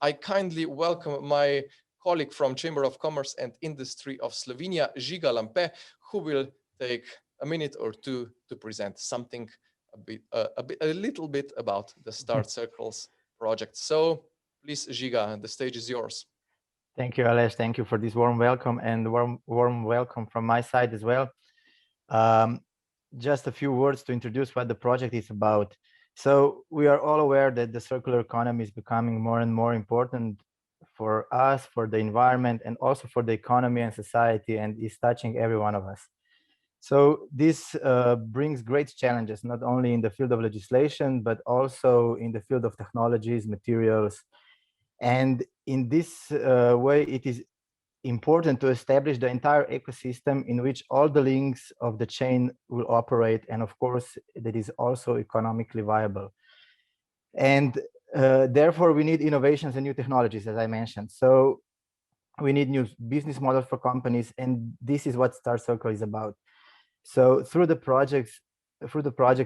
I kindly welcome my colleague from Chamber of Commerce and Industry of Slovenia, Žiga Lampe, who will take a minute or two to present something a little bit about the Start Circles project. So please, Žiga, the stage is yours. Thank you, Aleš. Thank you for this warm welcome, and warm welcome from my side as well. Just a few words to introduce what the project is about. So we are all aware that the circular economy is becoming more and more important for us, for the environment, and also for the economy and society, and is touching every one of us. So this brings great challenges, not only in the field of legislation, but also in the field of technologies, materials. And in this way, it is important to establish the entire ecosystem in which all the links of the chain will operate, and of course, that is also economically viable. And therefore, we need innovations and new technologies, as I mentioned. So we need new business models for companies, and this is what Start Circle is about. So through the project,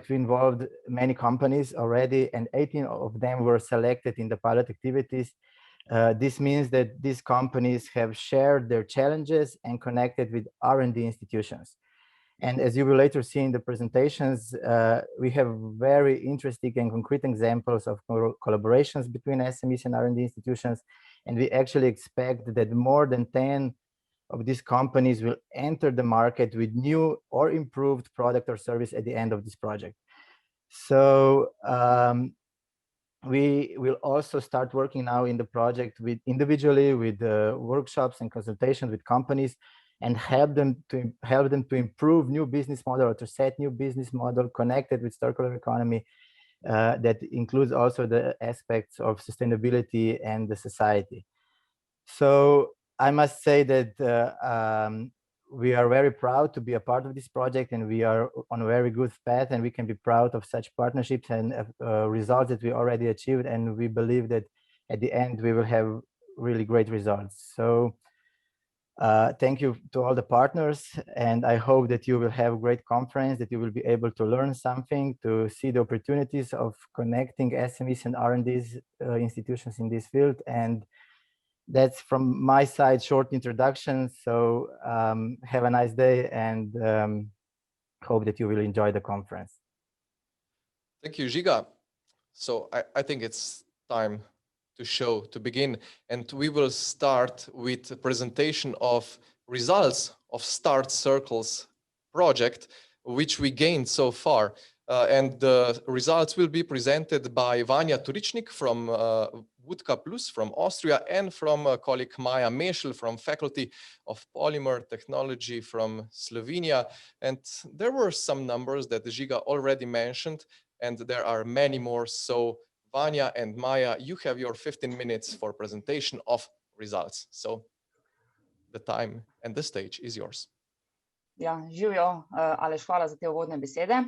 we involved many companies already, and 18 of them were selected in the pilot activities. This means that these companies have shared their challenges and connected with R&D institutions. And as you will later see in the presentations, we have very interesting and concrete examples of collaborations between SMEs and R&D institutions. And we actually expect that more than 10 of these companies will enter the market with new or improved product or service at the end of this project. So we will also start working now in the project with individually with workshops and consultations with companies, and help them to improve new business model, or to set new business model connected with circular economy that includes also the aspects of sustainability and the society. So I must say that we are very proud to be a part of this project, and we are on a very good path, and we can be proud of such partnerships and results that we already achieved, and we believe that at the end we will have really great results. So thank you to all the partners, and I hope that you will have a great conference, that you will be able to learn something, to see the opportunities of connecting SMEs and R&D institutions in this field. And that's from my side, short introduction. So have a nice day, and hope that you will enjoy the conference. Thank you, Žiga. So I think it's time to begin. And we will start with a presentation of results of Start Circles project, which we gained so far. And the results will be presented by Vanja Turičnik from Woodka Plus from Austria, and from colleague Maja Mešl from Faculty of Polymer Technology from Slovenia. And there were some numbers that Žiga already mentioned, and there are many more. So Vanja and Maja, you have your 15 minutes for presentation of results. So the time and the stage is yours. Ja, živijo, Aleš, hvala za te uvodne besede.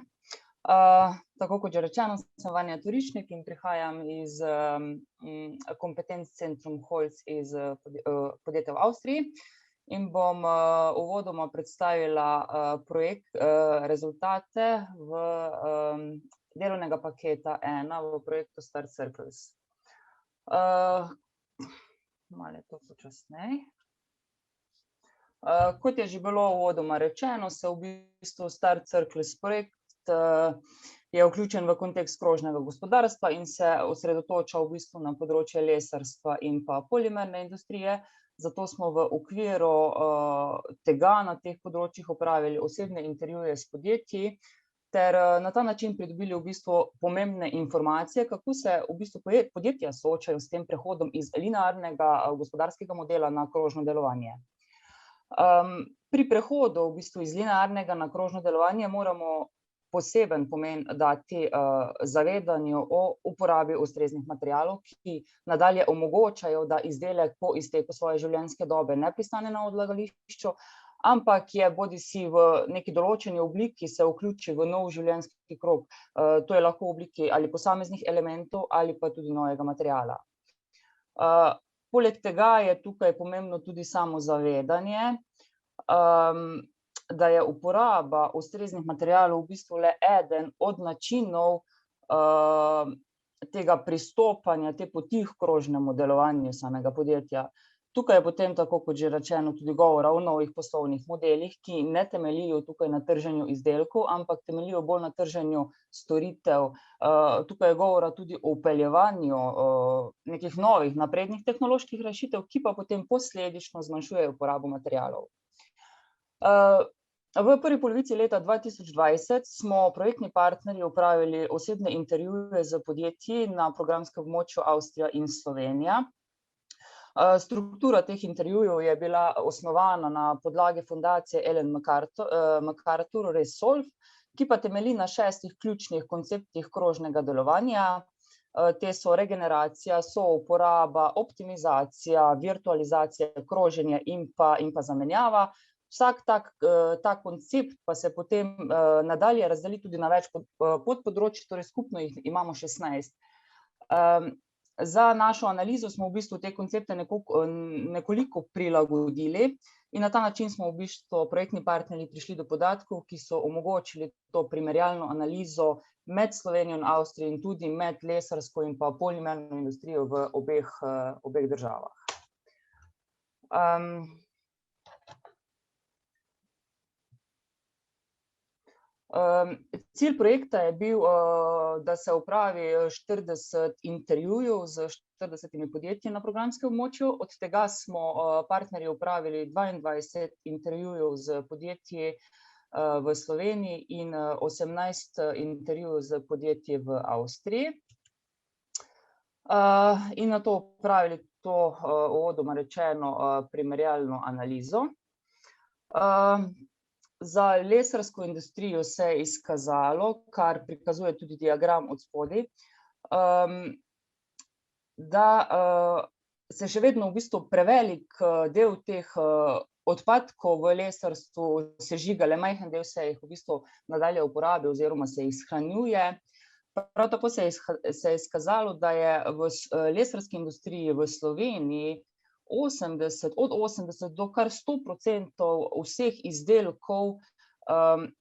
Tako kot že rečeno, sem Vanja Turičnik in prihajam iz kompetenc Centrum Holc iz podjetja v Avstriji, in bom uvodoma predstavila projekt, rezultate v delovnega paketa 1 v projektu Start Circles. Malo to počasneje. Kot je že bilo uvodoma rečeno, se v bistvu Start Circles projekt je vključen v kontekst krožnega gospodarstva in se osredotoča v bistvu na področje lesarstva in pa polimerne industrije. Zato smo v okviru tega na teh področjih opravili osebne intervjuje s podjetji ter na ta način pridobili v bistvu pomembne informacije, kako se v bistvu podjetja soočajo s tem prehodom iz linearnega gospodarskega modela na krožno delovanje. Pri prehodu v bistvu iz linearnega na krožno delovanje moramo poseben pomen dati zavedanju o uporabi ustreznih materialov, ki nadalje omogočajo, da izdelek po izteku svoje življenjske dobe ne pristane na odlagališču, ampak je bodisi v neki določeni obliki se vključi v nov življenjski krog. To je lahko v obliki ali posameznih elementov ali pa tudi novega materiala. Poleg tega je tukaj pomembno tudi samo zavedanje, da je uporaba ustreznih materialov v bistvu le eden od načinov tega pristopanja, te poti k krožnemu delovanju samega podjetja. Tukaj je potem, tako kot že rečeno, tudi govora o novih poslovnih modelih, ki ne temeljijo tukaj na trženju izdelkov, ampak temeljijo bolj na trženju storitev. Tukaj je govora tudi o vpeljevanju nekih novih naprednih tehnoloških rešitev, ki pa potem posledično zmanjšujejo uporabo materialov. V prvi polovici leta 2020 smo projektni partnerji opravili osebne intervjuje z podjetji na programskem območju Avstrija in Slovenija. Struktura teh intervjujev je bila osnovana na podlagi fundacije Ellen MacArthur Resolve, ki pa temelji na 6 ključnih konceptih krožnega delovanja. Te so regeneracija, souporaba, optimizacija, virtualizacija, kroženje in pa zamenjava. Vsak tak koncept pa se potem nadalje razdeli tudi na več podpodročij, torej skupno jih imamo 16. Za našo analizo smo v bistvu te koncepte nekoliko prilagodili in na ta način smo v bistvu projektni partnerji prišli do podatkov, ki so omogočili to primerjalno analizo med Slovenijo in Avstrijo in tudi med lesarsko in pa polimerno industrijo v obeh državah. Cilj projekta je bil, da se opravi 40 intervjujev z 40 podjetji na programskem območju. Od tega smo partnerji opravili 22 intervjujev z podjetji v Sloveniji in 18 intervjujev z podjetji v Avstriji. In na to opravili to uvodoma rečeno primerjalno analizo. Za lesarsko industrijo se je izkazalo, kar prikazuje tudi diagram od spodaj, da se še vedno v bistvu prevelik del teh odpadkov v lesarstvu sežiga, le majhen del se jih v bistvu nadalje uporabi oziroma se jih shranjuje. Prav tako se je izkazalo, da je v lesarski industriji v Sloveniji od 80 do kar 100% vseh izdelkov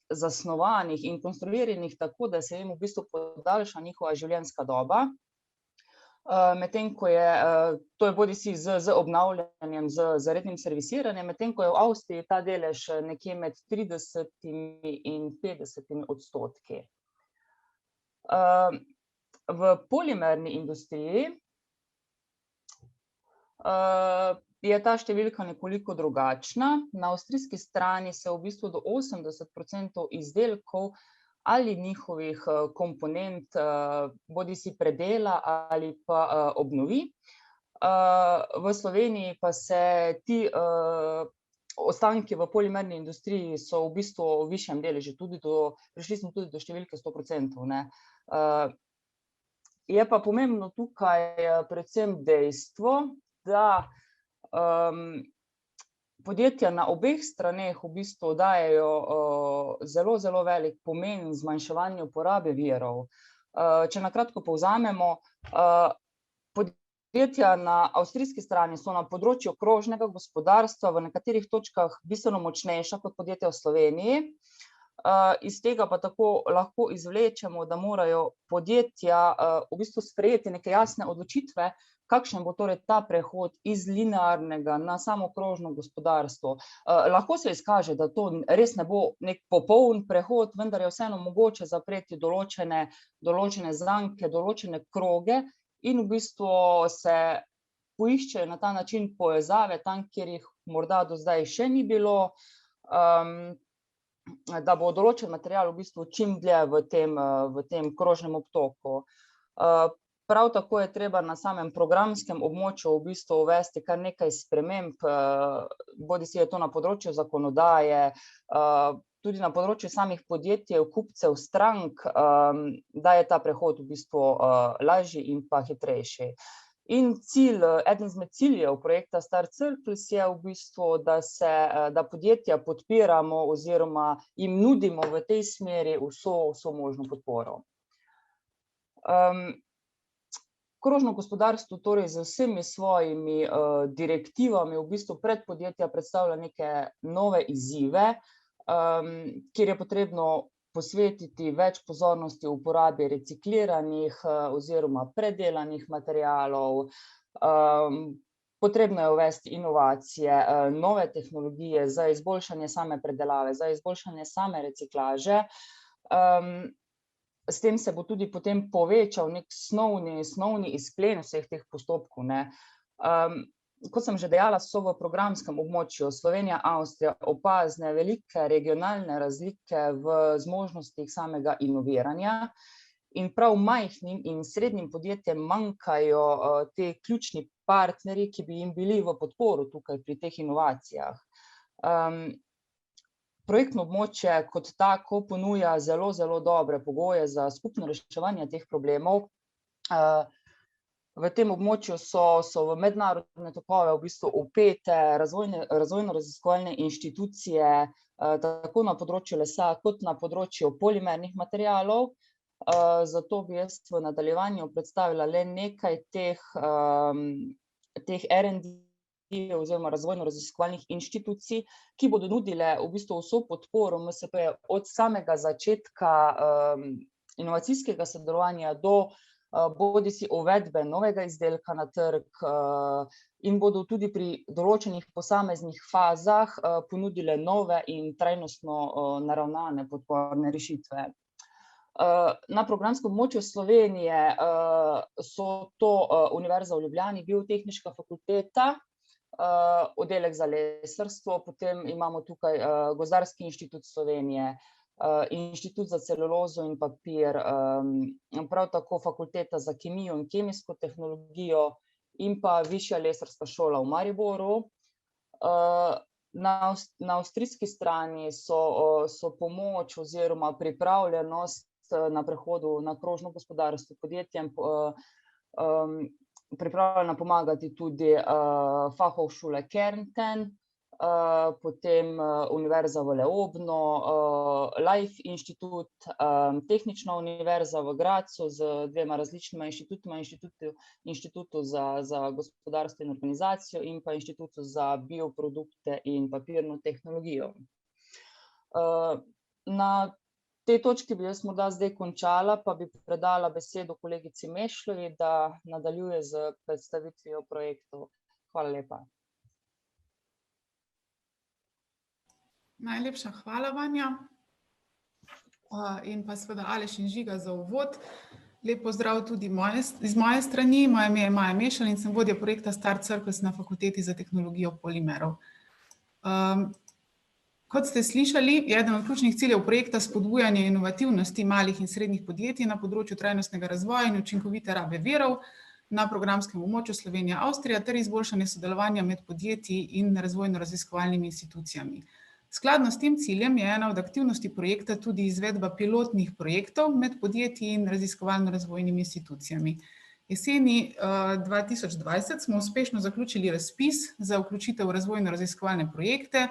zasnovanih in konstruiranih tako, da se jim v bistvu podaljša njihova življenjska doba. Medtem ko je, to je bodisi z obnavljanjem, z rednim servisiranjem, medtem ko je v Avstriji ta delež nekje med 30 in 50%. V polimerni industriji je ta številka nekoliko drugačna. Na avstrijski strani se v bistvu do 80% izdelkov ali njihovih komponent bodisi predela ali pa obnovi. V Sloveniji pa se ti ostanki v polimerni industriji so v bistvu v višjem deležu, prišli smo tudi do številke 100%. Je pa pomembno tukaj predvsem dejstvo, da podjetja na obeh straneh v bistvu dajejo zelo, zelo velik pomen zmanjševanju porabe virov. Če na kratko povzamemo, podjetja na avstrijski strani so na področju krožnega gospodarstva v nekaterih točkah bistveno močnejša kot podjetja v Sloveniji. Iz tega pa tako lahko izvlečemo, da morajo podjetja v bistvu sprejeti neke jasne odločitve, kakšen bo torej ta prehod iz linearnega na samo krožno gospodarstvo. Lahko se izkaže, da to res ne bo nek popoln prehod, vendar je vseeno mogoče zapreti določene zanke, določene kroge in v bistvu se poiščejo na ta način povezave tam, kjer jih morda do zdaj še ni bilo, da bo določen material v bistvu čim dlje v tem krožnem obtoku. Prav tako je treba na samem programskem območju v bistvu uvesti kar nekaj sprememb, bodisi je to na področju zakonodaje, tudi na področju samih podjetij, kupcev, strank, da je ta prehod v bistvu lažji in pa hitrejši. In eden izmed ciljev projekta Start Circles je v bistvu, da podjetja podpiramo oziroma jim nudimo v tej smeri vso možno podporo. Krožno gospodarstvo torej z vsemi svojimi direktivami v bistvu pred podjetja predstavlja neke nove izzive, kjer je potrebno posvetiti več pozornosti uporabi recikliranih oziroma predelanih materialov. Potrebno je uvesti inovacije, nove tehnologije za izboljšanje same predelave, za izboljšanje same reciklaže. S tem se bo tudi potem povečal nek snovni izplen vseh teh postopkov, ne. Kot sem že dejala, so v programskem območju Slovenija, Avstrija opazne velike regionalne razlike v zmožnostih samega inoviranja in prav majhnim in srednjim podjetjem manjkajo te ključni partnerji, ki bi jim bili v podporo tukaj pri teh inovacijah. Projektno območje kot tako ponuja zelo, zelo dobre pogoje za skupno reševanje teh problemov. V tem območju so v mednarodne tokove v bistvu vpete razvojno-raziskovalne inštitucije, tako na področju lesa kot na področju polimernih materialov. Zato bi jaz v nadaljevanju predstavila le nekaj teh R&D oziroma razvojno-raziskovalnih inštitucij, ki bodo nudile v bistvu vso podporo MSP od samega začetka inovacijskega sodelovanja do bodisi uvedbe novega izdelka na trg in bodo tudi pri določenih posameznih fazah ponudile nove in trajnostno naravnane podporne rešitve. Na programskem območju Slovenije so to Univerza v Ljubljani, Biotehniška fakulteta, oddelek za lesarstvo, potem imamo tukaj Gozdarski inštitut Slovenije, Inštitut za celulozo in papir, prav tako Fakulteta za kemijo in kemijsko tehnologijo in pa Višja lesarska šola v Mariboru. Na avstrijski strani so pomoč oziroma pripravljenost na prehodu na krožno gospodarstvo podjetjem pripravljena pomagati tudi Fachhochschule Kärnten, potem Univerza v Leobnu, Life inštitut, Tehnična univerza v Gradcu z dvema različnima inštitutoma, Inštitutu za gospodarstvo in organizacijo in pa Inštitutu za bioprodukte in papirno tehnologijo. Na tej točki bi jaz morda zdaj končala, pa bi predala besedo kolegici Mešlovi, da nadaljuje z predstavitvijo projektov. Hvala lepa. Najlepša hvala, Vanja. In pa seveda Aleš in Žiga za uvod. Lep pozdrav tudi iz moje strani. Moje ime je Maja Mešl in sem vodja projekta Start Circles na Fakulteti za tehnologijo polimerov. Kot ste slišali, je eden od ključnih ciljev projekta spodbujanje inovativnosti malih in srednjih podjetij na področju trajnostnega razvoja in učinkovite rabe virov na programskem območju Slovenija, Avstrija ter izboljšanje sodelovanja med podjetji in razvojno-raziskovalnimi institucijami. Skladno s tem ciljem je ena od aktivnosti projekta tudi izvedba pilotnih projektov med podjetji in raziskovalno-razvojnimi institucijami. Jeseni 2020 smo uspešno zaključili razpis za vključitev v razvojno-raziskovalne projekte,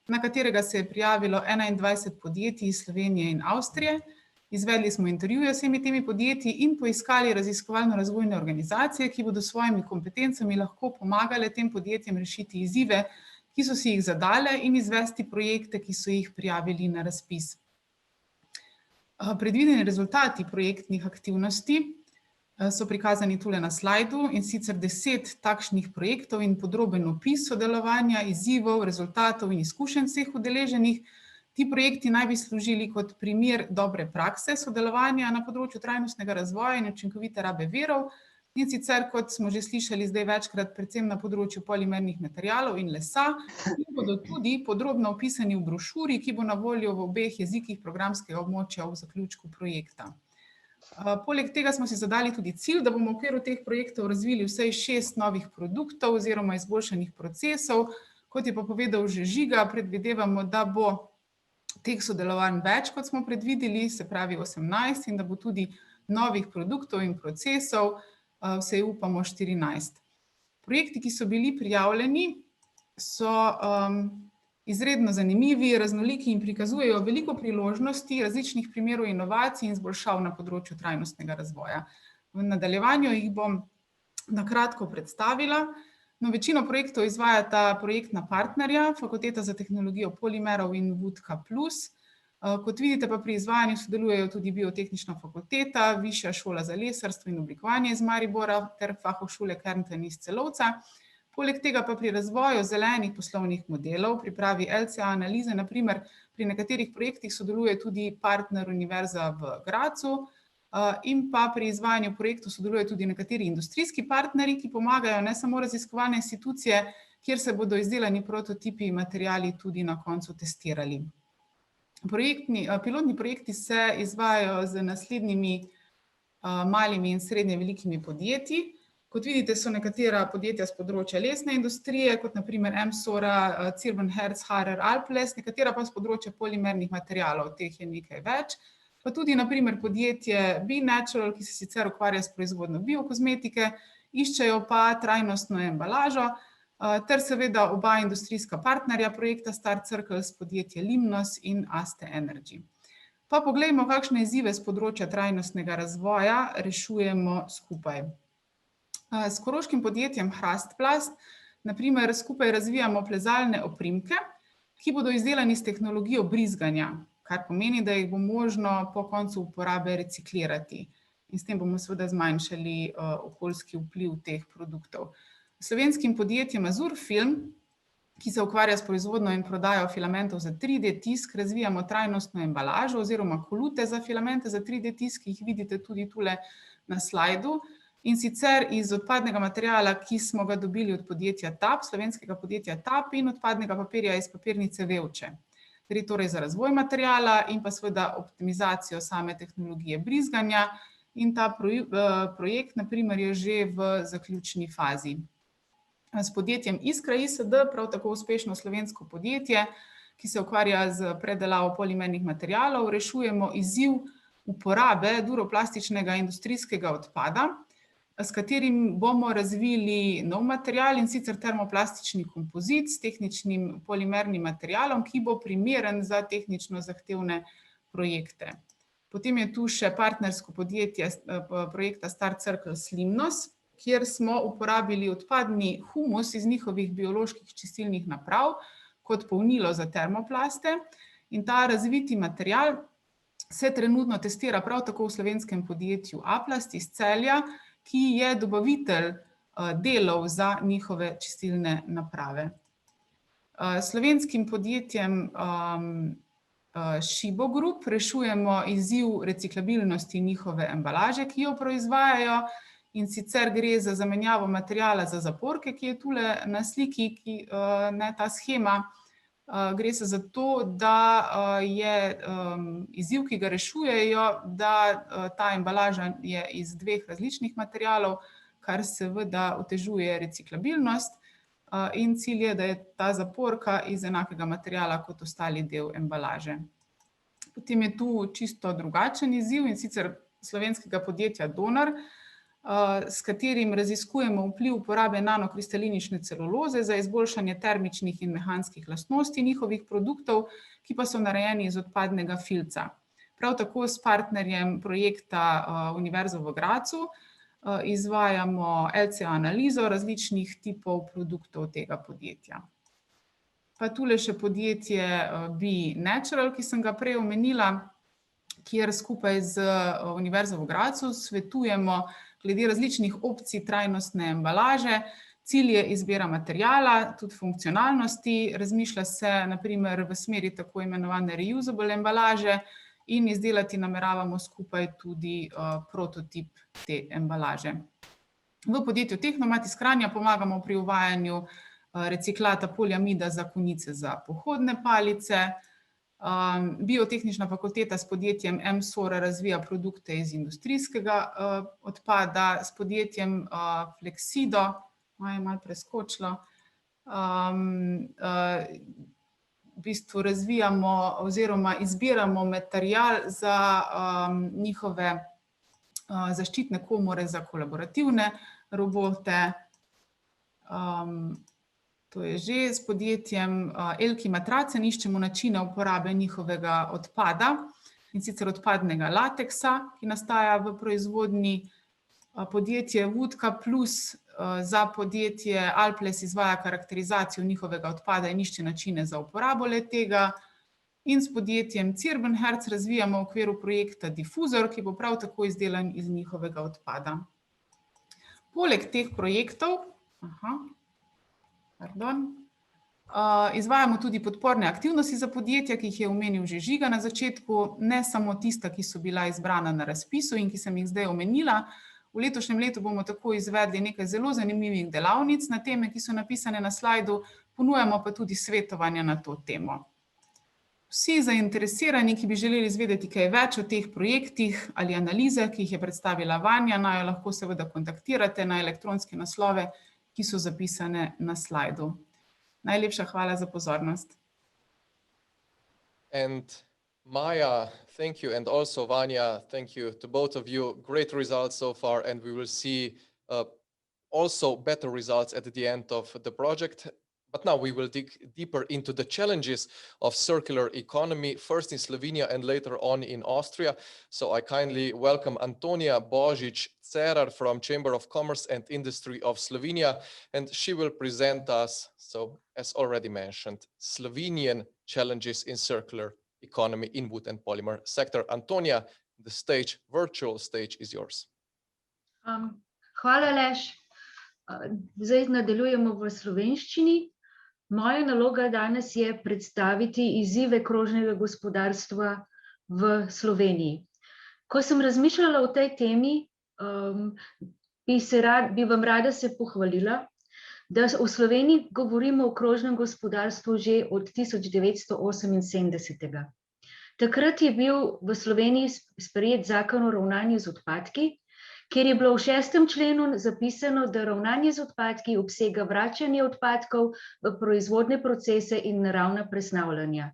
na katerega se je prijavilo 21 podjetij iz Slovenije in Avstrije. Izvedli smo intervjuje s vsemi temi podjetji in poiskali raziskovalno-razvojne organizacije, ki bodo s svojimi kompetencami lahko pomagale tem podjetjem rešiti izzive, ki so si jih zadale in izvesti projekte, ki so jih prijavili na razpis. Predvideni rezultati projektnih aktivnosti so prikazani tule na slajdu, in sicer 10 takšnih projektov in podroben opis sodelovanja, izzivov, rezultatov in izkušenj vseh udeleženih. Ti projekti naj bi služili kot primer dobre prakse sodelovanja na področju trajnostnega razvoja in učinkovite rabe virov, in sicer, kot smo že slišali zdaj večkrat, predvsem na področju polimernih materialov in lesa, in bodo tudi podrobno opisani v brošuri, ki bo na voljo v obeh jezikih programskega območja v zaključku projekta. Poleg tega smo si zadali tudi cilj, da bomo v okviru teh projektov razvili vsaj 6 novih produktov oziroma izboljšanih procesov. Kot je pa povedal že Žiga, predvidevamo, da bo teh sodelovanj več, kot smo predvideli, se pravi 18, in da bo tudi novih produktov in procesov, vse upamo 14. Projekti, ki so bili prijavljeni, so izredno zanimivi, raznoliki in prikazujejo veliko priložnosti različnih primerov inovacij in izboljšav na področju trajnostnega razvoja. V nadaljevanju jih bom na kratko predstavila. Večino projektov izvajata projektna partnerja, Fakulteta za tehnologijo polimerov in Vodka Plus. Kot vidite pa pri izvajanju sodelujejo tudi Biotehnična fakulteta, Višja šola za lesarstvo in oblikovanje iz Maribora ter Fachhochschule Kärnten iz Celovca. Poleg tega pa pri razvoju zelenih poslovnih modelov, pripravi LCA analize, na primer pri nekaterih projektih sodeluje tudi partner Univerza v Grazu in pa pri izvajanju projektov sodelujejo tudi nekateri industrijski partnerji, ki pomagajo ne samo raziskovalne institucije, kjer se bodo izdelani prototipi in materiali tudi na koncu testirali. Pilotni projekti se izvajajo z naslednjimi malimi in srednje velikimi podjetji. Kot vidite, so nekatera podjetja z področja lesne industrije, kot na primer Emsora, Zirbenherz, Harer, Alples, nekatera pa z področja polimernih materialov, teh je nekaj več. Pa tudi na primer podjetje B-Natural, ki se sicer ukvarja s proizvodnjo biokozmetike, iščejo pa trajnostno embalažo, ter seveda oba industrijska partnerja projekta Start Circles, podjetje Limnos in Aste Energy. Pa poglejmo, kakšne izzive z področja trajnostnega razvoja rešujemo skupaj. S koroškim podjetjem Hrastplast, na primer, skupaj razvijamo plezalne oprimke, ki bodo izdelani s tehnologijo brizganja, kar pomeni, da jih bo možno po koncu uporabe reciklirati. In s tem bomo seveda zmanjšali okoljski vpliv teh produktov. Slovenskim podjetjem Azurfilm, ki se ukvarja s proizvodnjo in prodajo filamentov za 3D tisk, razvijamo trajnostno embalažo oziroma kolute za filamente za 3D tisk, ki jih vidite tudi tule na slajdu. In sicer iz odpadnega materiala, ki smo ga dobili od podjetja TAP, slovenskega podjetja TAP in odpadnega papirja iz papirnice Vevče. Gre torej za razvoj materiala in pa seveda optimizacijo same tehnologije brizganja in ta projekt, na primer, je že v zaključni fazi. S podjetjem Iskra ISD, prav tako uspešno slovensko podjetje, ki se ukvarja z predelavo polimernih materialov, rešujemo izziv uporabe duroplastičnega industrijskega odpada, s katerim bomo razvili nov material, in sicer termoplastični kompozit s tehničnim polimernim materialom, ki bo primeren za tehnično zahtevne projekte. Potem je tu še partnersko podjetje projekta Start Circles Limnos, kjer smo uporabili odpadni humus iz njihovih bioloških čistilnih naprav kot polnilo za termoplaste. In ta razviti material se trenutno testira prav tako v slovenskem podjetju Aplast iz Celja, ki je dobavitelj delov za njihove čistilne naprave. Slovenskim podjetjem Šibo Group rešujemo izziv reciklabilnosti njihove embalaže, ki jo proizvajajo, in sicer gre za zamenjavo materiala za zaporke, ki je tule na sliki, ta shema. Gre se za to, da je izziv, ki ga rešujejo, da ta embalaža je iz 2 različnih materialov, kar seveda otežuje reciklabilnost, in cilj je, da je ta zaporka iz enakega materiala kot ostali del embalaže. Potem je tu čisto drugačen izziv, in sicer slovenskega podjetja Donor, s katerim raziskujemo vpliv uporabe nanokristalinične celuloze za izboljšanje termičnih in mehanskih lastnosti njihovih produktov, ki pa so narejeni iz odpadnega filca. Prav tako s partnerjem projekta Univerzo v Grazu izvajamo LCA analizo različnih tipov produktov tega podjetja. Pa tule še podjetje B-Natural, ki sem ga prej omenila, kjer skupaj z Univerzo v Grazu svetujemo glede različnih opcij trajnostne embalaže. Cilj je izbira materiala, tudi funkcionalnosti, razmišlja se na primer v smeri tako imenovane reusable embalaže in izdelati nameravamo skupaj tudi prototip te embalaže. V podjetju Tehnomat iz Kranja pomagamo pri uvajanju reciklata poliamida za konice za pohodne palice. Biotehnična fakulteta s podjetjem Emsora razvija produkte iz industrijskega odpada, s podjetjem Flexido, malo preskočilo, v bistvu razvijamo oziroma izbiramo material za njihove zaščitne komore za kolaborativne robote. To je že s podjetjem Elki Matracen, iščemo načine uporabe njihovega odpada, in sicer odpadnega lateksa, ki nastaja v proizvodnji. Podjetje Vodka Plus za podjetje Alples izvaja karakterizacijo njihovega odpada in išče načine za uporabo le-tega. in s podjetjem Cirbenherz razvijamo v okviru projekta Difuzor, ki bo prav tako izdelan iz njihovega odpada. Poleg teh projektov, izvajamo tudi podporne aktivnosti za podjetja, ki jih je omenil že Žiga na začetku, ne samo tista, ki so bila izbrana na razpisu in ki sem jih zdaj omenila. V letošnjem letu bomo tako izvedli nekaj zelo zanimivih delavnic na teme, ki so napisane na slajdu, ponujamo pa tudi svetovanja na to temo. Vsi zainteresirani, ki bi želeli izvedeti kaj več o teh projektih ali analizah, ki jih je predstavila Vanja, naj jo lahko seveda kontaktirate na elektronske naslove, ki so zapisane na slajdu. Najlepša hvala za pozornost. And Maya, thank you. And also Vanya, thank you to both of you. Great results so far, and we will see also better results at the end of the project. But now we will dig deeper into the challenges of circular economy, first in Slovenia and later on in Austria. So I kindly welcome Antonija Božič-Cerar from Chamber of Commerce and Industry of Slovenia, and she will present us, so as already mentioned, Slovenian challenges in circular economy in wood and polymer sector. Antonija, the stage, virtual stage is yours. Hvala, Aleš. Zdaj nadaljujemo v slovenščini. Moja naloga danes je predstaviti izzive krožnega gospodarstva v Sloveniji. Ko sem razmišljala o tej temi, bi vam rada se pohvalila, da v Sloveniji govorimo o krožnem gospodarstvu že od 1978. Takrat je bil v Sloveniji sprejet zakon o ravnanju z odpadki, kjer je bilo v 6. členu zapisano, da ravnanje z odpadki obsega vračanje odpadkov v proizvodne procese in naravna presnavljanja.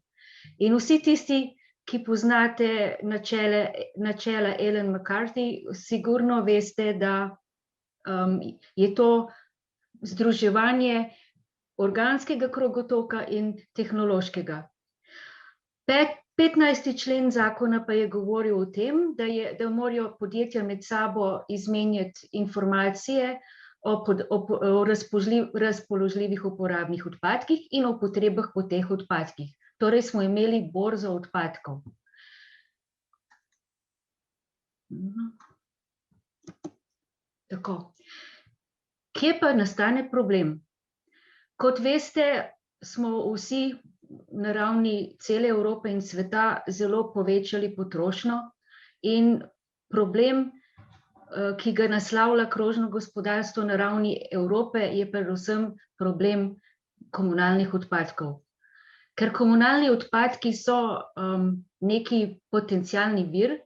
In vsi tisti, ki poznate načela Ellen McCarthy, sigurno veste, da je to združevanje organskega krogotoka in tehnološkega. 15. člen zakona pa je govoril o tem, da morajo podjetja med sabo izmenjati informacije o razpoložljivih uporabnih odpadkih in o potrebah po teh odpadkih. Torej smo imeli borzo odpadkov. Tako. Kje pa nastane problem? Kot veste, smo vsi na ravni cele Evrope in sveta zelo povečali potrošnjo in problem, ki ga naslavlja krožno gospodarstvo na ravni Evrope, je predvsem problem komunalnih odpadkov. Ker komunalni odpadki so neki potencialni vir,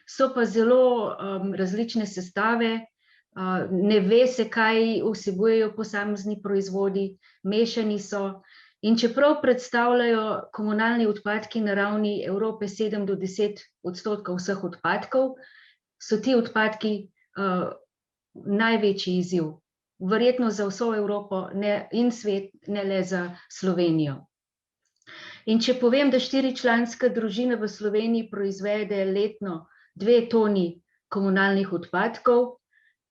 so pa zelo različne sestave, ne ve se, kaj vsebujejo posamezni proizvodi, mešani so. In čeprav predstavljajo komunalni odpadki na ravni Evrope 7 do 10% vseh odpadkov, so ti odpadki največji izziv. Verjetno za vso Evropo in svet, ne le za Slovenijo. In če povem, da 4-članska družina v Sloveniji proizvede letno 2 toni komunalnih odpadkov,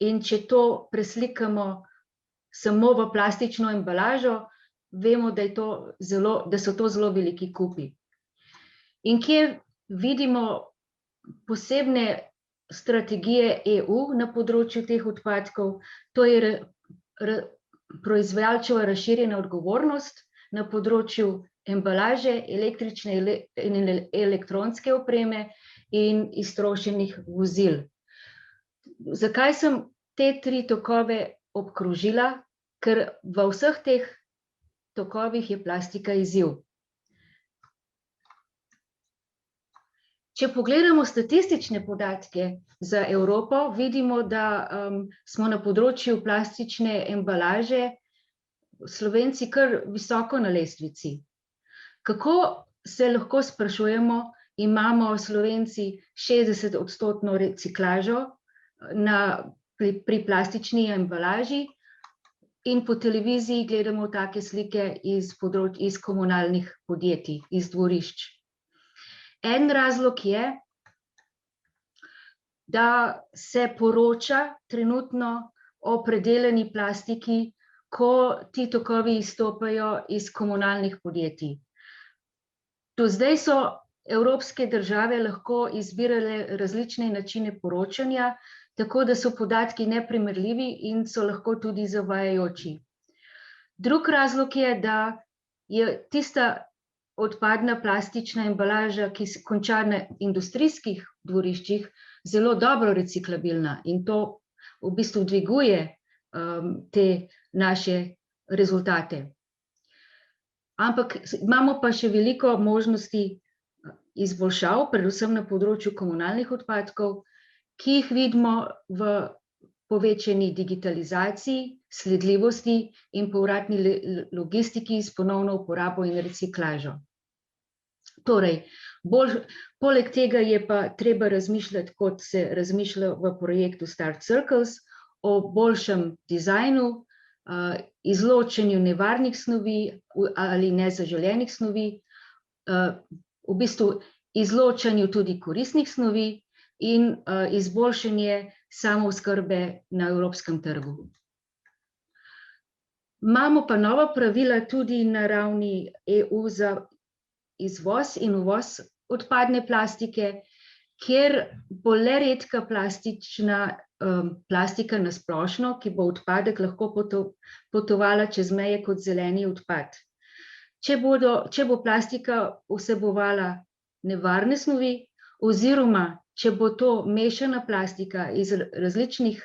in če to preslikamo samo v plastično embalažo, vemo, da so to zelo veliki kupi. In kje vidimo posebne strategije EU na področju teh odpadkov, to je proizvajalčeva razširjena odgovornost na področju embalaže, električne in elektronske opreme in iztrošenih vozil. Zakaj sem te 3 tokove obkrožila? Ker v vseh teh tokovih je plastika izziv. Če pogledamo statistične podatke za Evropo, vidimo, da smo na področju plastične embalaže Slovenci kar visoko na lestvici. Kako se lahko sprašujemo, imamo Slovenci 60% reciklažo pri plastični embalaži, in po televiziji gledamo take slike iz komunalnih podjetij, iz dvorišč. En razlog je, da se poroča trenutno o predelani plastiki, ko ti tokovi izstopajo iz komunalnih podjetij. Do zdaj so evropske države lahko izbirale različne načine poročanja, tako da so podatki neprimerljivi in so lahko tudi zavajajoči. Drug razlog je, da je tista odpadna plastična embalaža, ki se konča na industrijskih dvoriščih, zelo dobro reciklabilna in to v bistvu dviguje te naše rezultate. Ampak imamo pa še veliko možnosti izboljšav, predvsem na področju komunalnih odpadkov, ki jih vidimo v povečani digitalizaciji, sledljivosti in povratni logistiki s ponovno uporabo in reciklažo. Torej, poleg tega je pa treba razmišljati, kot se razmišlja v projektu Start Circles, o boljšem dizajnu, izločanju nevarnih snovi ali nezaželenih snovi, v bistvu izločanju tudi koristnih snovi in izboljšanje samooskrbe na evropskem trgu. Imamo pa nova pravila tudi na ravni EU za izvoz in uvoz odpadne plastike, kjer bo le redka plastika na splošno, ki bo odpadek lahko potovala čez meje kot zeleni odpad. Če bo plastika vsebovala nevarne snovi, oziroma če bo to mešana plastika iz različnih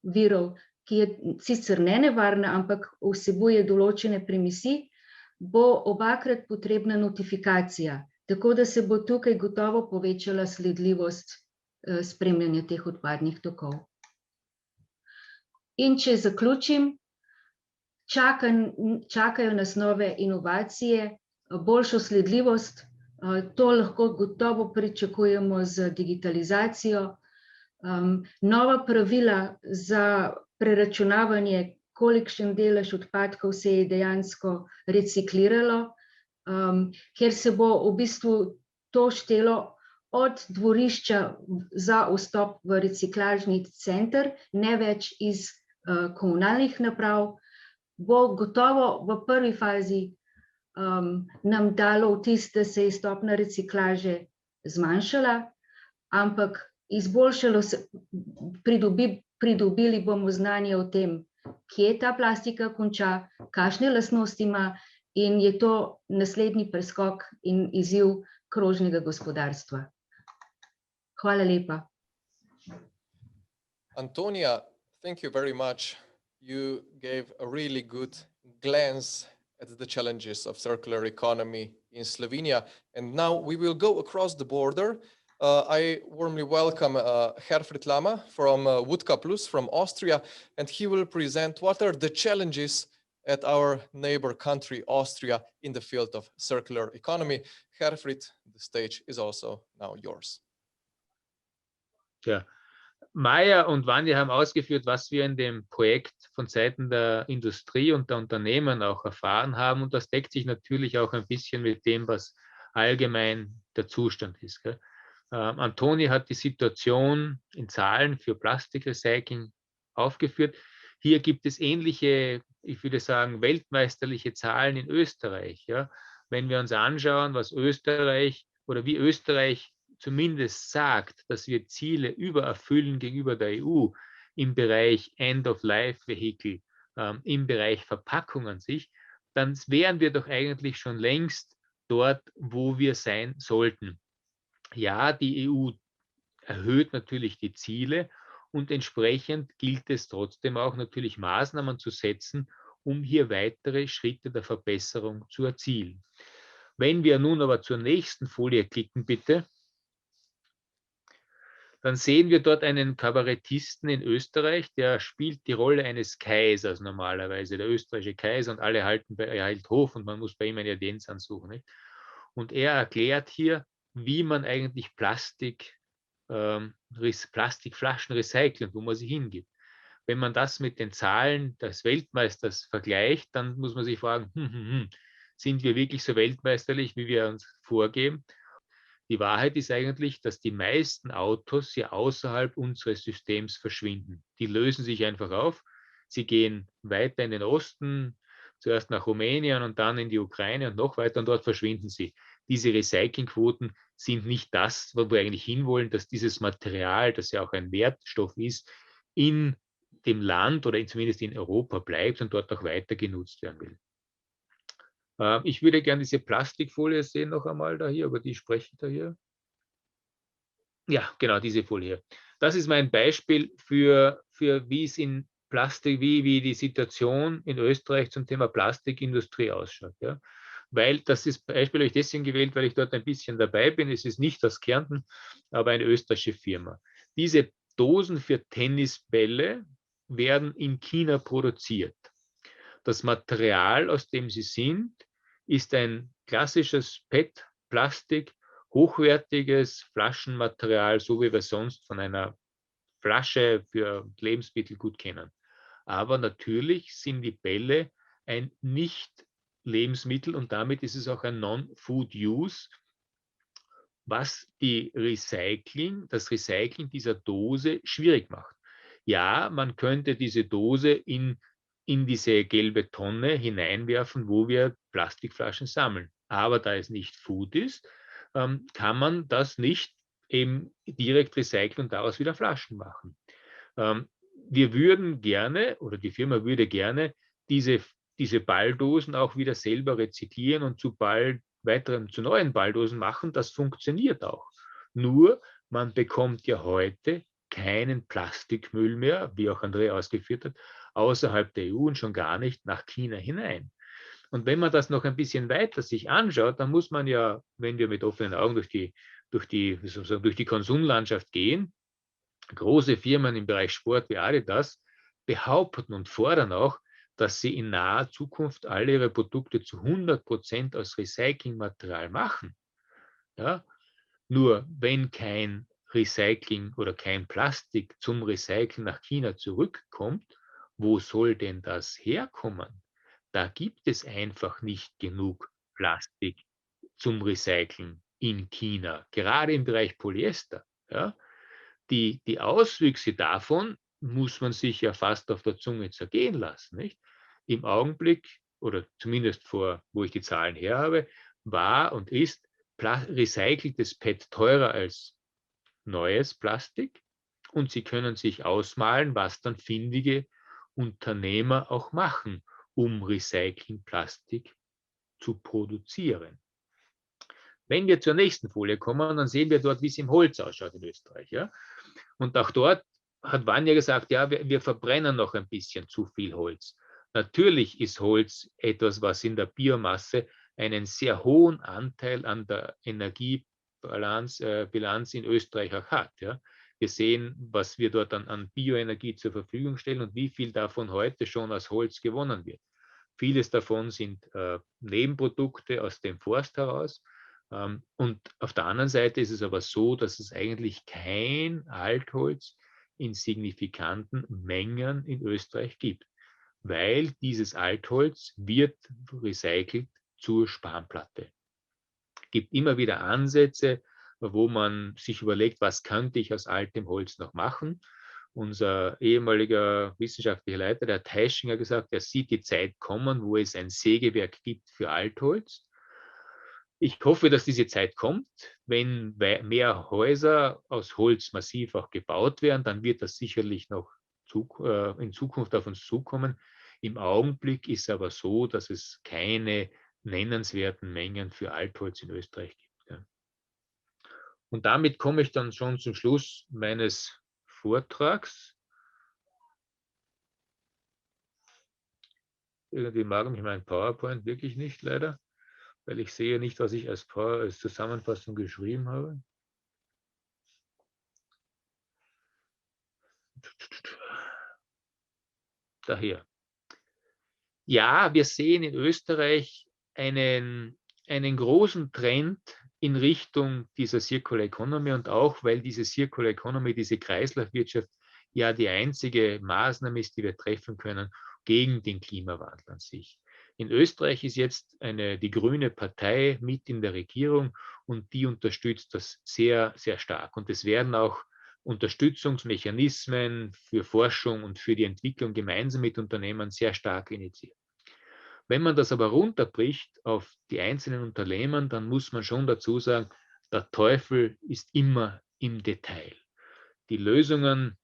virov, ki je sicer ne nevarna, ampak vsebuje določene primesi, bo obakrat potrebna notifikacija, tako da se bo tukaj gotovo povečala sledljivost spremljanja teh odpadnih tokov. In če zaključim, čakajo nas nove inovacije, boljšo sledljivost, to lahko gotovo pričakujemo z digitalizacijo, nova pravila za preračunavanje, kolikšen delež odpadkov se je dejansko recikliralo, ker se bo v bistvu to štelo od dvorišča za vstop v reciklažni center, ne več iz komunalnih naprav, bo gotovo v prvi fazi nam dalo vtis, da se je stopnja reciklaže zmanjšala, ampak izboljšalo se, pridobili bomo znanje o tem, kje ta plastika konča, kakšne lastnosti ima, in je to naslednji preskok in izziv krožnega gospodarstva. Hvala lepa. Antonia, thank you very much. You gave a really good glance at the challenges of circular economy in Slovenia. And now we will go across the border. I warmly welcome Herfried Lama from Wodka Plus from Austria, and he will present what are the challenges at our neighbor country, Austria, in the field of circular economy. Herfried, the stage is also now yours. Ja, Maja und Vanja haben ausgeführt, was wir in dem Projekt von Seiten der Industrie und der Unternehmen auch erfahren haben. Und das deckt sich natürlich auch ein bisschen mit dem, was allgemein der Zustand ist. Gell? Antoni hat die Situation in Zahlen für Plastikrecycling aufgeführt. Hier gibt es ähnliche, ich würde sagen, weltmeisterliche Zahlen in Österreich. Ja? Wenn wir uns anschauen, was Österreich oder wie Österreich zumindest sagt, dass wir Ziele übererfüllen gegenüber der EU im Bereich End-of-Life-Vehicle, im Bereich Verpackung an sich, dann wären wir doch eigentlich schon längst dort, wo wir sein sollten. Ja, die EU erhöht natürlich die Ziele und entsprechend gilt es trotzdem auch natürlich Maßnahmen zu setzen, um hier weitere Schritte der Verbesserung zu erzielen. Wenn wir nun aber zur nächsten Folie klicken, bitte, dann sehen wir dort einen Kabarettisten in Österreich, der spielt die Rolle eines Kaisers normalerweise, der österreichische Kaiser, und alle er hält Hof und man muss bei ihm eine Audienz ansuchen. Nicht? Und er erklärt hier, wie man eigentlich Plastikflaschen recycelt, wo man sie hingibt. Wenn man das mit den Zahlen des Weltmeisters vergleicht, dann muss man sich fragen, sind wir wirklich so weltmeisterlich, wie wir uns vorgeben? Die Wahrheit ist eigentlich, dass die meisten Autos hier außerhalb unseres Systems verschwinden. Die lösen sich einfach auf, sie gehen weiter in den Osten, zuerst nach Rumänien und dann in die Ukraine und noch weiter, und dort verschwinden sie. diese Recyclingquoten sind nicht das, wo wir eigentlich hinwollen, dass dieses Material, das ja auch ein Wertstoff ist, in dem Land oder zumindest in Europa bleibt und dort auch weiter genutzt werden will. Ich würde gerne diese Plastikfolie sehen noch einmal da hier, über die spreche ich da hier. Ja, genau, diese Folie hier. Das ist mein Beispiel für wie es in Plastik, wie die Situation in Österreich zum Thema Plastikindustrie ausschaut. Ja. Weil das Beispiel habe ich deswegen gewählt, weil ich dort ein bisschen dabei bin. Es ist nicht aus Kärnten, aber eine österreichische Firma. Diese Dosen für Tennisbälle werden in China produziert. Das Material, aus dem sie sind, ist ein klassisches PET-Plastik, hochwertiges Flaschenmaterial, so wie wir sonst von einer Flasche für Lebensmittel gut kennen. Aber natürlich sind die Bälle ein Nicht-Lebensmittel und damit ist es auch ein Non-Food-Use, was das Recycling dieser Dose schwierig macht. Ja, man könnte diese Dose in diese gelbe Tonne hineinwerfen, wo wir Plastikflaschen sammeln. Aber da es nicht Food ist, kann man das nicht eben direkt recyceln und daraus wieder Flaschen machen. Wir würden gerne, oder die Firma würde gerne, diese Balldosen auch wieder selber rezyklieren und zu neuen Balldosen machen. Das funktioniert auch. Nur, man bekommt ja heute keinen Plastikmüll mehr, wie auch Andrea ausgeführt hat, außerhalb der EU und schon gar nicht nach China hinein. Und wenn man das noch ein bisschen weiter sich anschaut, dann muss man ja, wenn wir mit offenen Augen durch die Konsumlandschaft gehen, große Firmen im Bereich Sport wie Adidas behaupten und fordern auch, dass sie in naher Zukunft alle ihre Produkte zu 100% aus Recyclingmaterial machen. Ja? Nur wenn kein Recycling oder kein Plastik zum Recyceln nach China zurückkommt, wo soll denn das herkommen? Da gibt es einfach nicht genug Plastik zum Recyceln in China, gerade im Bereich Polyester. Ja? Die Auswüchse davon muss man sich ja fast auf der Zunge zergehen lassen. Nicht? Im Augenblick, oder zumindest wo ich die Zahlen her habe, war und ist recyceltes PET teurer als neues Plastik. Und Sie können sich ausmalen, was dann findige Unternehmer auch machen, um Recyclingplastik zu produzieren. Wenn wir zur nächsten Folie kommen, dann sehen wir dort, wie es im Holz ausschaut in Österreich. Ja? Und auch dort hat Vanja gesagt, ja, wir verbrennen noch ein bisschen zu viel Holz. Natürlich ist Holz etwas, was in der Biomasse einen sehr hohen Anteil an der Energiebilanz in Österreich auch hat. Ja. Wir sehen, was wir dort an Bioenergie zur Verfügung stellen und wie viel davon heute schon aus Holz gewonnen wird. Vieles davon sind Nebenprodukte aus dem Forst heraus. Und auf der anderen Seite ist es aber so, dass es eigentlich kein Altholz in signifikanten Mengen in Österreich gibt, weil dieses Altholz wird recycelt zur Spanplatte. Es gibt immer wieder Ansätze, wo man sich überlegt, was könnte ich aus altem Holz noch machen. Unser ehemaliger wissenschaftlicher Leiter, der Teischinger, gesagt, er sieht die Zeit kommen, wo es ein Sägewerk gibt für Altholz. Ich hoffe, dass diese Zeit kommt. Wenn mehr Häuser aus Holz massiv auch gebaut werden, dann wird das sicherlich noch in Zukunft auf uns zukommen. Im Augenblick ist es aber so, dass es keine nennenswerten Mengen für Altholz in Österreich gibt. Ja. Und damit komme ich dann schon zum Schluss meines Vortrags. Irgendwie mag mich mein PowerPoint wirklich nicht, leider, weil ich sehe nicht, was ich als Zusammenfassung geschrieben habe. Daher. Ja, wir sehen in Österreich einen großen Trend in Richtung dieser Circular Economy und auch, weil diese Circular Economy, diese Kreislaufwirtschaft ja die einzige Maßnahme ist, die wir treffen können gegen den Klimawandel an sich. In Österreich ist jetzt die Grüne Partei mit in der Regierung und die unterstützt das sehr, sehr stark. Und es werden auch Unterstützungsmechanismen für Forschung und für die Entwicklung gemeinsam mit Unternehmen sehr stark initiiert. Wenn man das aber runterbricht auf die einzelnen Unternehmen, dann muss man schon dazu sagen, der Teufel ist immer im Detail. Die Lösungen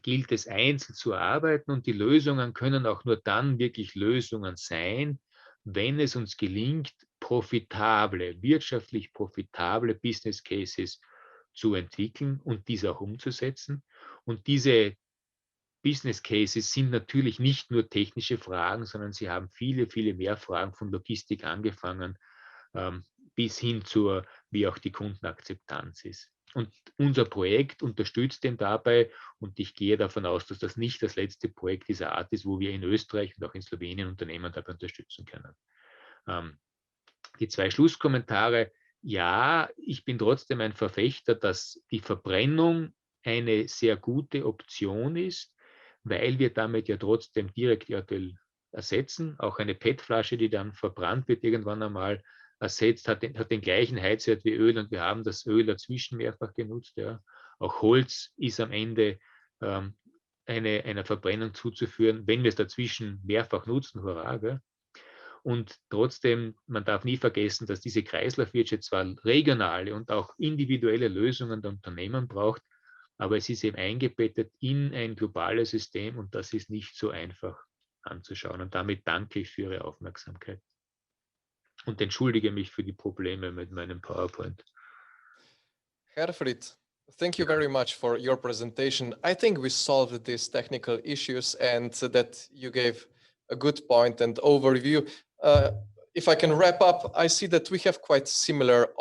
gilt es einzeln zu erarbeiten und die Lösungen können auch nur dann wirklich Lösungen sein, wenn es uns gelingt, wirtschaftlich profitable Business Cases zu entwickeln und diese auch umzusetzen. Und diese Business Cases sind natürlich nicht nur technische Fragen, sondern sie haben viele, viele mehr Fragen von Logistik angefangen, bis hin zur, wie auch die Kundenakzeptanz ist. Und unser Projekt unterstützt den dabei und ich gehe davon aus, dass das nicht das letzte Projekt dieser Art ist, wo wir in Österreich und auch in Slowenien Unternehmen dabei unterstützen können. Die 2 Schlusskommentare. Ja, ich bin trotzdem ein Verfechter, dass die Verbrennung eine sehr gute Option ist, weil wir damit ja trotzdem direkt Erdöl ersetzen. Auch eine PET-Flasche, die dann verbrannt wird irgendwann einmal, ersetzt, hat den gleichen Heizwert wie Öl und wir haben das Öl dazwischen mehrfach genutzt. Ja. Auch Holz ist am Ende einer Verbrennung zuzuführen, wenn wir es dazwischen mehrfach nutzen, hurra. Gell? Und trotzdem, man darf nie vergessen, dass diese Kreislaufwirtschaft zwar regionale und auch individuelle Lösungen der Unternehmen braucht, aber es ist eben eingebettet in ein globales System und das ist nicht so einfach anzuschauen. Und damit danke ich für Ihre Aufmerksamkeit und entschuldige mich für die Probleme mit meinem PowerPoint. Herfried, thank you very much for your presentation. I think we solved these technical issues and that you gave a good point and overview. If I can wrap up, I see that we have quite similar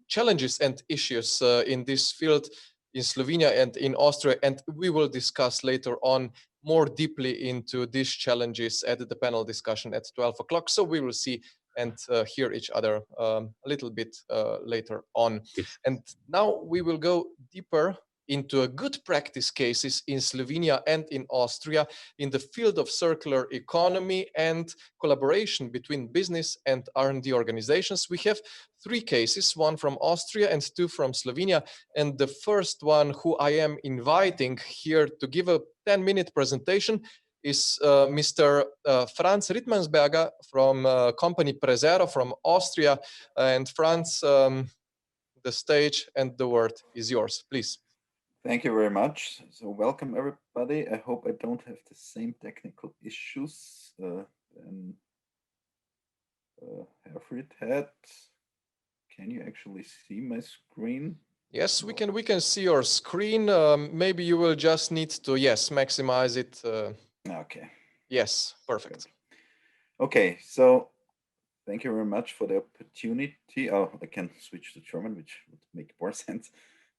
challenges and issues in this field in Slovenia and in Austria, and we will discuss later on more deeply into these challenges at the panel discussion at 12 o'clock. So we will see and hear each other a little bit later on. Yes. And now we will go deeper into a good practice cases in Slovenia and in Austria in the field of circular economy and collaboration between business and R&D organizations. We have 3 cases, 1 from Austria and 2 from Slovenia. And the first one who I am inviting here to give a 10-minute presentation is Mr. Franz Rittmansberger from company Prezero from Austria. And Franz, the stage and the word is yours, please. Thank you very much. So welcome everybody. I hope I don't have the same technical issues than Herfried had. Can you actually see my screen? Yes, we can see your screen. Maybe you will just need to, yes, maximize it. Okay. Yes, perfect. Okay, so thank you very much for the opportunity. Oh, I can switch to German, which would make more sense.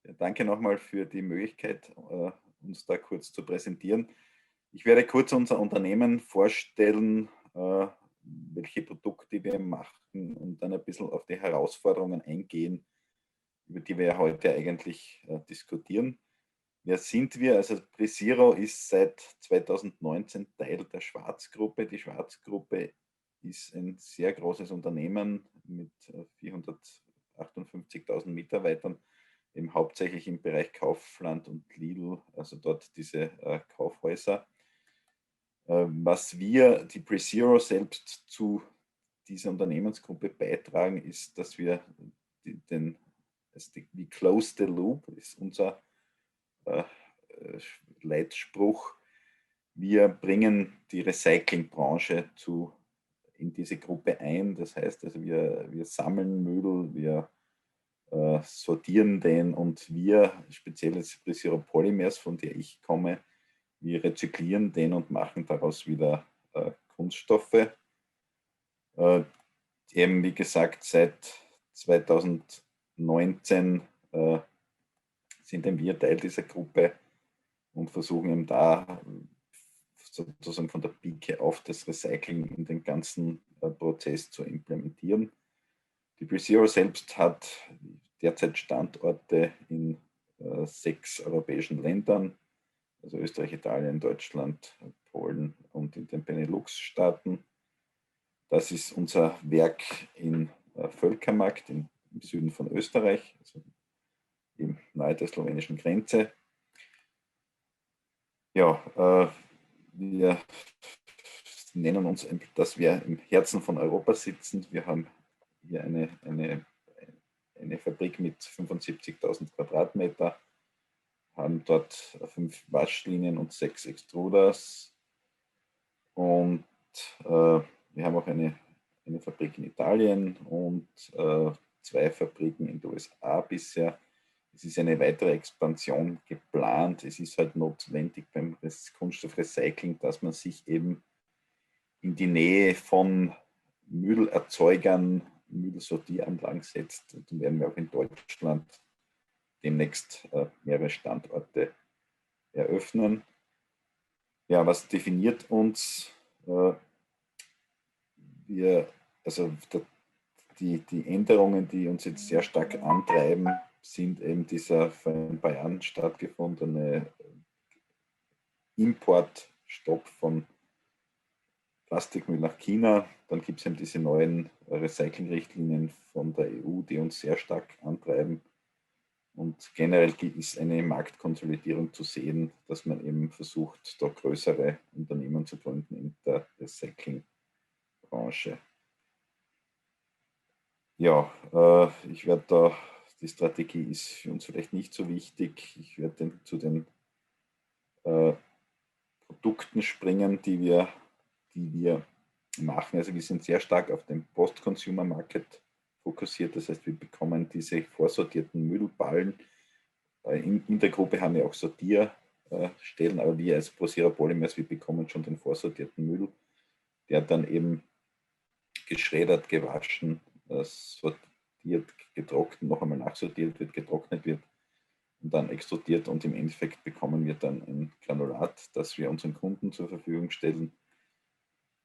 Ja, danke nochmal für die Möglichkeit, uns da kurz zu präsentieren. Ich werde kurz unser Unternehmen vorstellen, welche Produkte wir machen und dann ein bisschen auf die Herausforderungen eingehen, über die wir heute eigentlich diskutieren. Wer sind wir? Also Prezero ist seit 2019 Teil der Schwarzgruppe. Die Schwarzgruppe ist ein sehr großes Unternehmen mit 458.000 Mitarbeitern, eben hauptsächlich im Bereich Kaufland und Lidl, also dort diese Kaufhäuser. Was wir, die Prezero selbst, zu dieser Unternehmensgruppe beitragen, ist, dass wir we close the loop, ist unser Leitspruch. Wir bringen die Recyclingbranche in diese Gruppe ein. Das heißt, also wir sammeln Müll, wir sortieren den und wir, speziell jetzt Prezero Polymers, von der ich komme, wir rezyklieren den und machen daraus wieder Kunststoffe. Eben wie gesagt, seit 2019 sind wir Teil dieser Gruppe und versuchen eben da sozusagen von der Pike auf das Recycling in den ganzen Prozess zu implementieren. Die Prezero selbst hat derzeit Standorte in 6 europäischen Ländern, also Österreich, Italien, Deutschland, Polen und in den Benelux-Staaten. Das ist unser Werk in Völkermarkt im Süden von Österreich, also eben nahe der slowenischen Grenze. Ja, wir Sie nennen uns, dass wir im Herzen von Europa sitzen. Wir haben hier eine Fabrik mit 75.000 Quadratmeter, haben dort 5 Waschlinien und 6 Extruders. Und wir haben auch eine Fabrik in Italien und 2 Fabriken in den USA bisher. Es ist eine weitere Expansion geplant. Es ist halt notwendig beim Kunststoffrecycling, dass man sich eben in die Nähe von Müllerzeugern, Müllsortieranlagen setzt. Und dann werden wir auch in Deutschland demnächst mehrere Standorte eröffnen. Ja, was definiert uns? Die Änderungen, die uns jetzt sehr stark antreiben, sind eben dieser vor ein paar Jahren stattgefundene Importstopp von Plastikmüll nach China. Dann gibt es eben diese neuen Recyclingrichtlinien von der EU, die uns sehr stark antreiben. Und generell ist eine Marktkonsolidierung zu sehen, dass man eben versucht, da größere Unternehmen zu gründen in der Recyclingbranche. Ja, ich werde da, die Strategie ist für uns vielleicht nicht so wichtig. Ich werde zu den Produkten springen, die wir machen. Also wir sind sehr stark auf den Post-Consumer-Market fokussiert. Das heißt, wir bekommen diese vorsortierten Müllballen. In der Gruppe haben wir auch Sortierstellen, aber wir als Posierer Polymers, wir bekommen schon den vorsortierten Müll, der dann eben geschreddert, gewaschen, sortiert, getrocknet, noch einmal nachsortiert wird, getrocknet wird und dann extrudiert, und im Endeffekt bekommen wir dann ein Granulat, das wir unseren Kunden zur Verfügung stellen.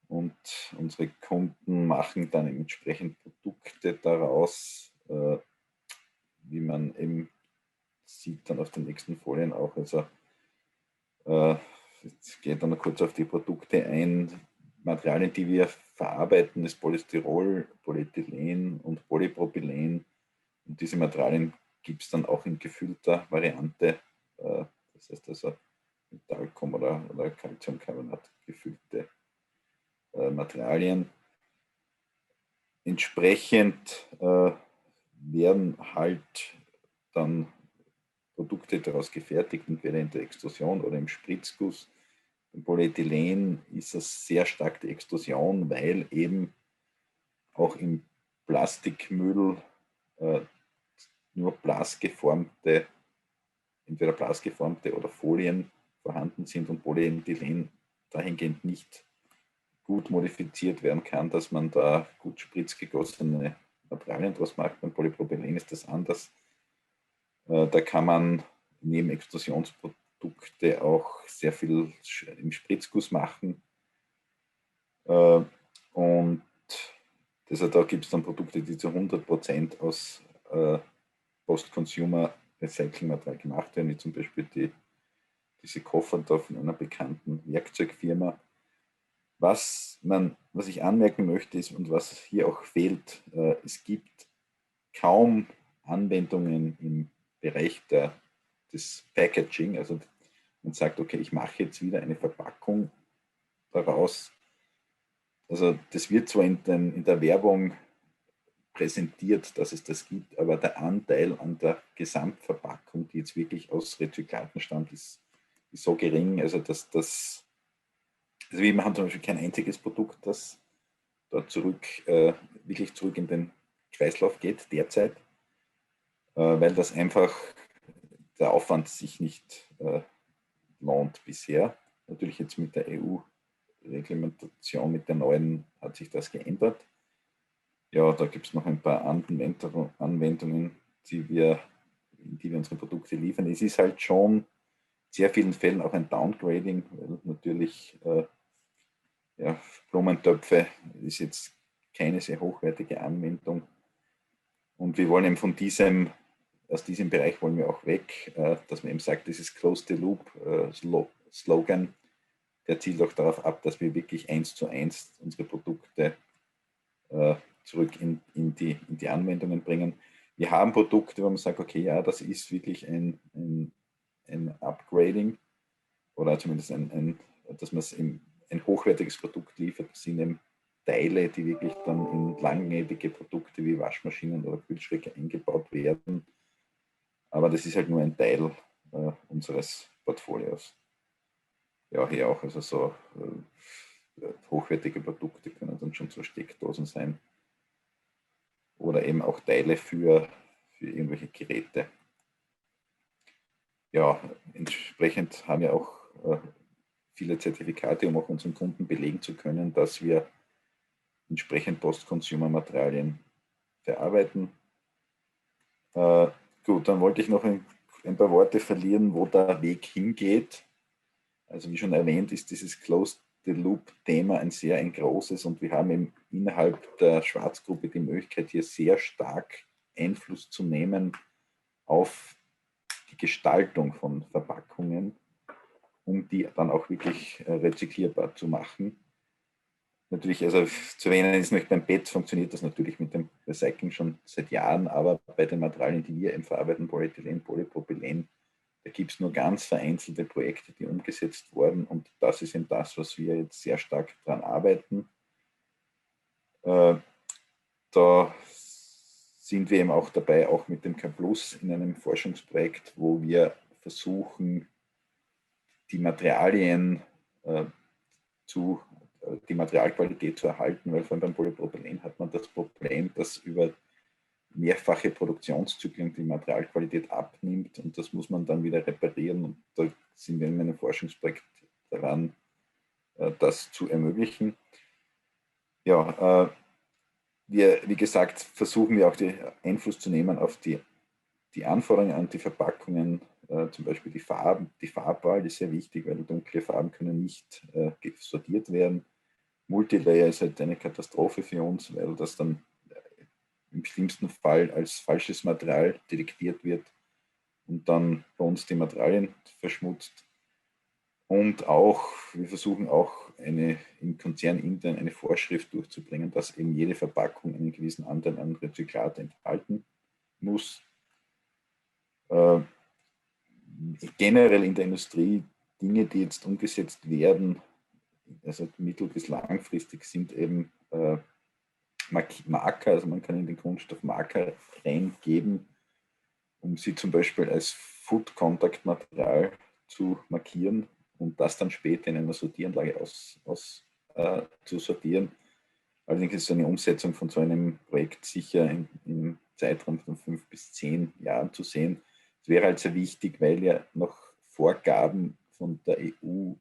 Und unsere Kunden machen dann entsprechend Produkte daraus, wie man eben sieht dann auf den nächsten Folien auch. Also jetzt gehe ich dann noch kurz auf die Produkte ein. Materialien, die wir verarbeiten, ist Polystyrol, Polyethylen und Polypropylen. Und diese Materialien gibt es dann auch in gefüllter Variante. Das heißt also mit Talcum oder Calciumcarbonat gefüllte Materialien. Entsprechend werden halt dann Produkte daraus gefertigt, entweder in der Extrusion oder im Spritzguss. Im Polyethylen ist es sehr stark die Extrusion, weil eben auch im Plastikmüll nur entweder blasgeformte oder Folien vorhanden sind und Polyethylen dahingehend nicht gut modifiziert werden kann, dass man da gut spritzgegossene Materialien draus macht. Beim Polypropylen ist das anders. Da kann man neben Extrusionsprodukte auch sehr viel im Spritzguss machen. Und deshalb da gibt es dann Produkte, die zu 100% aus Post-Consumer-Recycling-Material gemacht werden, wie zum Beispiel diese Koffer da von einer bekannten Werkzeugfirma. Was ich anmerken möchte ist, und was hier auch fehlt, es gibt kaum Anwendungen im Bereich des Packaging. Also man sagt, okay, ich mache jetzt wieder eine Verpackung daraus. Also das wird zwar in der Werbung präsentiert, dass es das gibt, aber der Anteil an der Gesamtverpackung, die jetzt wirklich aus Rezyklaten stammt, ist so gering, also dass also wir haben zum Beispiel kein einziges Produkt, das dort wirklich zurück in den Kreislauf geht derzeit, weil das einfach der Aufwand sich nicht lohnt bisher. Natürlich jetzt mit der EU-Reglementation, mit der neuen, hat sich das geändert. Ja, da gibt es noch ein paar Anwendungen, in die wir unsere Produkte liefern. Es ist halt schon in sehr vielen Fällen auch ein Downgrading, weil natürlich Blumentöpfe ist jetzt keine sehr hochwertige Anwendung. Und wir wollen eben aus diesem Bereich wollen wir auch weg, dass man eben sagt, dieses Close the Loop Slogan, der zielt auch darauf ab, dass wir wirklich 1:1 unsere Produkte zurück in die Anwendungen bringen. Wir haben Produkte, wo man sagt, okay, ja, das ist wirklich ein Upgrading oder zumindest dass man es ein hochwertiges Produkt liefert. Das sind eben Teile, die wirklich dann in langlebige Produkte wie Waschmaschinen oder Kühlschränke eingebaut werden. Aber das ist halt nur ein Teil unseres Portfolios. Ja, hier auch, also so hochwertige Produkte können dann schon so Steckdosen sein oder eben auch Teile für irgendwelche Geräte. Ja, entsprechend haben wir auch viele Zertifikate, um auch unseren Kunden belegen zu können, dass wir entsprechend Post-Consumer-Materialien verarbeiten. Gut, dann wollte ich noch ein paar Worte verlieren, wo der Weg hingeht. Also wie schon erwähnt, ist dieses Closed-the-Loop-Thema ein großes und wir haben eben innerhalb der Schwarzgruppe die Möglichkeit, hier sehr stark Einfluss zu nehmen auf die Gestaltung von Verpackungen, um die dann auch wirklich rezyklierbar zu machen. Natürlich, also zu erwähnen ist noch, beim PET funktioniert das natürlich mit dem Recycling schon seit Jahren, aber bei den Materialien, die wir eben verarbeiten, Polyethylen, Polypropylen, da gibt es nur ganz vereinzelte Projekte, die umgesetzt wurden und das ist eben das, was wir jetzt sehr stark daran arbeiten. Da sind wir eben auch dabei, auch mit dem K+ in einem Forschungsprojekt, wo wir versuchen, die Materialien die Materialqualität zu erhalten, weil vor allem beim Polypropylen hat man das Problem, dass über mehrfache Produktionszyklen die Materialqualität abnimmt und das muss man dann wieder reparieren und da sind wir in einem Forschungsprojekt daran, das zu ermöglichen. Ja, wie gesagt, versuchen wir auch den Einfluss zu nehmen auf die Anforderungen an die Verpackungen, zum Beispiel die Farben, die Farbwahl ist sehr wichtig, weil dunkle Farben können nicht sortiert werden. Multilayer ist halt eine Katastrophe für uns, weil das dann im schlimmsten Fall als falsches Material detektiert wird und dann bei uns die Materialien verschmutzt. Und auch, wir versuchen auch im Konzern intern eine Vorschrift durchzubringen, dass eben jede Verpackung einen gewissen Anteil an Rezyklat enthalten muss. Generell in der Industrie Dinge, die jetzt umgesetzt werden, also mittel- bis langfristig sind eben Marker, also man kann in den Kunststoff Marker reingeben, um sie zum Beispiel als Food-Contact-Material zu markieren und das dann später in einer Sortieranlage zu sortieren. Allerdings ist eine Umsetzung von so einem Projekt sicher im Zeitraum von 5 bis 10 Jahren zu sehen. Es wäre halt sehr wichtig, weil ja noch Vorgaben von der EU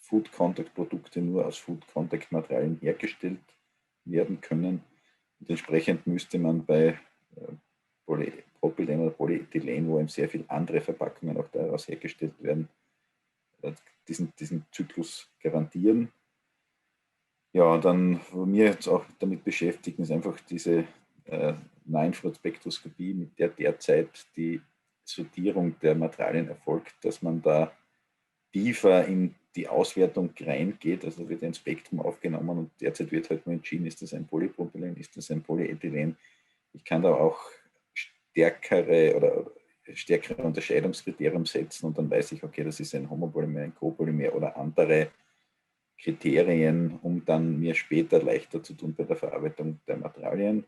Food-Contact-Produkte nur aus Food-Contact-Materialien hergestellt werden können. Und entsprechend müsste man bei Polypropylen oder Polyethylen, wo eben sehr viele andere Verpackungen auch daraus hergestellt werden, diesen Zyklus garantieren. Ja, dann, wo wir jetzt auch damit beschäftigen, ist einfach diese Near-Infrarot-Spektroskopie, mit der derzeit die Sortierung der Materialien erfolgt, dass man da tiefer in die Auswertung reingeht. Also wird ein Spektrum aufgenommen und derzeit wird halt nur entschieden, ist das ein Polypropylen, ist das ein Polyethylen. Ich kann da auch stärkere Unterscheidungskriterien setzen und dann weiß ich, okay, das ist ein Homopolymer, ein Copolymer oder andere Kriterien, um dann mir später leichter zu tun bei der Verarbeitung der Materialien.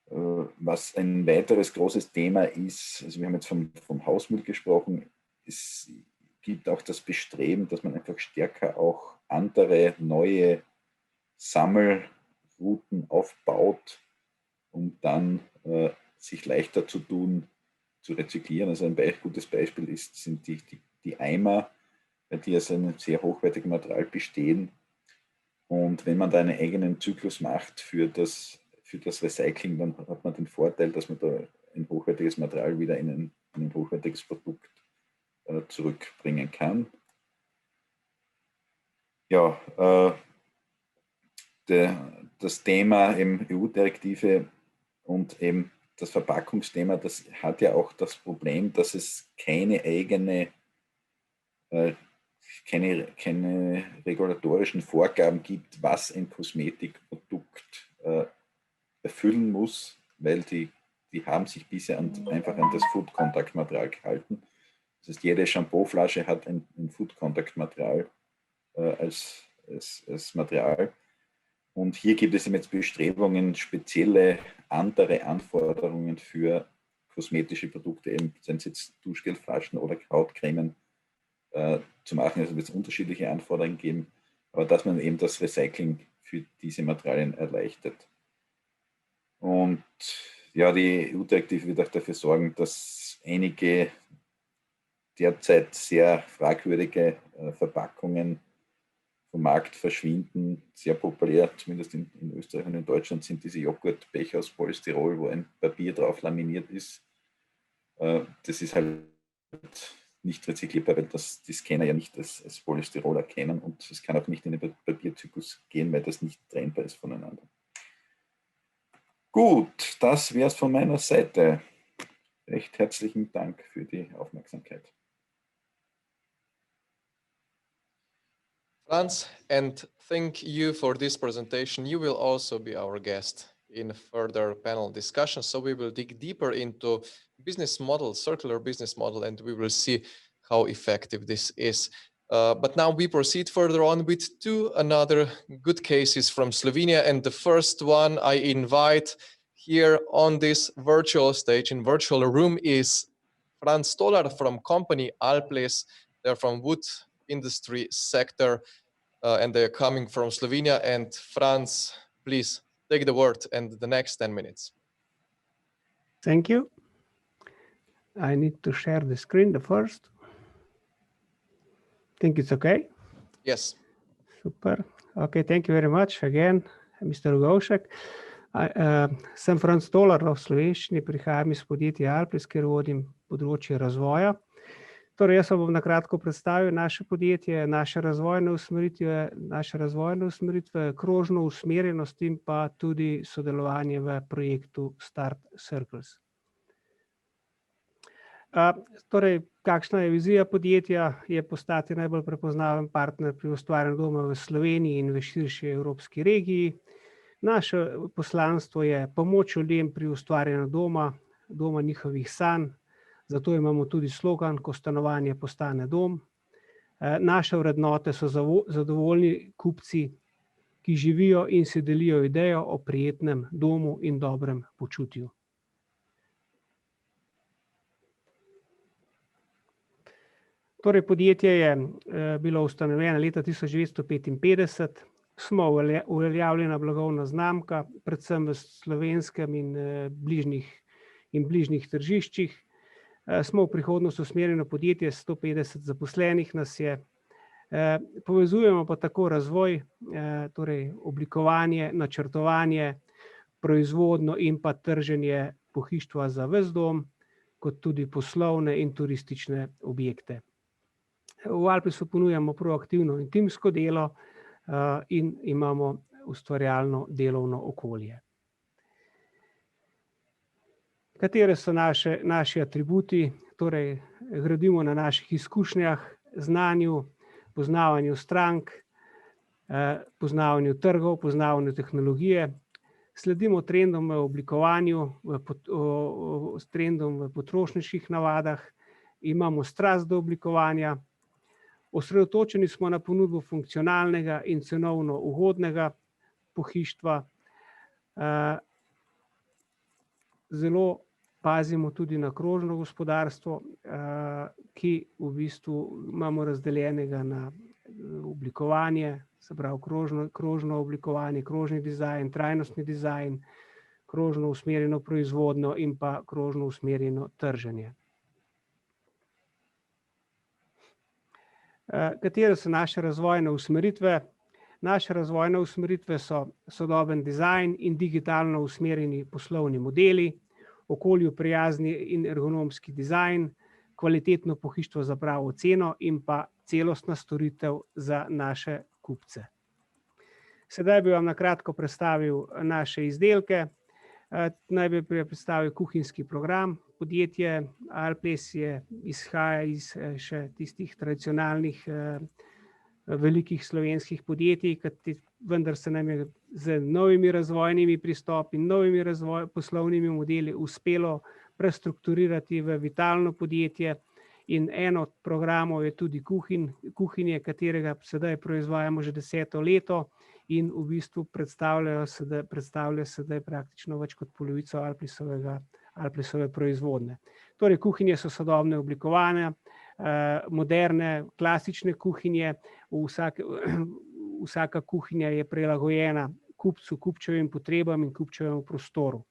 Was ein weiteres großes Thema ist, also wir haben jetzt vom Hausmüll gesprochen, es gibt auch das Bestreben, dass man einfach stärker auch andere neue Sammelrouten aufbaut, um dann sich leichter zu tun, zu rezyklieren. Also ein gutes Beispiel sind die Eimer, die aus einem sehr hochwertigen Material bestehen. Und wenn man da einen eigenen Zyklus macht für das Recycling, dann hat man den Vorteil, dass man da ein hochwertiges Material wieder in ein hochwertiges Produkt zurückbringen kann. Ja, das Thema eben EU-Direktive und eben das Verpackungsthema, das hat ja auch das Problem, dass es keine regulatorischen Vorgaben gibt, was ein Kosmetikprodukt erfüllen muss, weil die haben sich bisher einfach an das Food-Contact-Material gehalten. Das heißt, jede Shampooflasche hat ein Food-Contact-Material als Material. Und hier gibt es jetzt Bestrebungen, spezielle andere Anforderungen für kosmetische Produkte, eben seien es jetzt Duschgelflaschen oder Hautcremen, zu machen. Also wird es unterschiedliche Anforderungen geben, aber dass man eben das Recycling für diese Materialien erleichtert. Und ja, die EU-Direktive wird auch dafür sorgen, dass einige derzeit sehr fragwürdige Verpackungen vom Markt verschwinden. Sehr populär, zumindest in Österreich und in Deutschland, sind diese Joghurtbecher aus Polystyrol, wo ein Papier drauf laminiert ist. Das ist halt nicht rezyklierbar, weil die Scanner ja nicht als Polystyrol erkennen und es kann auch nicht in den Papierzyklus gehen, weil das nicht trennbar ist voneinander. Gut, das wäre es von meiner Seite. Recht herzlichen Dank für die Aufmerksamkeit. Franz, and thank you for this presentation. You will also be our guest in further panel discussions. So we will dig deeper into business model, circular business model, and we will see how effective this is. But now we proceed further on with two another good cases from Slovenia. And the first one I invite here on this virtual stage in virtual room is Franz Stolar from company Alples. They're from wood industry sector and they're coming from Slovenia. And Franz, please take the word and the next 10 minutes. Thank you. I need to share the screen first. Think it's okay? Yes. Super. Okay, thank you very much again, Mr. Ugovšek. Sem Franz Stolar v slovenščini, prihajam iz podjetja Alples, kjer vodim področje razvoja. Torej, jaz vam bom na kratko predstavil naše podjetje, naše razvojne usmeritve, krožno usmerjenost in pa tudi sodelovanje v projektu Start Circles. Torej, kakšna je vizija podjetja? Je postati najbolj prepoznaven partner pri ustvarjanju doma v Sloveniji in v širši evropski regiji. Naše poslanstvo je pomoč ljudem pri ustvarjanju doma njihovih sanj. Zato imamo tudi slogan, ko stanovanje postane dom. Naše vrednote so zadovoljni kupci, ki živijo in si delijo idejo o prijetnem domu in dobrem počutju. Torej, podjetje je bilo ustanovljeno leta 1955. Smo uveljavljena blagovna znamka, predvsem v slovenskem in bližnjih tržiščih. Smo v prihodnost usmerjeno podjetje, 150 zaposlenih nas je. Povezujemo pa tako razvoj, torej oblikovanje, načrtovanje, proizvodno in pa trženje pohištva za ves dom, kot tudi poslovne in turistične objekte. V Alplesu ponujamo proaktivno in timsko delo in imamo ustvarjalno delovno okolje. Katere so naši atributi? Torej, gradimo na naših izkušnjah, znanju, poznavanju strank, poznavanju trgov, poznavanju tehnologije. Sledimo trendom v oblikovanju, trendom v potrošniških navadah, imamo strast do oblikovanja. Osredotočeni smo na ponudbo funkcionalnega in cenovno ugodnega pohištva. Zelo pazimo tudi na krožno gospodarstvo, ki v bistvu imamo razdeljenega na oblikovanje, se pravi krožno oblikovanje, krožni dizajn, trajnostni dizajn, krožno usmerjeno proizvodnjo in pa krožno usmerjeno trženje. Katere so naše razvojne usmeritve? Naše razvojne usmeritve so sodoben dizajn in digitalno usmerjeni poslovni modeli, okolju prijazni in ergonomski dizajn, kvalitetno pohištvo za pravo ceno in pa celostna storitev za naše kupce. Sedaj bi vam na kratko predstavil naše izdelke. Najprej bi predstavil kuhinjski program. Podjetje Alples izhaja iz še tistih tradicionalnih velikih slovenskih podjetij, vendar se nam je z novimi razvojnimi pristopi in novimi poslovnimi modeli uspelo prestrukturirati v vitalno podjetje In eno od programov je tudi kuhinje, katerega sedaj proizvajamo že 10. leto in v bistvu predstavlja sedaj praktično več kot polovico Alplisove proizvodnje. Torej, kuhinje so sodobne oblikovane, moderne, klasične kuhinje, vsaka kuhinja je prilagojena kupcu, kupčevim potrebam in kupčevemu prostoru.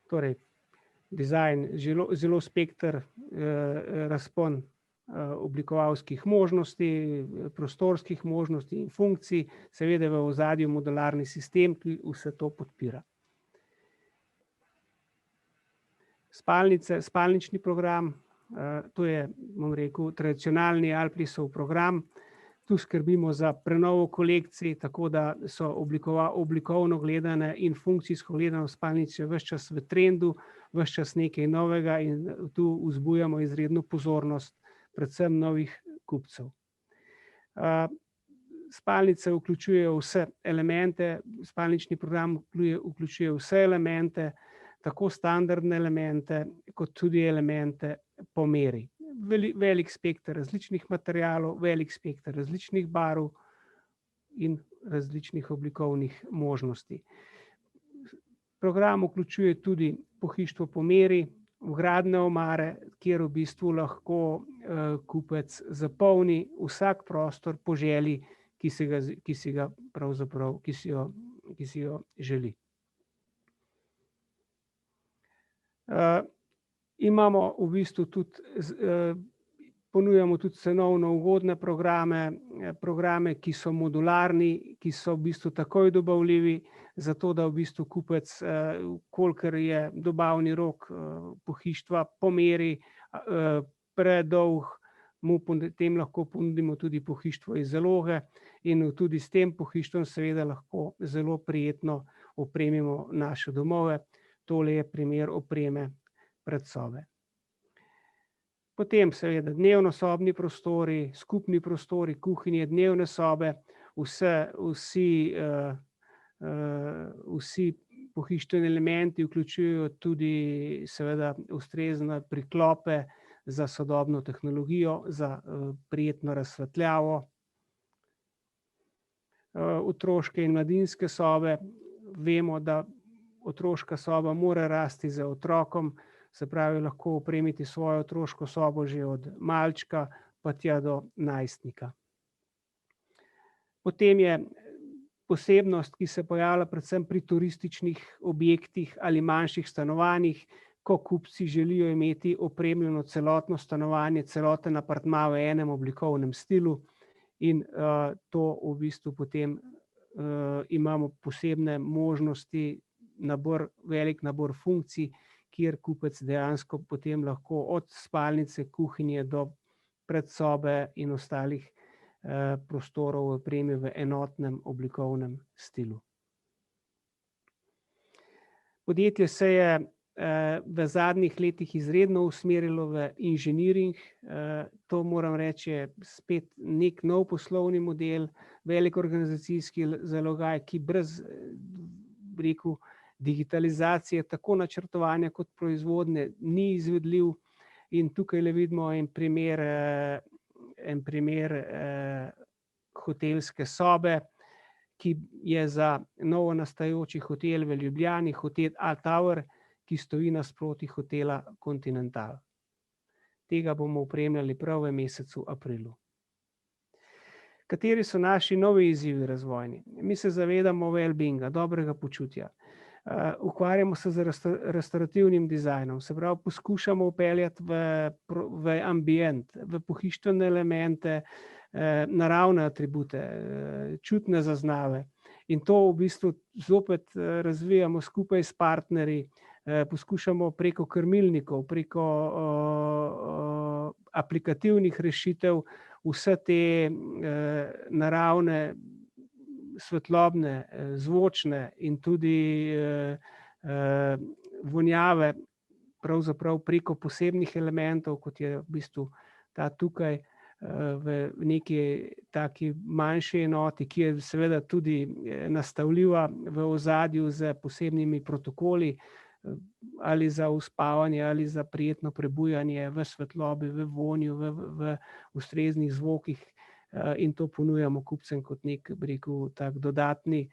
Torej, dizajn, zelo spekter, razpon oblikovalskih možnosti, prostorskih možnosti in funkcij, seveda v ozadju modularni sistem, ki vse to podpira. Spalnični program, to je, bom rekel, tradicionalni Alplisov program. Tu skrbimo za prenovo kolekcij, tako da so oblikovno gledane in funkcijsko gledano spalnice ves čas v trendu, ves čas nekaj novega in tu vzbujamo izredno pozornost predvsem novih kupcev. Spalnice vključujejo vse elemente, spalnični program vključuje vse elemente, tako standardne elemente, kot tudi elemente po meri. Velik spekter različnih materialov, velik spekter različnih barv in različnih oblikovnih možnosti. Program vključuje tudi pohištvo po meri, vgradne omare, kjer v bistvu lahko kupec zapolni vsak prostor po želji, ki si jo želi. Imamo v bistvu tudi, ponujamo tudi cenovno ugodne programe, ki so modularni, ki so v bistvu takoj dobavljivi, zato da v bistvu kupec, kolikor je dobavni rok pohištva po meri predolg, mu potem lahko ponudimo tudi pohištvo iz zaloge in tudi s tem pohištvom seveda lahko zelo prijetno opremimo naše domove. Tole je primer opreme predsobe. Potem seveda dnevno-sobni prostori, skupni prostori, kuhinje, dnevne sobe, vsi pohištveni elementi vključujejo tudi seveda ustrezne priklope za sodobno tehnologijo, za prijetno razsvetljavo. Otroške in mladinske sobe, vemo, da otroška soba mora rasti za otrokom, se pravi, lahko opremiti svojo otroško sobo že od malčka pa tja do najstnika. Potem je posebnost, ki se pojavlja predvsem pri turističnih objektih ali manjših stanovanjih, ko kupci želijo imeti opremljeno celotno stanovanje, celoten apartma v enem oblikovnem stilu in to v bistvu potem imamo posebne možnosti, velik nabor funkcij, kjer kupec dejansko potem lahko od spalnice, kuhinje do predsobe in ostalih prostorov opremi v enotnem oblikovnem stilu. Podjetje se je v zadnjih letih izredno usmerilo v inženiring. To moram reči, je spet nek nov poslovni model, velik organizacijski zalogaj, ki brez, bi rekel, digitalizacije tako načrtovanja kot proizvodnje ni izvedljiv in tukaj le vidimo en primer hotelske sobe, ki je za novo nastajajoči hotel v Ljubljani, hotel A-Tower, ki stoji nasproti hotela Continental. Tega bomo opremljali prav v mesecu aprilu. Kateri so naši novi izzivi razvojni? Mi se zavedamo well-beinga, dobrega počutja. Ukvarjamo se z restorativnim dizajnom, se pravi, poskušamo vpeljati v ambient, v pohištvene elemente, naravne atribute, čutne zaznave. In to v bistvu zopet razvijamo skupaj s partnerji, poskušamo preko krmilnikov, preko aplikativnih rešitev vse te naravne, svetlobne, zvočne in tudi vonjave pravzaprav preko posebnih elementov, kot je v bistvu ta tukaj v neki taki manjši enoti, ki je seveda tudi nastavljiva v ozadju z posebnimi protokoli, ali za uspavanje, ali za prijetno prebujanje v svetlobi, v vonju, v ustreznih zvokih, in to ponujamo kupcem kot nek, bi rekel, tak dodatni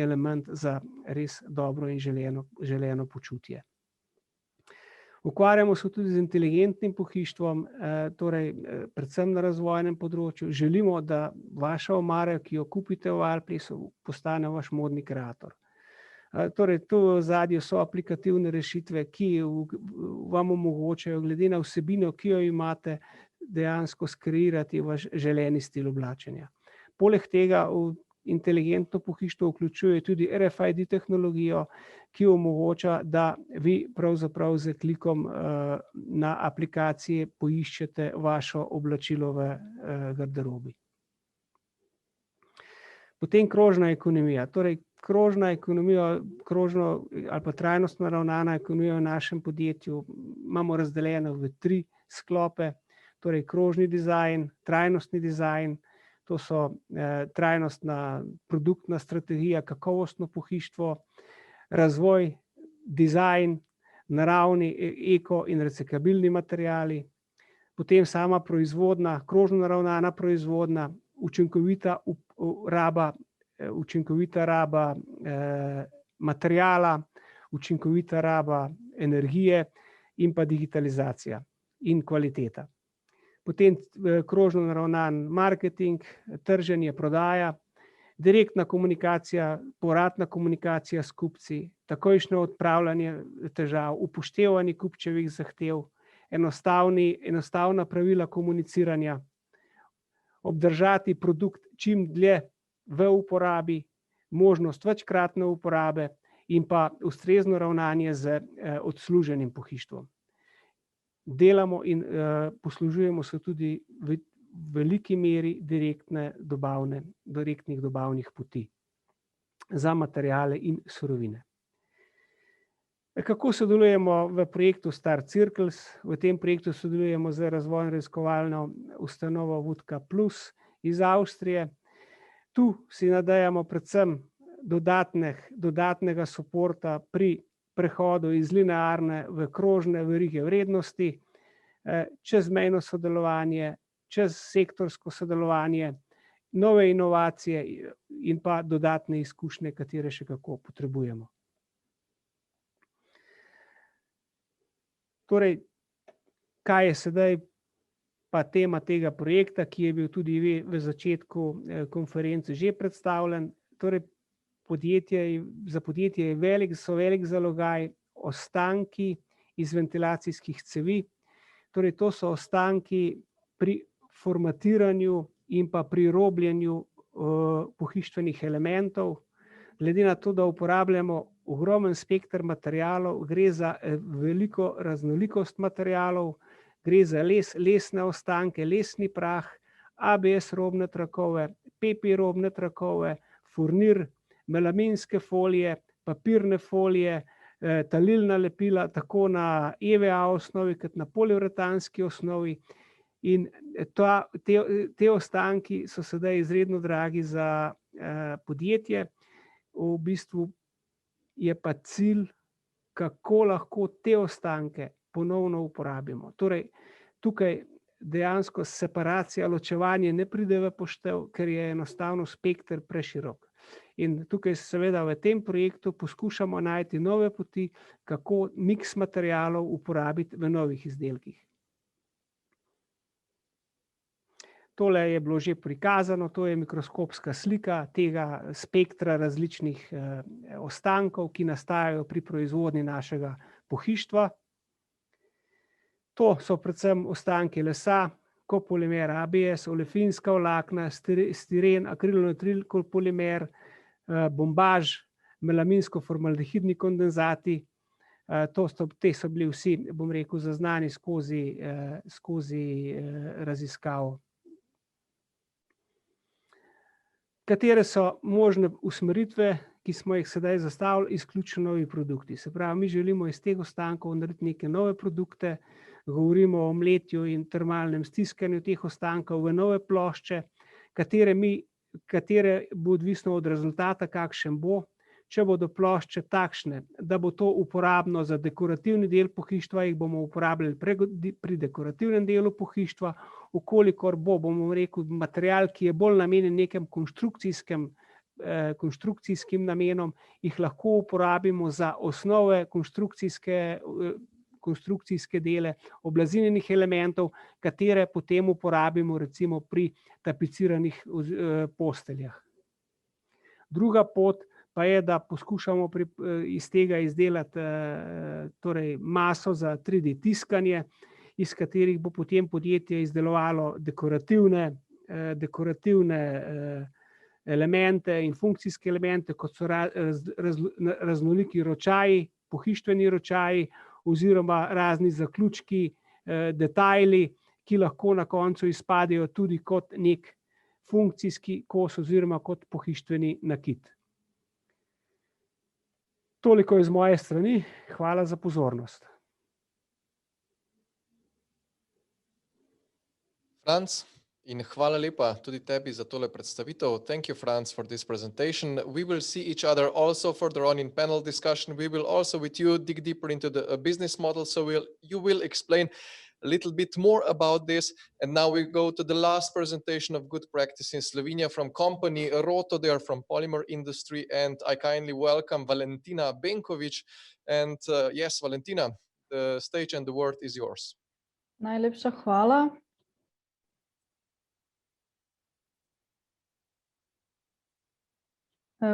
element za res dobro in želeno počutje. Ukvarjamo se tudi z inteligentnim pohištvom, torej predvsem na razvojnem področju. Želimo, da vaša omara, ki jo kupite v Alplesu, postane vaš modni kreator. Torej, tu v ozadju so aplikativne rešitve, ki vam omogočajo, glede na vsebino, ki jo imate, dejansko skreirati vaš želeni stil oblačenja. Poleg tega inteligentno pohištvo vključuje tudi RFID tehnologijo, ki omogoča, da vi pravzaprav z klikom na aplikaciji poiščete vašo oblačilo v garderobi. Potem krožna ekonomija. Torej, krožna ekonomija, ali pa trajnostno naravnana ekonomija v našem podjetju imamo razdeljeno v 3 sklope, torej krožni dizajn, trajnostni dizajn, to so trajnostna produktna strategija, kakovostno pohištvo, razvoj, dizajn, naravni, eko in reciklabilni materiali, potem sama proizvodnja, krožno naravnana proizvodnja, učinkovita raba materiala, učinkovita raba energije in pa digitalizacija in kvaliteta. Potem krožno naravnan marketing, trženje, prodaja, direktna komunikacija, povratna komunikacija s kupci, takojšnje odpravljanje težav, upoštevanje kupčevih zahtev, enostavna pravila komuniciranja, obdržati produkt čim dlje v uporabi, možnost večkratne uporabe in pa ustrezno ravnanje z odsluženim pohištvom. Delamo in poslužujemo se tudi v veliki meri direktnih dobavnih poti za materiale in surovine. Kako sodelujemo v projektu Start Circles? V tem projektu sodelujemo z razvojno-raziskovalno ustanovo Vodka Plus iz Avstrije. Tu si nadejamo predvsem dodatnega suporta pri prehodu iz linearne v krožne verige vrednosti, čezmejno sodelovanje, čezsektorsko sodelovanje, nove inovacije in pa dodatne izkušnje, katere še kako potrebujemo. Torej, kaj je sedaj pa tema tega projekta, ki je bil tudi v začetku konference že predstavljen? Torej, za podjetje so velik zalogaj ostanki iz ventilacijskih cevi. Torej, to so ostanki pri formatiranju in pa pri robljenju pohištvenih elementov. Glede na to, da uporabljamo ogromen spekter materialov, gre za veliko raznolikost materialov, gre za lesne ostanke, lesni prah, ABS robne trakove, PP robne trakove, furnir, melaminske folije, papirne folije, talilna lepila, tako na EVA osnovi, kot na poliuretanski osnovi. In te ostanki so sedaj izredno dragi za podjetje. V bistvu je pa cilj, kako lahko te ostanke ponovno uporabimo. Torej, tukaj dejansko separacija, ločevanje ne pride v poštev, ker je enostavno spekter preširok. In tukaj seveda v tem projektu poskušamo najti nove poti, kako miks materialov uporabiti v novih izdelkih. Tole je bilo že prikazano, to je mikroskopska slika tega spektra različnih ostankov, ki nastajajo pri proizvodnji našega pohištva. To so predvsem ostanki lesa, kopolimer ABS, olefinska vlakna, stiren, akrilonitril polimer, bombaž, melaminsko-formaldehidni kondenzati. Te so bili vsi, bom rekel, zaznani skozi raziskavo. Katere so možne usmeritve, ki smo jih sedaj zastavili? Izključno novi produkti. Se pravi, mi želimo iz teh ostankov narediti neke nove produkte, govorimo o mletju in termalnem stiskanju teh ostankov v nove plošče, katere bo odvisno od rezultata, kakšen bo. če bodo plošče takšne, da bo to uporabno za dekorativni del pohištva, jih bomo uporabljali pri dekorativnem delu pohištva, ukolikor bomo rekel, material, ki je bolj namenjen nekem konstrukcijskim namenom, jih lahko uporabimo za osnove konstrukcijske dele, oblazinjenih elementov, katere potem uporabimo recimo pri tapiciranih posteljah. Druga pot pa je, da poskušamo iz tega izdelati torej maso za 3D tiskanje, iz katerih bo potem podjetje izdelovalo dekorativne elemente in funkcijske elemente, kot so raznoliki ročaji, pohištveni ročaji oziroma razni zaključki, detajli, ki lahko na koncu izpadejo tudi kot nek funkcijski kos oziroma kot pohištveni nakit. Toliko je z moje strani. Hvala za pozornost. Franz, in hvala lepa tudi tebi za tole predstavitev. Thank you, Franz, for this presentation. We will see each other also further on in panel discussion. We will also with you dig deeper into the business model, so you will explain a little bit more about this. And now we go to the last presentation of good practice in Slovenia from company Roto. They are from polymer industry, and I kindly welcome Valentina Benković. And yes, Valentina, the stage and the word is yours. Najlepša hvala.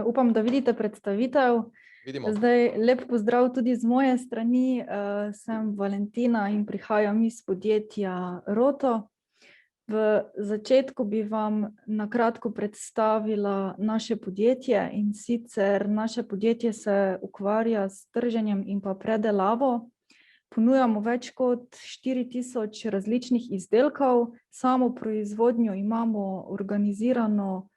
Upam, da vidite predstavitev. Vidimo. Zdaj, lep pozdrav tudi z moje strani. Sem Valentina in prihajam iz podjetja Roto. V začetku bi vam na kratko predstavila naše podjetje, in sicer naše podjetje se ukvarja s trženjem in pa predelavo. Ponujamo več kot 4000 različnih izdelkov. Samo proizvodnjo imamo organizirano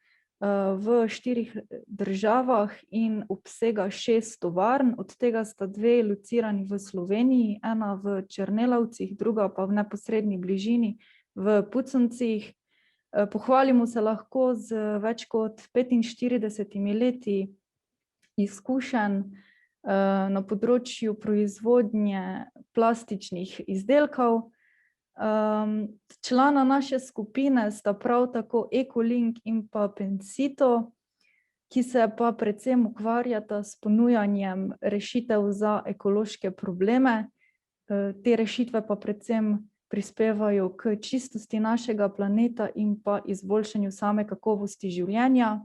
v 4 državah in obsega 6 tovarn, od tega sta 2 locirani v Sloveniji, ena v Črnelavcih, druga pa v neposredni bližini v Puconcih. Pohvalimo se lahko z več kot 45 leti izkušenj na področju proizvodnje plastičnih izdelkov. Člana naše skupine sta prav tako Ecolink in pa Pensito, ki se pa predvsem ukvarjata s ponujanjem rešitev za ekološke probleme. Te rešitve pa predvsem prispevajo k čistosti našega planeta in pa izboljšanju same kakovosti življenja.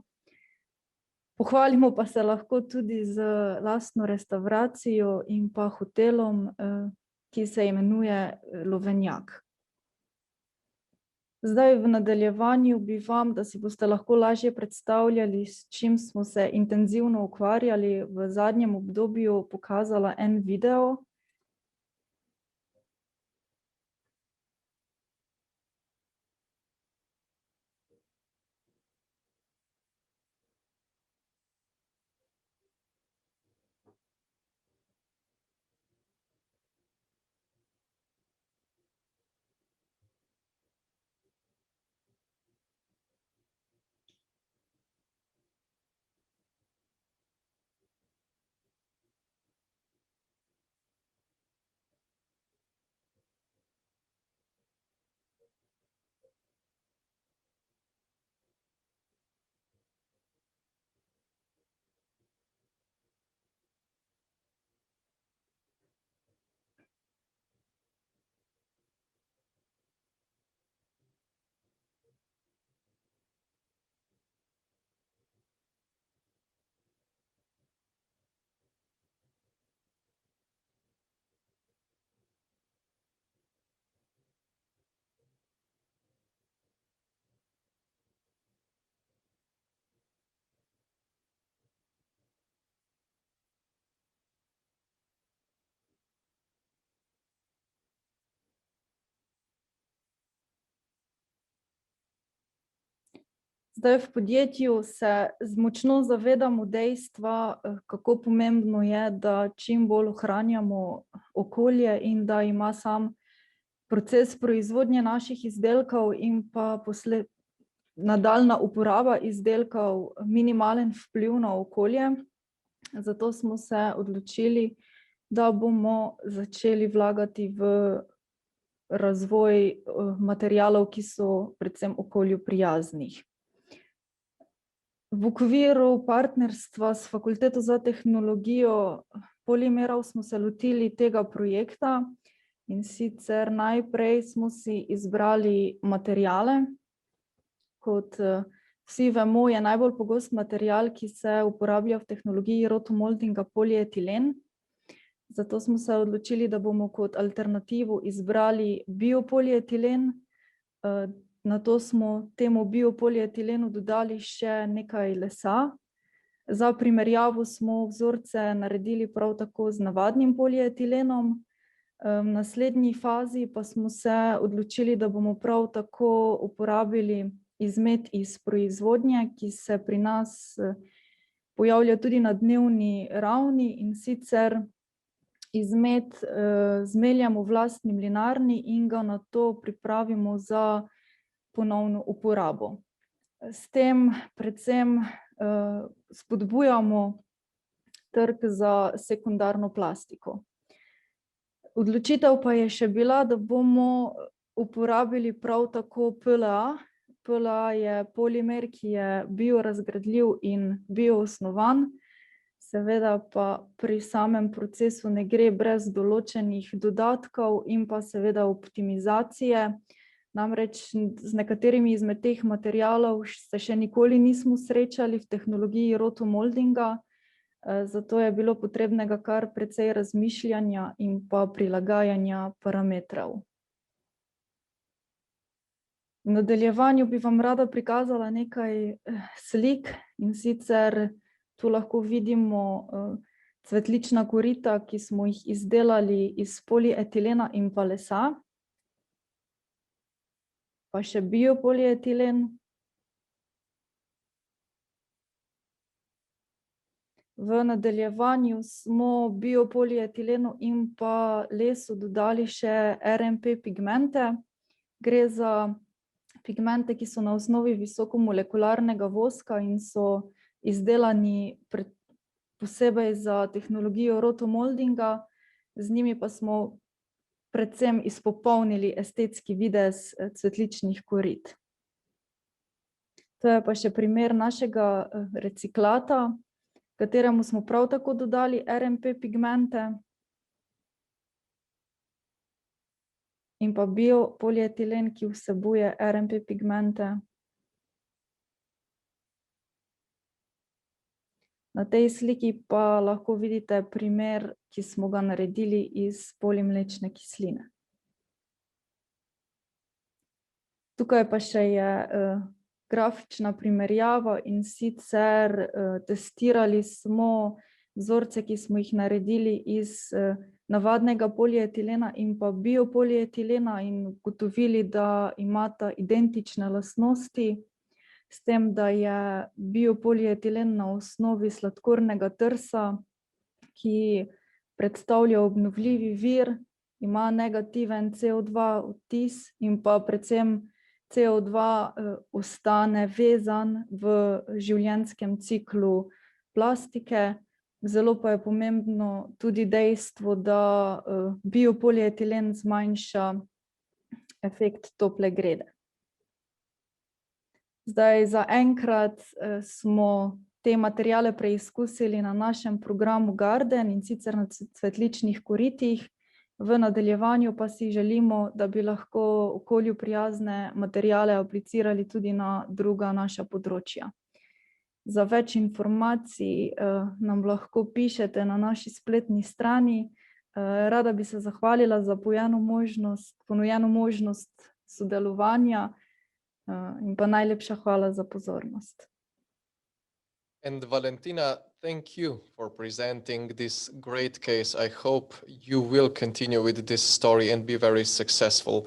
Pohvalimo pa se lahko tudi z lastno restavracijo in pa hotelom, ki se imenuje Lovenjak. Zdaj v nadaljevanju bi vam, da si boste lahko lažje predstavljali, s čim smo se intenzivno ukvarjali v zadnjem obdobju, pokazala en video. Zdaj v podjetju se močno zavedamo dejstva, kako pomembno je, da čim bolj ohranjamo okolje in da ima sam proces proizvodnje naših izdelkov in pa nadaljnja uporaba izdelkov minimalen vpliv na okolje. Zato smo se odločili, da bomo začeli vlagati v razvoj materialov, ki so predvsem okolju prijaznih. V okviru partnerstva s Fakulteto za tehnologijo polimerov smo se lotili tega projekta, in sicer najprej smo si izbrali materiale. Kot vsi vemo, je najbolj pogost material, ki se uporablja v tehnologiji rotomoldinga, polietilen. Zato smo se odločili, da bomo kot alternativo izbrali biopolietilen. Nato smo temu biopolietilenu dodali še nekaj lesa. Za primerjavo smo vzorce naredili prav tako z navadnim polietilenom. V naslednji fazi pa smo se odločili, da bomo prav tako uporabili izmet iz proizvodnje, ki se pri nas pojavlja tudi na dnevni ravni, in sicer izmet zmeljamo v lastni mlinarni in ga nato pripravimo za ponovno uporabo. S tem predvsem spodbujamo trg za sekundarno plastiko. Odločitev pa je še bila, da bomo uporabili prav tako PLA. PLA je polimer, ki je biorazgradljiv in bioosnovan. Seveda pa pri samem procesu ne gre brez določenih dodatkov in pa seveda optimizacije. Namreč z nekaterimi izmed teh materialov se še nikoli nismo srečali v tehnologiji rotomoldinga, zato je bilo potrebnega kar precej razmišljanja in pa prilagajanja parametrov. V nadaljevanju bi vam rada prikazala nekaj slik, in sicer tu lahko vidimo cvetlična korita, ki smo jih izdelali iz polietilena in pa lesa. Pa še biopolietilen. V nadaljevanju smo biopolietilenu in pa lesu dodali še RMP pigmente. Gre za pigmente, ki so na osnovi visokomolekularnega voska in so izdelani posebej za tehnologijo rotomoldinga. Z njimi pa smo predvsem izpopolnili estetski videz cvetličnih korit. To je pa še primer našega reciklata, kateremu smo prav tako dodali RMP pigmente in pa biopolietilen, ki vsebuje RMP pigmente. Na tej sliki pa lahko vidite primer, ki smo ga naredili iz polimlečne kisline. Tukaj pa še je grafična primerjava, in sicer testirali smo vzorce, ki smo jih naredili iz navadnega polietilena in pa biopolietilena in ugotovili, da imata identične lastnosti, s tem, da je biopolietilen na osnovi sladkornega trsa, ki predstavlja obnovljivi vir, ima negativen CO2 odtis in pa predvsem CO2 ostane vezan v življenjskem ciklu plastike. Zelo pa je pomembno tudi dejstvo, da biopolietilen zmanjša efekt tople grede. Zdaj, zaenkrat smo te materiale preizkusili na našem programu Garden, in sicer na cvetličnih koritih. V nadaljevanju pa si želimo, da bi lahko okolju prijazne materiale aplicirali tudi na druga naša področja. Za več informacij nam lahko pišete na naši spletni strani. Rada bi se zahvalila za ponujeno možnost sodelovanja in pa najlepša hvala za pozornost. And Valentina, thank you for presenting this great case. I hope you will continue with this story and be very successful.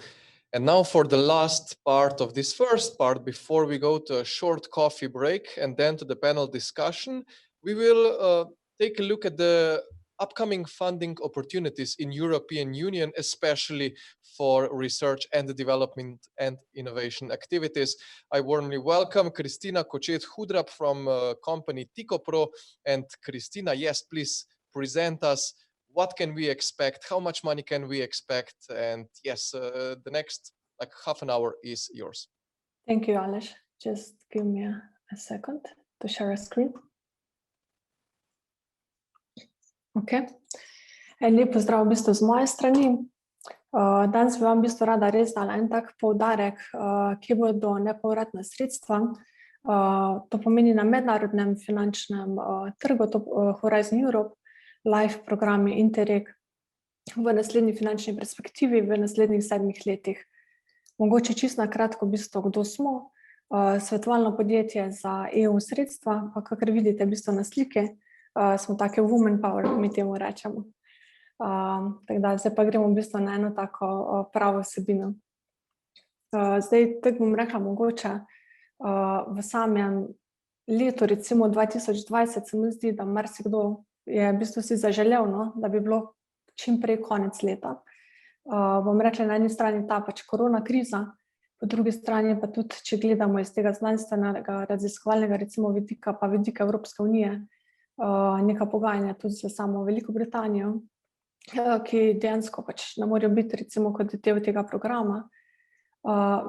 And now for the last part of this first part, before we go to a short coffee break and then to the panel discussion, we will take a look at the upcoming funding opportunities in European Union, especially for research and development and innovation activities. I warmly welcome Kristina Kočet-Hudrab from company TicoPro. And Kristina, yes, please present us. What can we expect? How much money can we expect? And yes, the next like half an hour is yours. Thank you, Aleš. Just give me a second to share a screen. Okay. En lep pozdrav v bistvu z moje strani. Danes bi vam v bistvu rada res dala en tak poudarek, kje bodo nepovratna sredstva. To pomeni na mednarodnem finančnem trgu, to Horizon Europe, LIFE programi Interreg v naslednji finančni perspektivi v naslednjih 7 letih. Mogoče čisto na kratko v bistvu, kdo smo. Svetovalno podjetje za EU sredstva, pa kakor vidite v bistvu na slike, smo take woman power, mi temu rečemo. Tako da zdaj pa gremo v bistvu na eno tako pravo vsebino. Zdaj, tako bom rekla, mogoče v samem letu, recimo 2020, se mi zdi, da marsikdo je v bistvu si zaželel, no, da bi bilo čim prej konec leta. Bom rekla, na eni strani ta pač korona kriza, po drugi strani pa tudi, če gledamo iz tega znanstvenega, raziskovalnega recimo vidika, pa vidika Evropske unije, neka pogajanja tudi za samo Veliko Britanijo, ki dejansko pač ne morejo biti recimo kot del tega programa.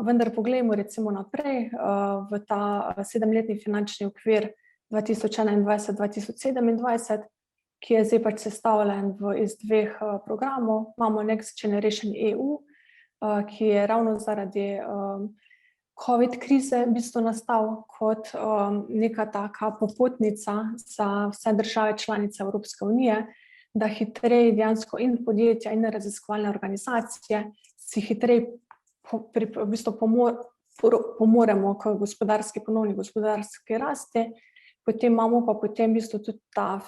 Vendar poglejmo recimo naprej v ta 7-letni finančni okvir 2021-2027, ki je zdaj pač sestavljen iz 2 programov. Imamo Next Generation EU, ki je ravno zaradi COVID krize v bistvu nastal kot neka taka popotnica za vse države članice Evropske unije, da hitreje dejansko in podjetja in raziskovalne organizacije si hitreje v bistvu pomoremo k ponovni gospodarski rasti. Potem imamo pa potem v bistvu tudi ta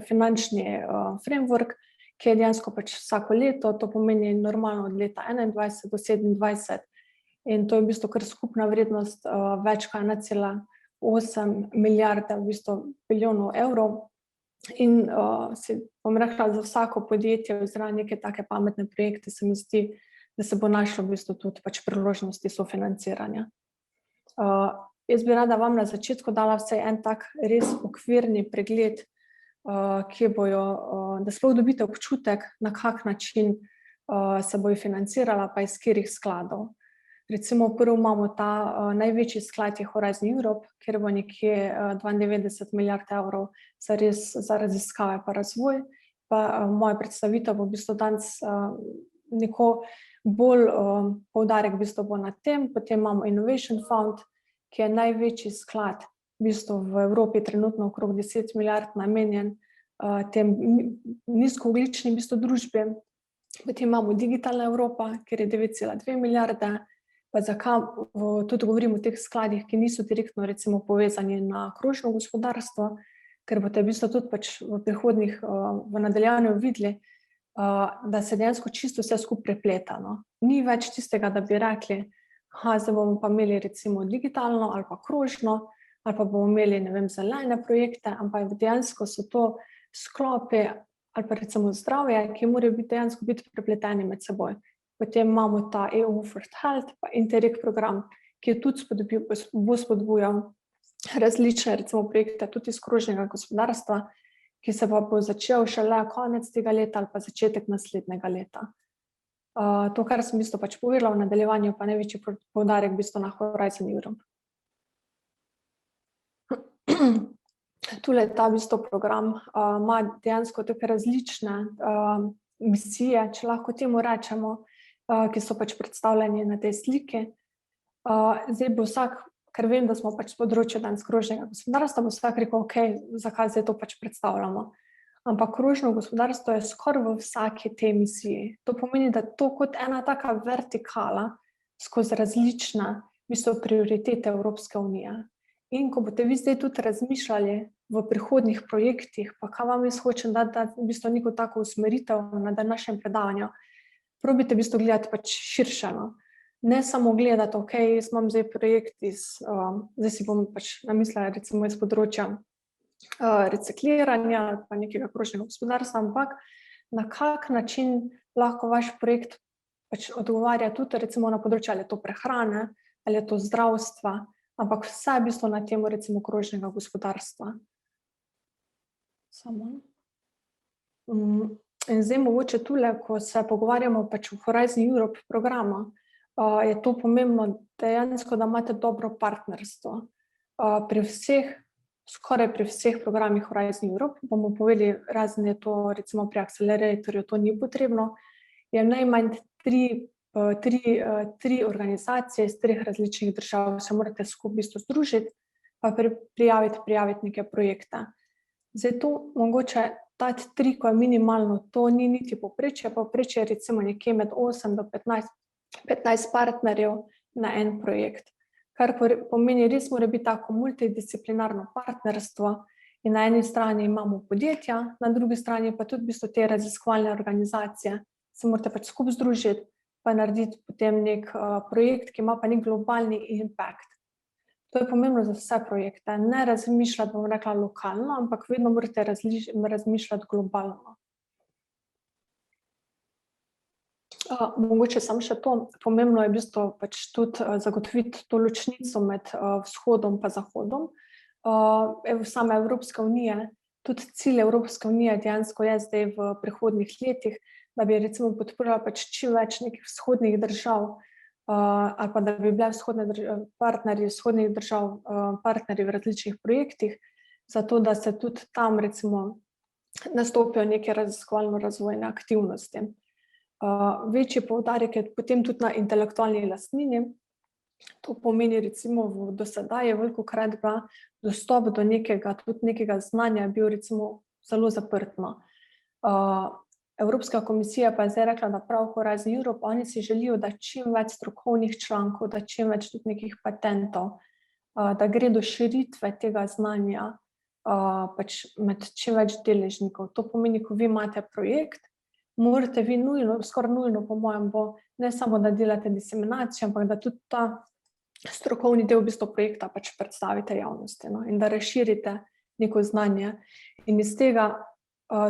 finančni framework, ki je dejansko pač vsako leto, to pomeni normalno od leta 21 do 27, in to je v bistvu kar skupna vrednost več kot 1,8 milijarde v bistvu bilijonov evrov. In si bom rekla, za vsako podjetje oziroma neke take pametne projekte se mi zdi, da se bo našlo v bistvu tudi pač priložnosti sofinanciranja. Jaz bi rada vam na začetku dala vsaj en tak res okvirni pregled, kje bojo, da sploh dobite občutek, na kak način se bojo financirala, pa iz katerih skladov. Recimo prvo imamo ta največji sklad je Horizon Europe, kjer bo nekje 92 milijard evrov za raziskave pa razvoj. Pa moja predstavitev bo v bistvu danes neko bolj poudarek v bistvu bo na tem. Potem imamo Innovation Fund, ki je največji sklad v bistvu v Evropi, trenutno okrog 10 milijard namenjen tem nizkoogljični v bistvu družbi. Potem imamo Digitalna Evropa, kjer je 9,2 milijarde, pa zakaj tudi govorimo o teh skladih, ki niso direktno recimo povezani na krožno gospodarstvo, ker boste v bistvu tudi pač v prihodnjih v nadaljevanju videli, da se dejansko čisto vse skupaj prepleta. Ni več tistega, da bi rekli, zdaj bomo pa imeli recimo digitalno ali pa krožno, ali pa bomo imeli, ne vem, zelene projekte, ampak dejansko so to sklopi ali pa recimo zdravje, ki morajo dejansko biti prepleteni med seboj. Potem imamo ta EU for Health, pa Interreg program, ki je tudi bo spodbujal različne recimo projekte tudi iz krožnega gospodarstva, ki se pa bo začel šele konec tega leta ali pa začetek naslednjega leta. To, kar sem v bistvu pač povedala v nadaljevanju, pa največji poudarek v bistvu na Horizon Europe. Tule ta v bistvu program ima dejansko tako različne misije, če lahko temu rečemo, ki so pač predstavljeni na tej sliki. Zdaj bo vsak, ker vem, da smo pač s področja danes krožnega gospodarstva, bo vsak rekel, ok, zakaj zdaj to pač predstavljamo. Ampak krožno gospodarstvo je skoraj v vsaki tej misiji. To pomeni, da to kot ena taka vertikala skozi različne v bistvu prioritete Evropske unije. In ko boste vi zdaj tudi razmišljali v prihodnjih projektih, pa kaj vam jaz hočem dati v bistvu neko tako usmeritev na današnjem predavanju, probite v bistvu gledati pač širše. Ne samo gledati, ok, jaz imam zdaj projekt zdaj si bom pač namislila recimo iz področja recikliranja, pa nekega krožnega gospodarstva, ampak na kak način lahko vaš projekt pač odgovarja tudi recimo na področju, ali je to prehrane, ali je to zdravstva, ampak vse v bistvu na temo recimo krožnega gospodarstva. Samo. In zdaj mogoče tule, ko se pogovarjamo pač v Horizon Europe programa, je to pomembno dejansko, da imate dobro partnerstvo. Pri vseh, skoraj pri vseh programih Horizon Europe, bomo povedali, razen je to recimo pri Acceleratorju, to ni potrebno, je najmanj tri organizacije iz 3 različnih držav, se morate skupaj v bistvu združiti, pa prijaviti neke projekte. Zdaj to mogoče dati 3, ko je minimalno, to ni niti povprečje, povprečje je recimo nekje med 8 do 15 partnerjev na en projekt, kar pomeni, res mora biti tako multidisciplinarno partnerstvo in na eni strani imamo podjetja, na drugi strani pa tudi v bistvu te raziskovalne organizacije, se morate pač skupaj združiti, pa narediti potem nek projekt, ki ima pa nek globalni impact. To je pomembno za vse projekte, ne razmišljati, bom rekla, lokalno, ampak vedno morate razmišljati globalno. Mogoče samo še to, pomembno je v bistvu pač tudi zagotoviti to ločnico med vzhodom pa zahodom. Sama Evropska unija, tudi cilj Evropske unije dejansko je zdaj v prihodnjih letih, da bi recimo podprla pač čim več nekih vzhodnih držav, ali pa da bi bile partnerji vzhodnih držav, partnerji v različnih projektih, zato da se tudi tam recimo nastopijo neke raziskovalno-razvojne aktivnosti. Večji poudarek je potem tudi na intelektualni lastnini. To pomeni recimo do sedaj je velikokrat bila dostop do nekega znanja bil recimo zelo zaprtno. Evropska komisija pa je zdaj rekla, da prav Horizon Europe, oni si želijo, da čim več strokovnih člankov, da čim več tudi nekih patentov, da gre do širitve tega znanja pač med čim več deležnikov. To pomeni, ko vi imate projekt, morate vi nujno, skoraj nujno po mojem bo, ne samo da delate diseminacijo, ampak da tudi ta strokovni del v bistvu projekta pač predstavite javnosti, no? In da razširite neko znanje. In iz tega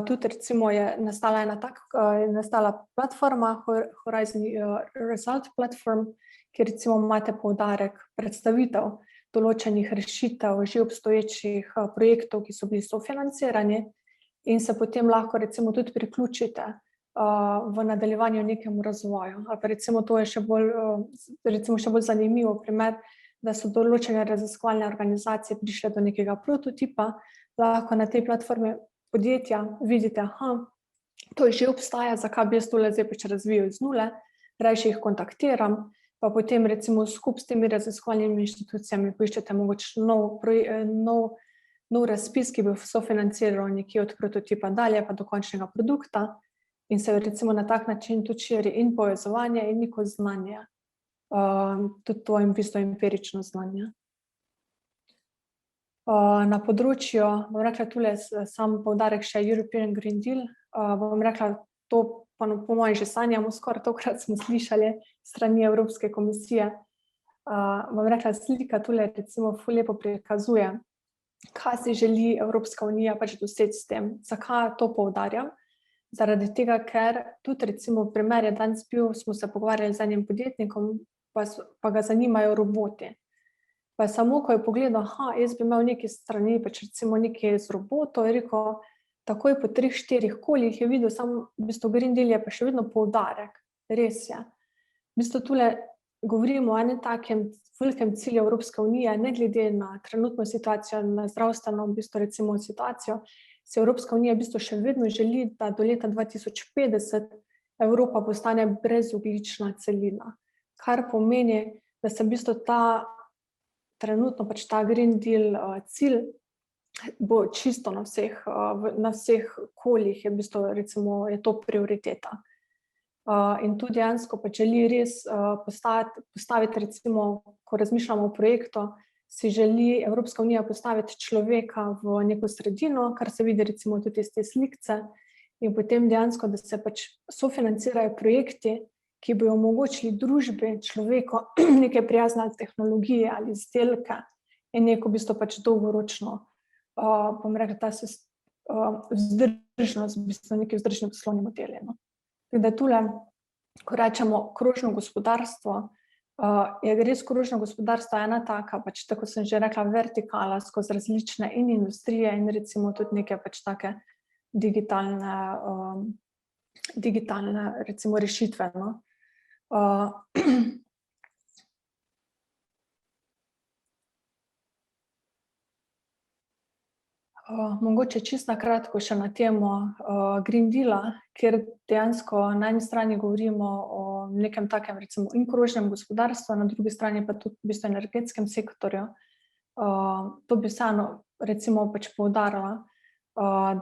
tudi recimo je nastala platforma Horizon Result Platform, kjer recimo imate poudarek predstavitev določenih rešitev, že obstoječih projektov, ki so bili sofinancirani in se potem lahko recimo tudi priključite v nadaljevanju nekemu razvoju. Ali pa recimo to je še bolj zanimivo primer, da so določene raziskovalne organizacije prišle do nekega prototipa, lahko na tej platformi podjetja vidite, to že obstaja, zakaj bi jaz tole zdaj pač razvijal iz nule, rajši jih kontaktiram, pa potem recimo skupaj s temi raziskovalnimi inštitucijami poiščete mogoče nov razpis, ki bi sofinanciral nekje od prototipa dalje pa do končnega produkta in se recimo na tak način tudi širi in povezovanje in neko znanje, tudi to in v bistvu empirično znanje. Na področju, bom rekla tule sam poudarek še European Green Deal, bom rekla to pa po mojem že sanjamo, skoraj tokrat smo slišali strani Evropske komisije. Bom rekla, slika tule recimo ful lepo prikazuje, kaj si želi Evropska unija pač doseči s tem. Zakaj to poudarjam? Zaradi tega, ker tudi recimo primer je danes bil, smo se pogovarjali z enim podjetnikom, pa ga zanimajo roboti. Pa samo, ko je pogledal, jaz bi imel neki strani, pač recimo nekaj z robotov, je rekel, takoj po 3-4 koljih je videl, samo v bistvu Green Deal je pa še vedno poudarek, res je. V bistvu tule govorimo o enem takem velikem cilju Evropske unije, ne glede na trenutno situacijo, na zdravstveno v bistvu recimo situacijo, se Evropska unija v bistvu še vedno želi, da do leta 2050 Evropa postane brezogljična celina, kar pomeni, da se v bistvu trenutno pač ta Green Deal cilj bo čisto na vseh koljih, je v bistvu recimo je to prioriteta. In tu dejansko pa želi res postaviti recimo, ko razmišljamo o projektu, si želi Evropska unija postaviti človeka v neko sredino, kar se vidi recimo tudi iz te slikce, in potem dejansko, da se pač sofinancirajo projekti, ki bi omogočili družbi, človeku neke prijazne tehnologije ali izdelke in neko v bistvu pač dolgoročno bom rekla, ta vzdržnost, v bistvu neki vzdržni poslovni modeli. No. Tako da tule, ko rečemo krožno gospodarstvo, je res krožno gospodarstvo ena taka, pač tako sem že rekla, vertikala skozi različne in industrije in recimo tudi neke pač take digitalne recimo rešitve. No. Mogoče čisto na kratko še na temo Green Deala, kjer dejansko na eni strani govorimo o nekem takem recimo in krožnem gospodarstvu, na drugi strani pa tudi v bistvu energetskem sektorju. To bi vseeno recimo pač poudarila,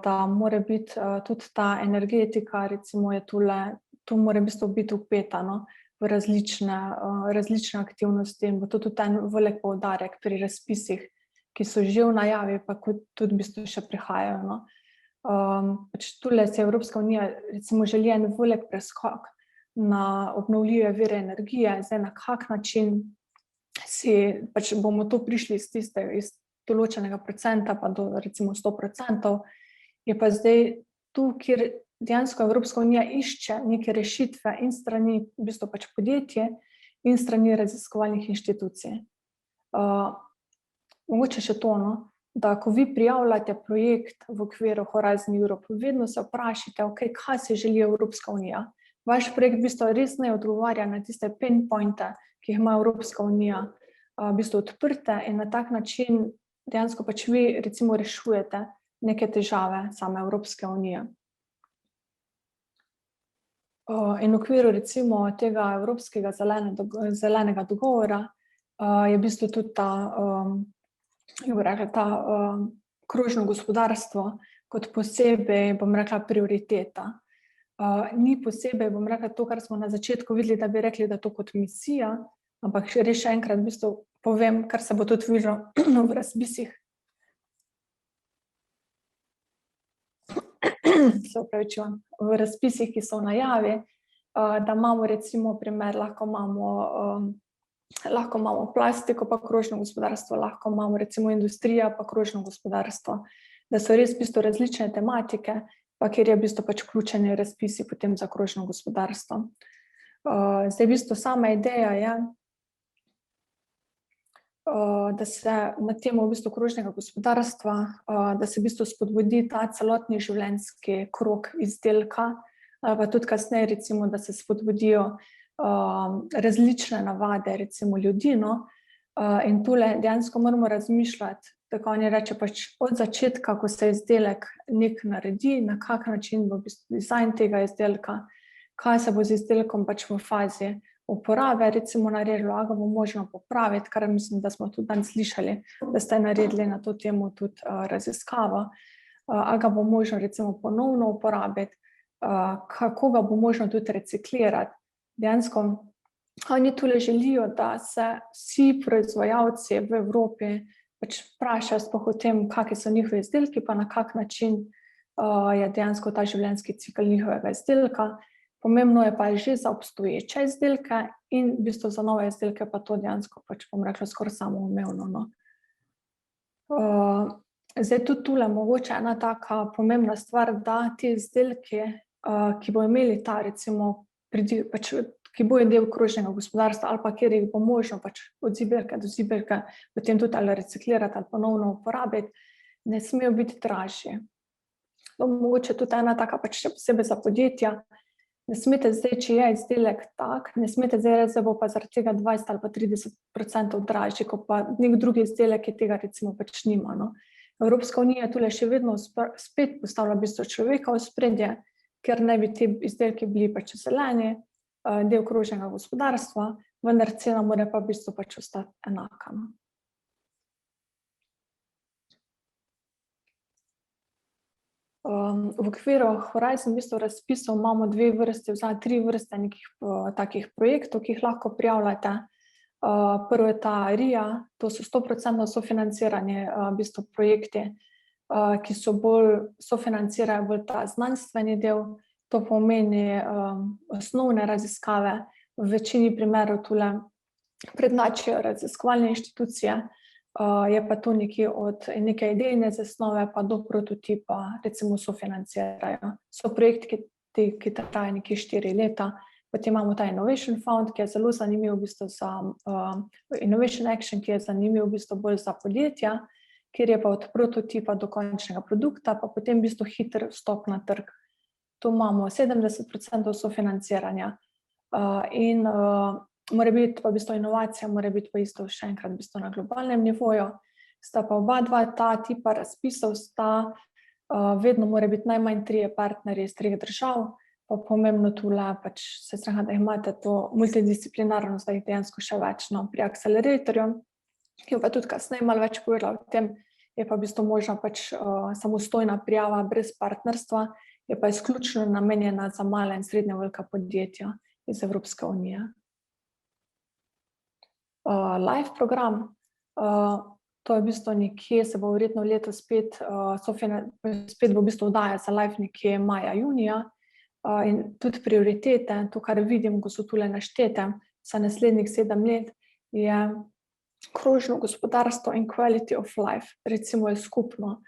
da mora biti tudi ta energetika, recimo je tule, to mora v bistvu biti vpeta, no, v različne aktivnosti in bo to tudi en velik poudarek pri razpisih, ki so že v najavi, pa tudi v bistvu še prihajajo. No. Pač tule se Evropska unija recimo želi en velik preskok na obnovljive vire energije, zdaj na kak način pač bomo to prišli iz določenega procenta pa do recimo 100%, je pa zdaj tu, kjer dejansko Evropska unija išče neke rešitve in strani v bistvu pač podjetje in strani raziskovalnih inštitucij. Mogoče še to, no, da ko vi prijavljate projekt v okviru Horizon Europe, vedno se vprašajte, okay, kaj se želi Evropska unija. Vaš projekt v bistvu res ne odgovarja na tiste pain pointe, ki jih ima Evropska unija v bistvu odprte in na tak način dejansko pač vi recimo rešujete neke težave same Evropske unije. In v okviru recimo tega Evropskega zelenega dogovora je v bistvu tudi ta krožno gospodarstvo kot posebej, bom rekla, prioriteta. Ni posebej, bom rekla, to, kar smo na začetku videli, da bi rekli, da to kot misija, ampak res še enkrat v bistvu povem, kar se bo tudi videlo v razpisih. Se opravičujem, v razpisih, ki so v najavi, da imamo recimo primer, lahko imamo plastiko pa krožno gospodarstvo, lahko imamo recimo industrija pa krožno gospodarstvo, da so res v bistvu različne tematike, pa kjer je v bistvu pač vključeni razpisi potem za krožno gospodarstvo. Zdaj v bistvu sama ideja je, da se na temo v bistvu krožnega gospodarstva, da se v bistvu spodbudi ta celotni življenjski krog izdelka, pa tudi kasneje recimo, da se spodbudijo različne navade recimo ljudi, no, in tule dejansko moramo razmišljati, tako oni reče pač od začetka, ko se izdelek nek naredi, na kak način bo v bistvu dizajn tega izdelka, kaj se bo z izdelkom pač v fazi uporabe recimo naredilo, a ga bo možno popraviti, kar mislim, da smo tudi danes slišali, da ste naredili na to temo tudi raziskavo, a ga bo možno recimo ponovno uporabiti, kako ga bo možno tudi reciklirati. Dejansko oni tule želijo, da se vsi proizvajalci v Evropi pač vprašajo sploh o tem, kakšni so njihovi izdelki, pa na kak način je dejansko ta življenjski cikel njihovega izdelka. Pomembno je pa že za obstoječe izdelke in v bistvu za nove izdelke pa to dejansko pač, bom rekla, skoraj samoumevno. No. Zdaj tudi tule mogoče ena taka pomembna stvar, da ti izdelki, ki bo imeli ta recimo pač, ki bojo del krožnega gospodarstva ali pa kjer jih bo možno pač od zibelke do zibelke potem tudi ali reciklirati ali ponovno uporabiti, ne smejo biti dražji. To mogoče tudi ena taka pač še posebej za podjetja, ne smete zdaj, če je izdelek tak, ne smete zdaj reči, da bo pa zaradi tega 20 ali pa 30% dražji, ko pa nek drugi izdelek je tega recimo pač nima. No. Evropska unija tule še vedno spet postavlja v bistvu človeka v spredje, ker ne bi ti izdelki bili pač zeleni, del krožnega gospodarstva, vendar cena mora pa v bistvu pač ostati enaka. No. V okviru Horizon v bistvu razpisov imamo 3 vrste nekih takih projektov, ki jih lahko prijavljate. Prvo je ta RIA, to so 100% sofinanciranje v bistvu projekti, ki so sofinancirajo bolj ta znanstveni del, to pomeni osnovne raziskave, v večini primerov tule prednjačijo raziskovalne inštitucije, je pa to nekje od neke idejne zasnove pa do prototipa, recimo sofinancirajo. So projekti, ki trajajo nekje 4 leta, potem imamo ta Innovation Fund, ki je zelo zanimiv v bistvu za Innovation Action, ki je zanimiv v bistvu bolj za podjetja, kjer je pa od prototipa do končnega produkta, pa potem v bistvu hiter vstop na trg. Tu imamo 70% sofinanciranja in mora biti pa v bistvu inovacija, mora biti pa isto še enkrat v bistvu na globalnem nivoju. Sta pa oba dva ta tipa razpisov sta, vedno mora biti najmanj 3 partnerji iz 3 držav, pa pomembno tule, pač se straham, da imate to multidisciplinarnost, da jih dejansko še več, no, pri akceleratorju, ki pa tudi kasneje malo več povedala o tem, je pa v bistvu možna pač samostojna prijava brez partnerstva, je pa izključno namenjena za male in srednje velika podjetja iz Evropske unije. Live program, to je v bistvu nekje, se bo verjetno letos spet bo v bistvu vdaja za live nekje maja, junija, in tudi prioritete, to, kar vidim, ko so tule naštete, za naslednjih 7 let, je krožno gospodarstvo in quality of life, recimo je skupno.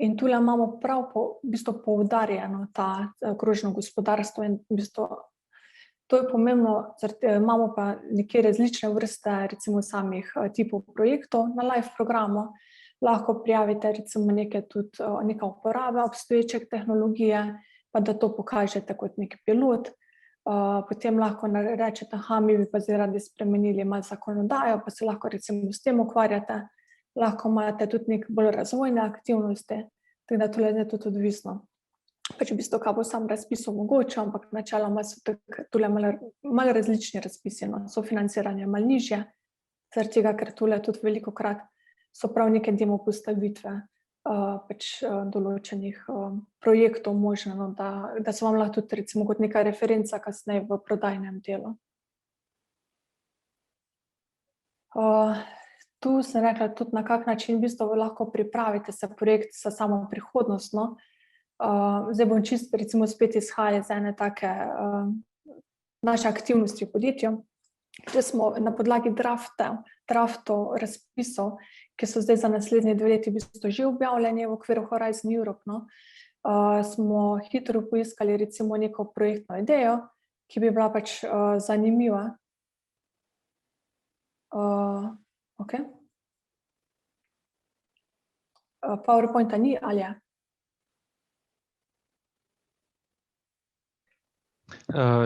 In tule imamo prav v bistvu poudarjeno ta krožno gospodarstvo in v bistvu to je pomembno, imamo pa nekje različne vrste recimo samih tipov projektov na live programu. Lahko prijavite recimo neka uporaba obstoječe tehnologije, pa da to pokažete kot nek pilot. Potem lahko rečete, mi bi pa zdaj radi spremenili malo zakonodajo, pa se lahko recimo s tem ukvarjate. Lahko imate tudi nek bolj razvojne aktivnosti, tako da tole je tudi odvisno. Pač v bistvu, kaj bo sam razpis omogočil, ampak načeloma so tule malo različni razpisi, no, so financiranje malo nižje, zaradi tega, ker tule tudi velikokrat so prav neke demo postavitve pač določenih projektov možne, no, da so vam lahko tudi recimo kot neka referenca kasneje v prodajnem delu. Tu sem rekla tudi, na kak način v bistvu lahko pripravite se projekt za samo prihodnost, no. Zdaj bom čisto recimo spet izhajali z ene take naše aktivnosti v podjetju, kjer smo na podlagi draftov razpisov, ki so zdaj za naslednji 2 leti v bistvu že objavljeni v okviru Horizon Europe, no, smo hitro poiskali recimo neko projektno idejo, ki bi bila pač zanimiva. PowerPointa ni, ali je?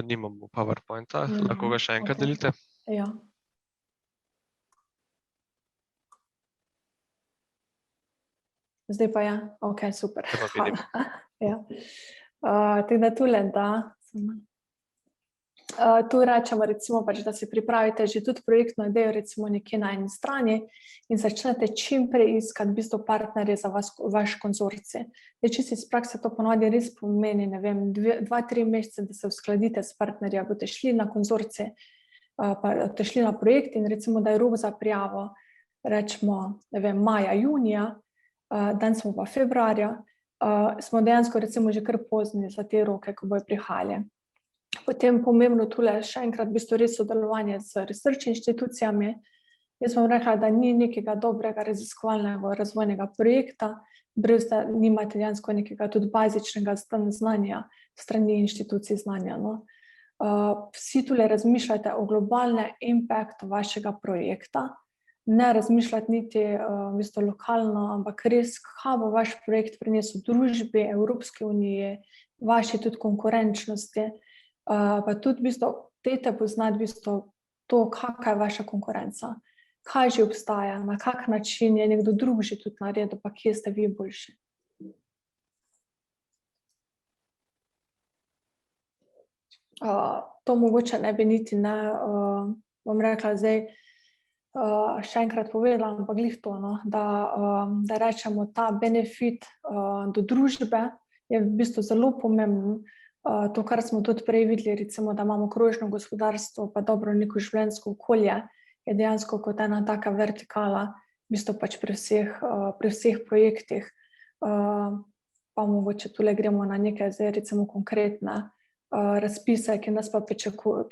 Nimamo PowerPointa, lahko ga še enkrat delite? Ja. Zdaj pa je? Ok, super. Ja. Tako da tule, da. Tu rečemo recimo pač, da si pripravite že tudi projektno idejo recimo nekje na eni strani in začnete čim prej iskati v bistvu partnerje za vaš konzorcij. Čisto iz prakse to ponavadi res pomeni, ne vem, 2-3 mesece, da se uskladite s partnerja, boste šli na konzorcij, boste šli na projekt in recimo, da je rok za prijavo, rečemo, ne vem, maja, junija, dan smo pa februarja, smo dejansko recimo že kar pozni za te roke, ko bojo prihajali. Potem pomembno tule še enkrat v bistvu res sodelovanje z research inštitucijami. Jaz bom rekla, da ni nekega dobrega raziskovalnega razvojnega projekta, brez da nimate dejansko nekega tudi bazičnega znanja strani inštitucij znanja, no. Vsi tule razmišljate o globalnem impaktu vašega projekta, ne razmišljati niti v bistvu lokalno, ampak res, kaj bo vaš projekt prinesel družbi, Evropske unije, vaši tudi konkurenčnosti, pa tudi v bistvu dajte poznati v bistvu to, kakšna je vaša konkurenca, kaj že obstaja, na kak način je nekdo drug že tudi naredil, pa kje ste vi boljši. To mogoče ne bi niti ne, bom rekla zdaj, še enkrat povedala, ampak glih to, no, da rečemo, ta benefit do družbe je v bistvu zelo pomemben. To, kar smo tudi prej videli, recimo, da imamo krožno gospodarstvo, pa dobro neko življenjsko okolje, je dejansko kot ena taka vertikala, v bistvu pač pri vseh projektih, pa mogoče tule gremo na nekaj zdaj recimo konkretne razpise, ki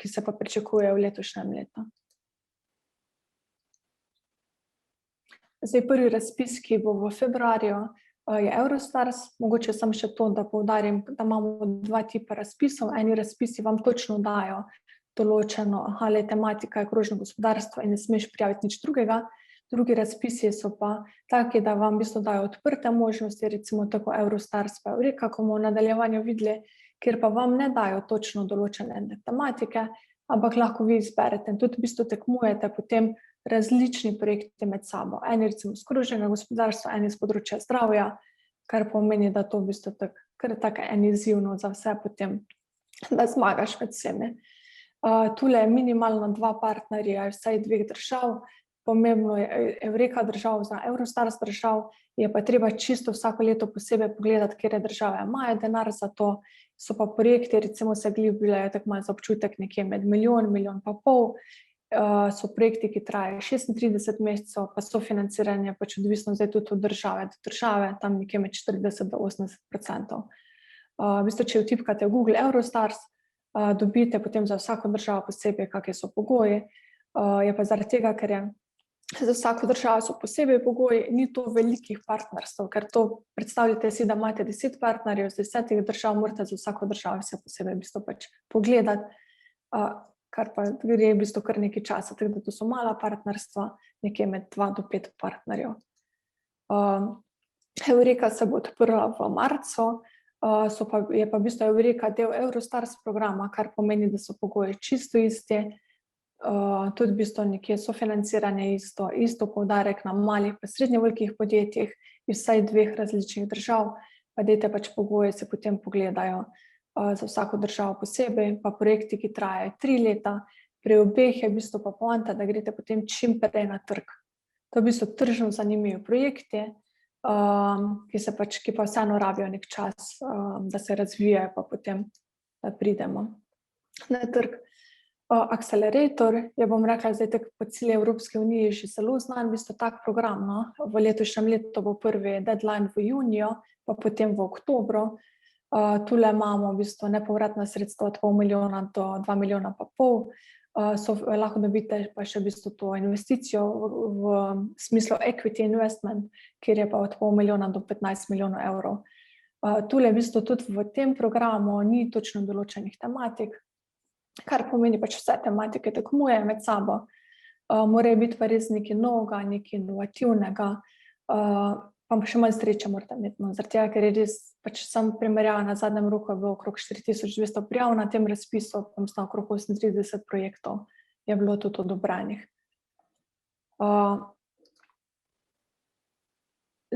se pa pričakujejo v letošnjem letu. Zdaj prvi razpis, ki bo v februarju, je Eurostars. Mogoče sem še to, da poudarim, da imamo dva tipa razpisov. Eni razpisi vam točno dajo določeno, tematika je krožno gospodarstvo in ne smeš prijaviti nič drugega. Drugi razpisi so pa taki, da vam v bistvu dajo odprte možnosti, recimo tako Eurostars pa Eureka, ko bomo v nadaljevanju videli, kjer pa vam ne dajo točno določene tematike, ampak lahko vi izberete in tudi v bistvu tekmujete potem različni projekti med sabo. Eni recimo z krožnega gospodarstva, eni z področja zdravja, kar pomeni, da to v bistvu kar tako izjivno za vse potem, da zmagaš med vsemi. Tule je minimalno 2 partnerja, vsaj 2 držav. Pomembno je Eureka držav za Eurostars držav, je pa treba čisto vsako leto posebej pogledati, kjer države imajo denar za to. So pa projekti, recimo se gibljejo tako malo za občutek nekje med 1 milijon, 1,5 milijona. So projekti, ki trajajo 36 mesecev, pa so financiranje pač odvisno zdaj tudi od države do države, tam nekje med 40 do 80%. V bistvu, če vtipkate v Google Eurostars, dobite potem za vsako državo posebej, kakšni so pogoji. Je pa zaradi tega, ker je za vsako državo so posebej pogoji, ni to velikih partnerstv, ker to predstavljate si, da imate 10 partnerjev, z 10 držav morate za vsako državo vse posebej v bistvu pač pogledati, kar pa gre v bistvu kar nekaj časa, tako da to so mala partnerstva, nekje med 2 do 5 partnerjev. Eureka se bo odprla v marcu, je pa v bistvu Eureka del Eurostars programa, kar pomeni, da so pogoji čisto isti. Tudi v bistvu nekje sofinanciranje isto poudarek na malih pa srednje velikih podjetjih iz vsaj 2 različnih držav, pa dajte pač pogoje se potem pogledajo za vsako državo posebej, pa projekti, ki trajajo 3 leta, pri obeh je v bistvu pa poanta, da greste potem čim prej na trg. To je v bistvu tržno zanimivi projekti, ki pa vseeno rabijo nek čas, da se razvijajo, pa potem da pridemo na trg. Accelerator, bom rekla, zdaj tako po celi Evropske unije že zelo znan, v bistvu tak program, no. V letošnjem letu bo prvi deadline v juniju, pa potem v oktobru. Tule imamo v bistvu nepovratna sredstva od 0,5 milijona do 2,5 milijona. Lahko dobite pa še v bistvu to investicijo v smislu equity investment, kjer je pa od 0,5 milijona do 15 milijonov evrov. Tule v bistvu tudi v tem programu ni točno določenih tematik, kar pomeni pač vse tematike tekmujejo med sabo. Morajo biti pa res nekaj novega, nekaj inovativnega, pa še malo sreče morate imeti. Zaradi tega, ker je res, pač sam primerjava na zadnjem roku je bilo okrog 4200 prijav na tem razpisu, pa mislim okrog 38 projektov je bilo tudi odobrenih.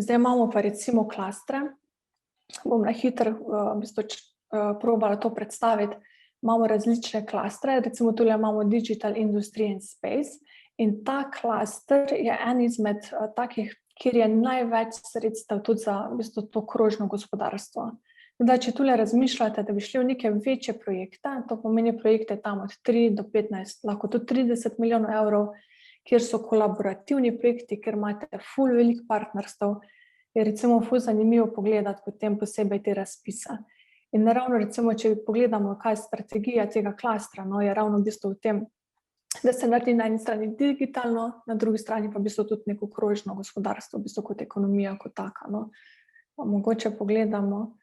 Zdaj imamo pa recimo klastre. Bom na hitro v bistvu probala to predstaviti. Imamo različne klastre, recimo tule imamo Digital Industry and Space in ta klaster je en izmed takih, kjer je največ sredstev tudi za v bistvu to krožno gospodarstvo. Da, če tule razmišljate, da bi šli v neke večje projekte, to pomeni projekte tam od 3 do 15, lahko tudi 30 milijonov evrov, kjer so kolaborativni projekti, kjer imate ful velik partnerstev, je recimo ful zanimivo pogledati potem posebej te razpise. In ravno recimo, če pogledamo, kaj je strategija tega klastra, je ravno v bistvu v tem, da se naredi na eni strani digitalno, na drugi strani pa v bistvu tudi neko krožno gospodarstvo, v bistvu kot ekonomija, kot taka. Mogoče pogledamo,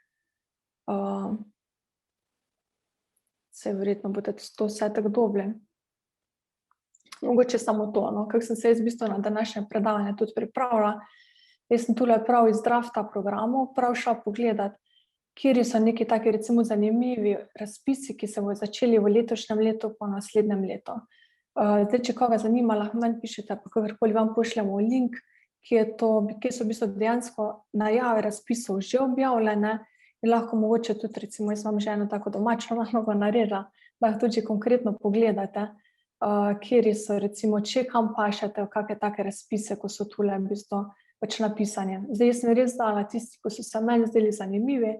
se verjetno boste to vse tako dobili. Mogoče samo to, kako sem se jaz v bistvu na današnje predavanje tudi pripravila. Jaz sem tule prav iz drafta programov prav šla pogledati, kjer so neki taki recimo zanimivi razpisi, ki se bodo začeli v letošnjem letu pa naslednjem letu. Zdaj, če koga zanima, lahko meni pišete, pa kakorkoli vam pošljemo link, kjer so v bistvu dejansko najave razpisov že objavljene in lahko mogoče tudi, recimo, jaz vam že eno tako domačno nalogo naredila, lahko tudi konkretno pogledate, kjer so recimo, če kam pašete, kakšne take razpise, ko so tule v bistvu pač napisane. Zdaj, jaz sem res dala tisti, ko so se meni zdeli zanimivi,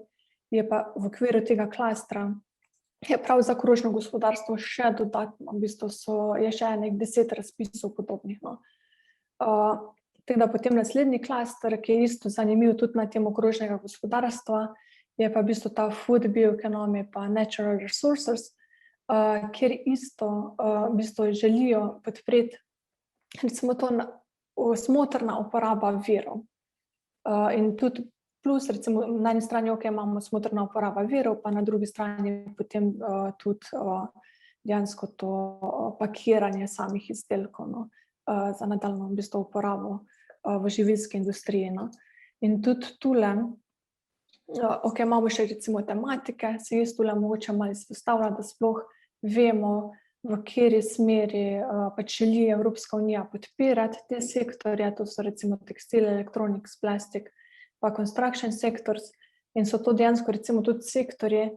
je pa v okviru tega klastra, je prav za krožno gospodarstvo še dodatno, v bistvu je še nek 10 razpisov podobnih. Tako da potem naslednji klaster, ki je isto zanimiv tudi na temo krožnega gospodarstva, je pa v bistvu ta food bioeconomy pa natural resources, kjer isto v bistvu želijo podpreti recimo to smotrna uporaba virov. In tudi plus, recimo na eni strani, imamo smotrna uporaba virov, pa na drugi strani potem tudi dejansko to pakiranje samih izdelkov, no, za nadaljnjo v bistvu uporabo v živilski industriji. No. In tudi tule, imamo še recimo tematike, se jaz tule mogoče malo izpostavlja, da sploh vemo, v kateri smeri pač želi Evropska unija podpirati te sektorje, to so recimo tekstil, electronics, plastic, pa construction sectors, in so to dejansko recimo tudi sektorje,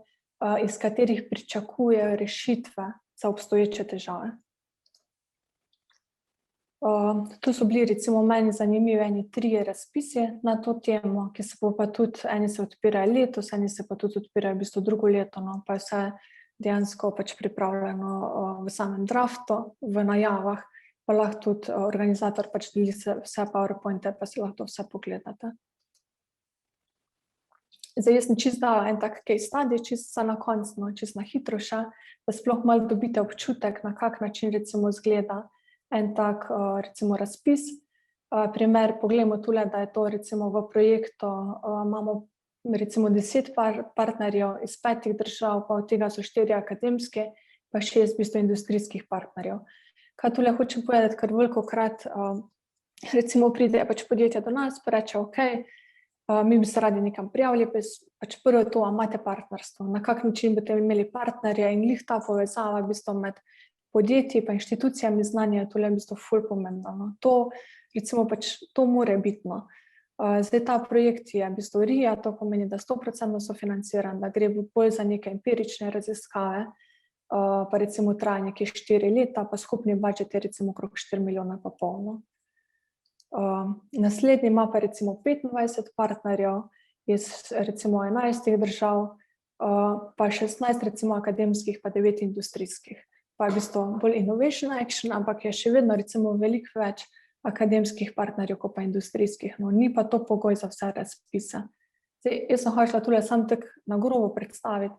iz katerih pričakujejo rešitve za obstoječe težave. Tu so bili recimo meni zanimivi eni 3 razpisi na to temo, ki se pa tudi, eni se odpirajo letos, eni se pa tudi odpirajo v bistvu drugo leto, no, pa je vse dejansko pač pripravljeno v samem draftu, v najavah, pa lahko tudi organizator pač deli vse PowerPointe, pa si lahko vse pogledate. Zdaj, jaz sem čisto dala en tak case study, čisto na koncu, no, čisto na hitro še, da sploh malo dobite občutek, na kak način recimo izgleda en tak recimo razpis. Primer, poglejmo tule, da je to recimo v projektu, imamo recimo 10 partnerjev iz 5 držav, pa od tega so 4 akademske, pa 6 v bistvu industrijskih partnerjev. Kaj tule hočem povedati, ker velikokrat recimo pride pač podjetje do nas, pa reče, mi bi se radi nekam prijavili, pač prvo je to, a imate partnerstvo, na kak način boste imeli partnerje, in glih ta povezava v bistvu med podjetji pa inštitucijami znanja je tule v bistvu ful pomembno. No. To recimo pač, to more biti, no. Zdaj ta projekt je v bistvu RIA, to pomeni, da 100% sofinanciran, da gre bolj za neke empirične raziskave, pa recimo traja nekje 4 leta, pa skupni budžet je recimo okrog 4,5 milijona. Naslednji ima pa recimo 25 partnerjev iz recimo 11 držav, pa 16 recimo akademskih, pa 9 industrijskih. Pa je v bistvu bolj innovation action, ampak je še vedno recimo veliko več akademskih partnerjev, kot pa industrijskih, no, ni pa to pogoj za vse razpise. Zdaj, jaz sem hočela tule samo tako na grobo predstaviti,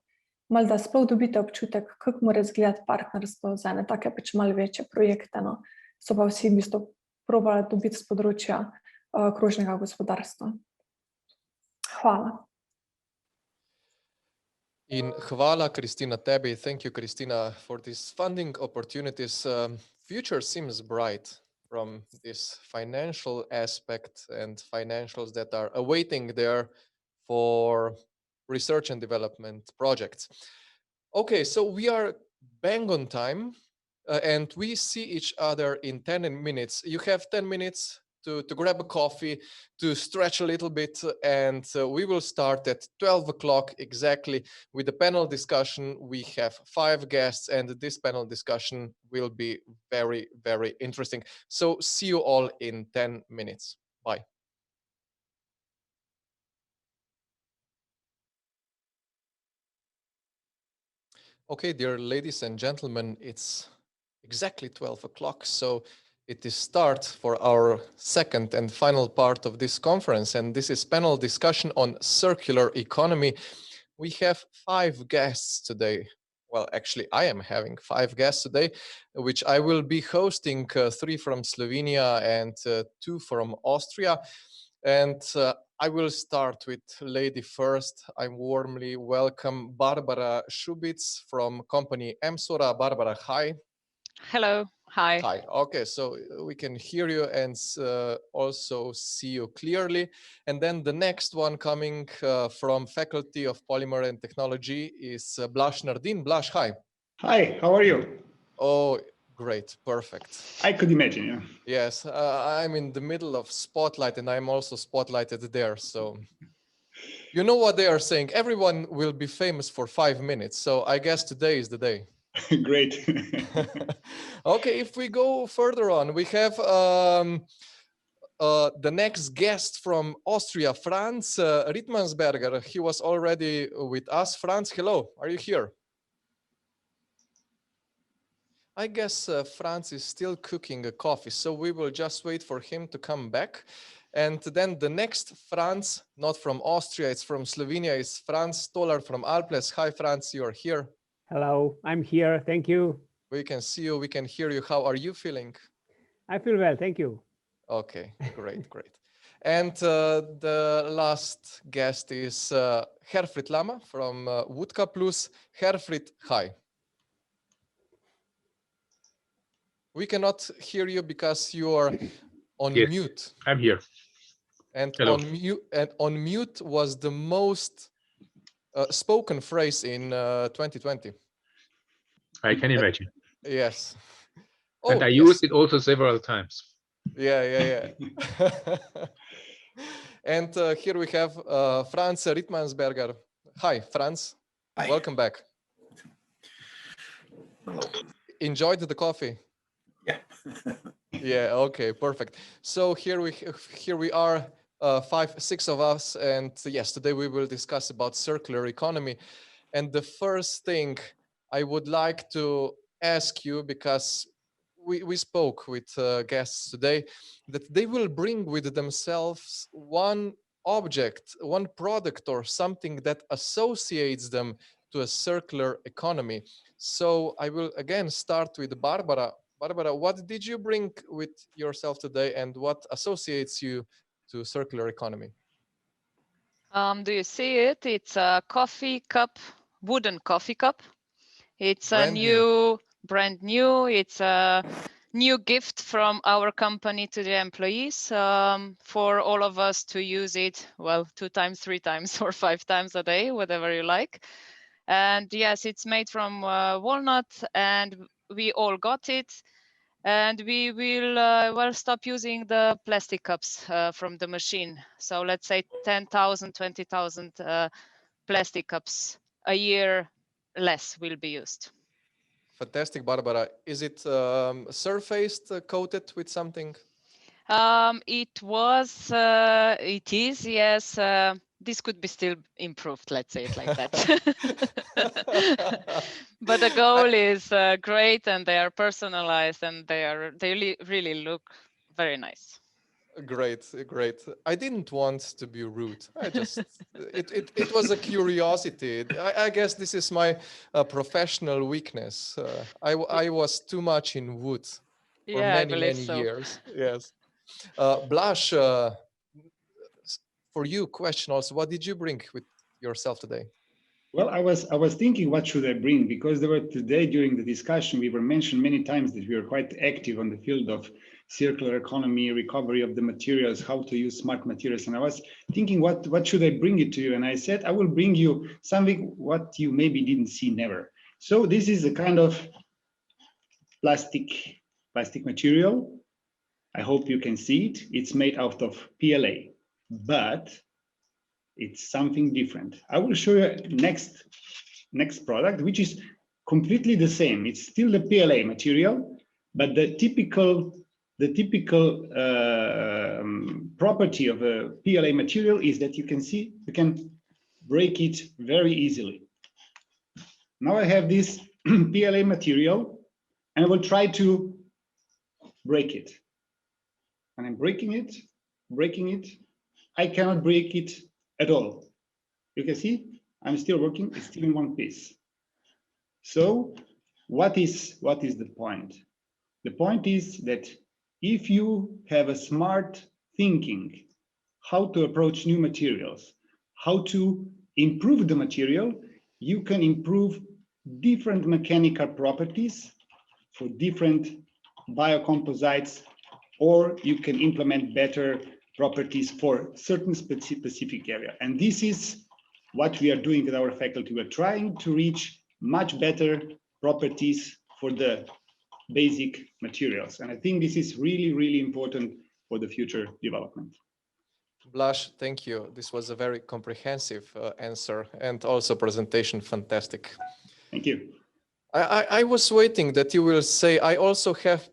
malo da sploh dobite občutek, kako mora izgledati partnerstvo za ene take pač malo večje projekte, no. So pa vsi v bistvu probali dobiti z področja krožnega gospodarstva. Hvala. In hvala, Kristina, tebi. Thank you, Kristina, for these funding opportunities. Future seems bright from this financial aspect and financials that are awaiting there for research and development projects. Okay, so we are bang on time and we see each other in 10 minutes. You have 10 minutes to grab a coffee, to stretch a little bit, and we will start at 12 o'clock exactly with the panel discussion. We have 5 guests and this panel discussion will be very, very interesting. So see you all in 10 minutes. Bye. Okay, dear ladies and gentlemen, it's exactly 12 o'clock. So it is start for our second and final part of this conference, and this is panel discussion on circular economy. We have 5 guests today. Well, actually, I am having 5 guests today, which I will be hosting, 3 from Slovenia and 2 from Austria. And I will start with lady first. I warmly welcome Barbara Šubic from company Emsora. Barbara, hi. Hello. Hi. Hi. Okay, so we can hear you and also see you clearly. And then the next one coming from Faculty of Polymer and Technology is Blaž Nardin. Blaž, hi. Hi, how are you? Oh, great. Perfect. I could imagine, yeah. Yes, I'm in the middle of spotlight and I'm also spotlighted there. So you know what they are saying. Everyone will be famous for 5 minutes. So I guess today is the day. Great. Okay, if we go further on, we have the next guest from Austria, Franz Rittmansberger. He was already with us. Franz, hello, are you here? I guess Franz is still cooking a coffee, so we will just wait for him to come back. And then the next Franz, not from Austria, it's from Slovenia, is Franz Stolar from Alples. Hi, Franz, you are here. Hello, I'm here. Thank you. We can see you, we can hear you. How are you feeling? I feel well, thank you. Okay, great, great. And the last guest is Herfried Lama from Woodka Plus. Herfried, hi. We cannot hear you because you are on Yes, mute. I'm here. And Hello. on mute was the most spoken phrase in 2020. I can imagine. Yes. And Oh, I yes. used it also several times. Yeah. And here we have Franz Rittmansberger. Hi, Franz. Hi. Welcome back. Hello. Enjoyed the coffee? Yeah. Yeah, okay, perfect. So here we are, 5-6 of us, and yes, today we will discuss about circular economy. And the first thing I would like to ask you, because we spoke with guests today, that they will bring with themselves one object, one product or something that associates them to a circular economy. So I will again start with Barbara. Barbara, what did you bring with yourself today and what associates you to circular economy? Do you see it? It's a coffee cup, wooden coffee cup. It's a brand new. It's a new gift from our company to the employees, for all of us to use it, well, 2 times, 3 times, or 5 times a day, whatever you like. And yes, it's made from walnut, and we all got it. And we will stop using the plastic cups from the machine. So let's say 10,000, 20,000 plastic cups a year less will be used. Fantastic, Barbara. Is it surfaced, coated with something? It is, yes. This could be still improved, let's say it like that. But the goal is great, and they are personalized, and they really look very nice. Great. I didn't want to be rude. I just it was a curiosity. I guess this is my professional weakness. I was too much in wood for many years. Yes. Blaž, for you, question also. What did you bring with yourself today? Well, I was thinking, what should I bring? Because there were today during the discussion, we were mentioned many times that we are quite active on the field of circular economy, recovery of the materials, how to use smart materials. And I was thinking, what should I bring it to you? And I said, I will bring you something what you maybe didn't see never. So this is a kind of plastic material. I hope you can see it. It's made out of PLA, but it's something different. I will show you next product, which is completely the same. It's still the PLA material, but the typical property of a PLA material is that you can break it very easily. Now I have this PLA material, and I will try to break it. And I'm breaking it. I cannot break it at all. You can see I'm still working, it's still in one piece. So what is the point? The point is that if you have a smart thinking how to approach new materials, how to improve the material, you can improve different mechanical properties for different biocomposites, or you can implement better properties for certain specific area. And this is what we are doing with our faculty. We're trying to reach much better properties for the basic materials. And I think this is really, really important for the future development. Blaž, thank you. This was a very comprehensive answer, and also presentation fantastic. Thank you. I was waiting that you will say, I also have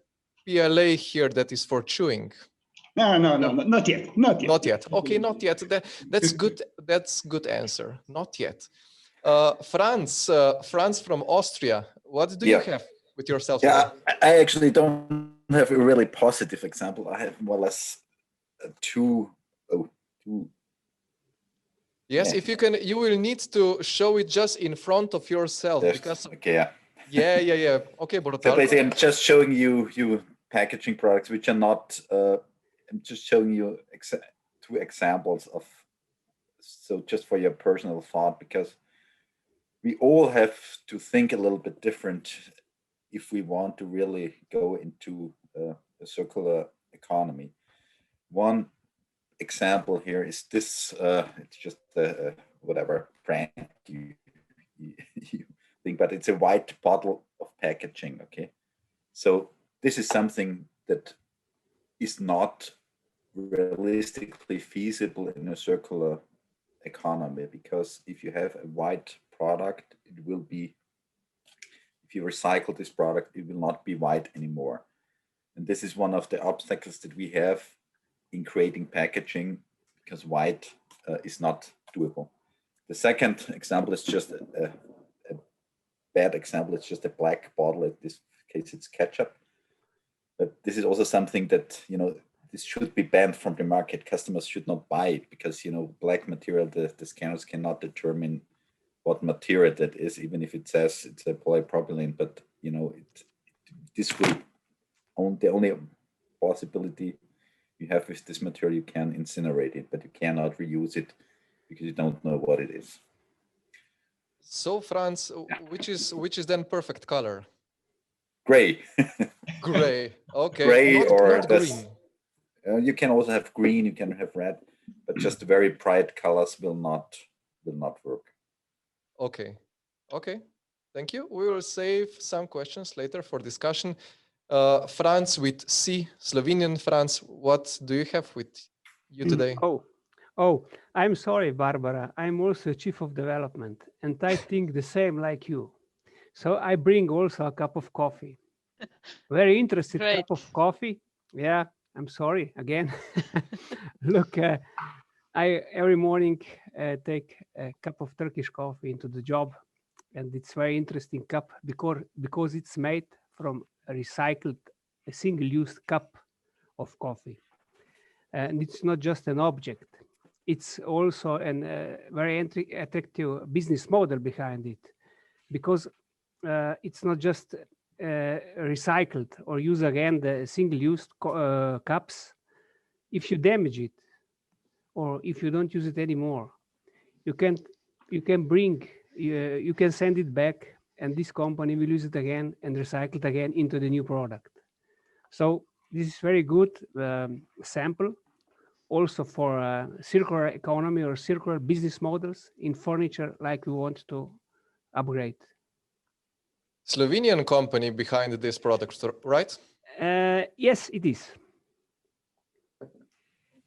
PLA here that is for chewing. No, not yet. Not yet. Okay, not yet. That's good. That's good answer. Not yet. Franz from Austria. What do you have with yourself? Yeah, I actually don't have a really positive example. I have more or less two. Yes, if you can, you will need to show it just in front of yourself. Because okay, yeah. Okay, so basically, I'm just showing you packaging products which are not I'm just showing you two examples of, so just for your personal thought, because we all have to think a little bit different if we want to really go into a circular economy. One example here is this, it's just whatever brand you think, but it's a white bottle of packaging, okay? So this is something that is not realistically feasible in a circular economy, because if you have a white product, it will be, if you recycle this product, it will not be white anymore. And this is one of the obstacles that we have in creating packaging, because white is not doable. The second example is just a bad example. It's just a black bottle. In this case, it's ketchup. But this is also something that, you know, this should be banned from the market. Customers should not buy it because, you know, black material, the scanners cannot determine what material that is, even if it says it's a polypropylene. But, you know, this will the only possibility you have with this material, you can incinerate it, but you cannot reuse it because you don't know what it is. So Franz, which is then perfect color? Gray. Gray. Okay. Gray, not, or not green. You can also have green. You can have red, but just very bright colors will not work. Okay. Okay. Thank you. We will save some questions later for discussion. Franz with C, Slovenian. Franz, what do you have with you today? Oh, I'm sorry, Barbara. I'm also chief of development, and I think the same like you. So I bring also a cup of coffee. Very interested cup of coffee. Yeah, I'm sorry again. Look, I every morning take a cup of Turkish coffee into the job, and it's very interesting cup because it's made from a recycled, a single-use cup of coffee, and it's not just an object. It's also a very attractive business model behind it, because it's not just recycled or use again the single-use cups. If you damage it, or if you don't use it anymore, you can send it back, and this company will use it again and recycle it again into the new product. So this is very good sample also for circular economy or circular business models in furniture, like we want to upgrade. Slovenian company behind this product, right? Yes, it is.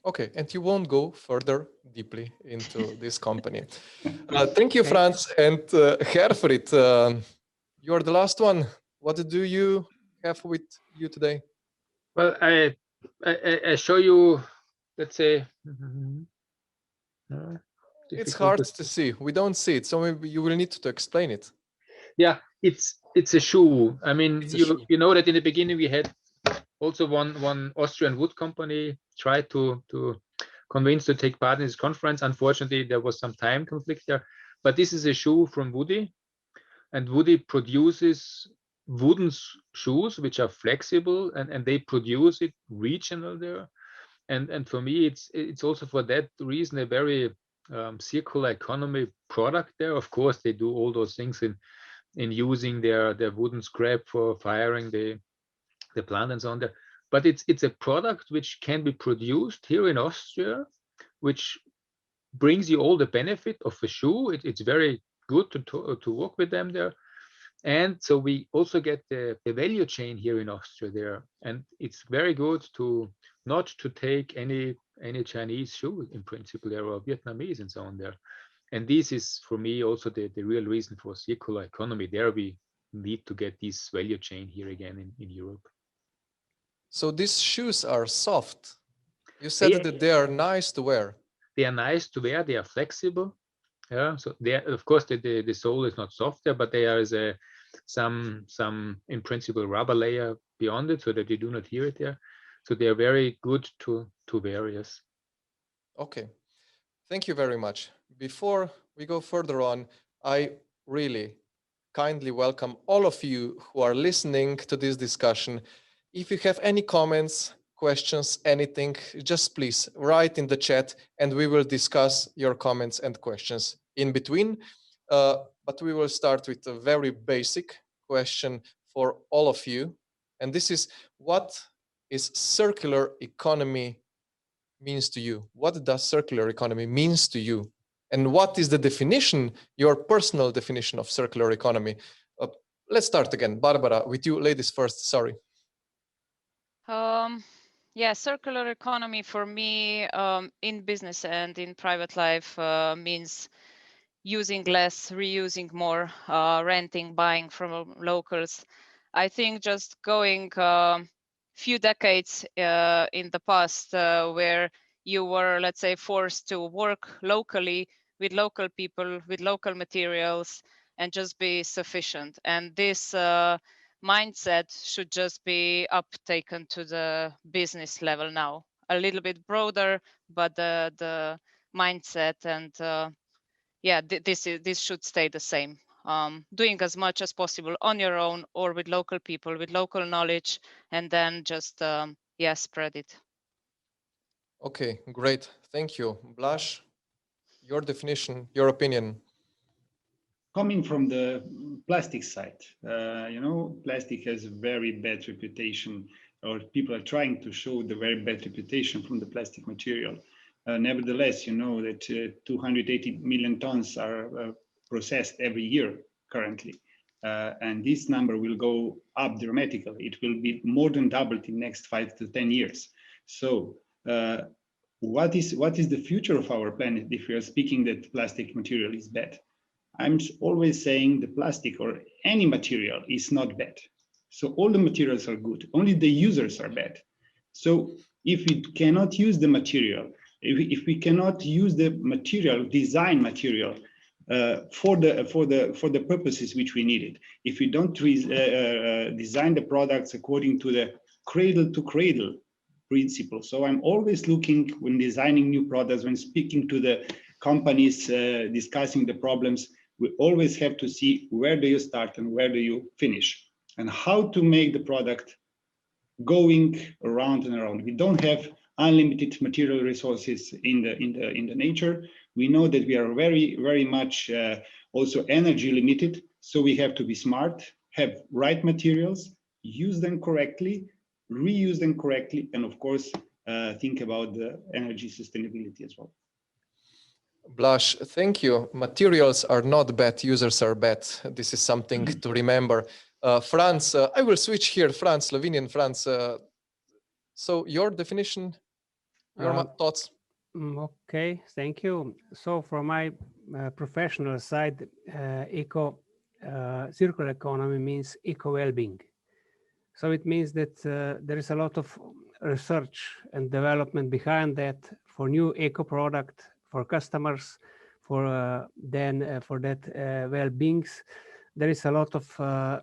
Okay, and you won't go further deeply into this company. Thank you, Franz. And Herfried, you are the last one. What do you have with you today? Well, I show you, let's say, it's hard to see. We don't see it, so maybe you will need to explain it. Yeah, it's a shoe. I mean, you know that in the beginning we had also one Austrian wood company tried to convince to take part in this conference. Unfortunately, there was some time conflict there. But this is a shoe from Woody, and Woody produces wooden shoes which are flexible, and they produce it regional there. And for me, it's also for that reason a very circular economy product there. Of course, they do all those things in using their wooden scrap for firing the plant and so on there. But it's a product which can be produced here in Austria, which brings you all the benefit of a shoe. It's very good to work with them there. And so we also get the value chain here in Austria there. And it's very good to not to take any Chinese shoe in principle there, or Vietnamese and so on there. And this is for me also the real reason for circular economy. There we need to get this value chain here again in Europe. So these shoes are soft. You said that they are nice to wear. They are nice to wear. They are flexible. Yeah. So they are, of course the sole is not soft there, but there is some in principle rubber layer beyond it so that you do not hear it there. So they are very good to wear. Yes. Okay. Thank you very much. Before we go further on, I really kindly welcome all of you who are listening to this discussion. If you have any comments, questions, anything, just please write in the chat and we will discuss your comments and questions in between. But we will start with a very basic question for all of you. And this is, what is circular economy means to you? What does circular economy means to you? And what is the definition, your personal definition of circular economy? Let's start again. Barbara, with you, ladies first, sorry. Yeah, circular economy for me in business and in private life means using less, reusing more, renting, buying from locals. I think just going few decades in the past where you were, let's say, forced to work locally with local people, with local materials, and just be sufficient. And this mindset should just be uptaken to the business level now, a little bit broader, but the mindset and yeah, this should stay the same. Doing as much as possible on your own or with local people, with local knowledge, and then just yeah, spread it. Okay, great. Thank you. Blaž, your definition, your opinion. Coming from the plastic side, you know, plastic has a very bad reputation, or people are trying to show the very bad reputation from the plastic material. Nevertheless, you know that 280 million tons are processed every year currently. And this number will go up dramatically. It will be more than doubled in the next 5 to 10 years. So what is the future of our planet if we are speaking that plastic material is bad? I'm always saying the plastic or any material is not bad. So all the materials are good, only the users are bad. So if we cannot use the material, if we cannot use the material, design material for the purposes which we needed, if we don't design the products according to the cradle to cradle principle. So I'm always looking when designing new products, when speaking to the companies, discussing the problems, we always have to see where do you start and where do you finish, and how to make the product going around and around. We don't have unlimited material resources in the nature. We know that we are very much also energy limited. So we have to be smart, have right materials, use them correctly, reuse them correctly, and of course, think about the energy sustainability as well. Blaž, thank you. Materials are not bad, users are bad. This is something to remember. Franz, I will switch here. Franz, Slovenian Franz. So your definition, your thoughts? Okay, thank you. So from my professional side, circular economy means eco well-being. So it means that there is a lot of research and development behind that for new eco product, for customers, for that well-beings. There is a lot of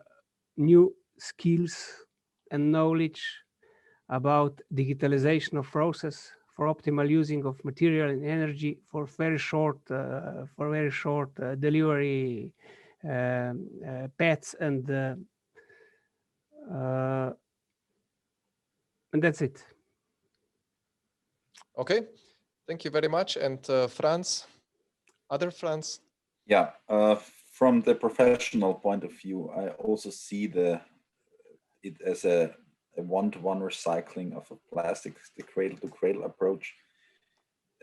new skills and knowledge about digitalization of process, for optimal using of material and energy, for very short delivery paths, and that's it. Okay, thank you very much. And Franz, other Franz? Yeah, from the professional point of view, I also see it as a one-to-one recycling of a plastic, the cradle-to-cradle approach,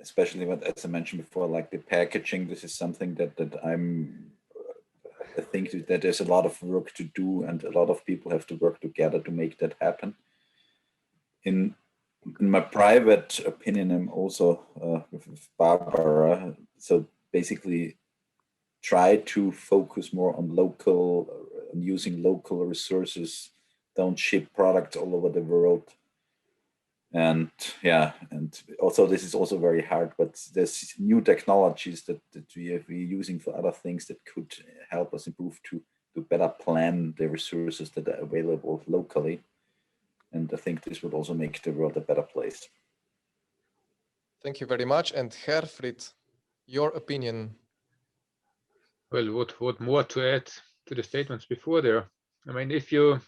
especially what, as I mentioned before, like the packaging. This is something that I think that there's a lot of work to do, and a lot of people have to work together to make that happen. In my private opinion, I'm also with Barbara. So basically, try to focus more on using local resources. Don't ship products all over the world. And yeah, and also this is also very hard, but there's new technologies that we're using for other things that could help us improve to better plan the resources that are available locally. And I think this would also make the world a better place. Thank you very much. And Herfried, your opinion? Well, what more to add to the statements before there? I mean, if you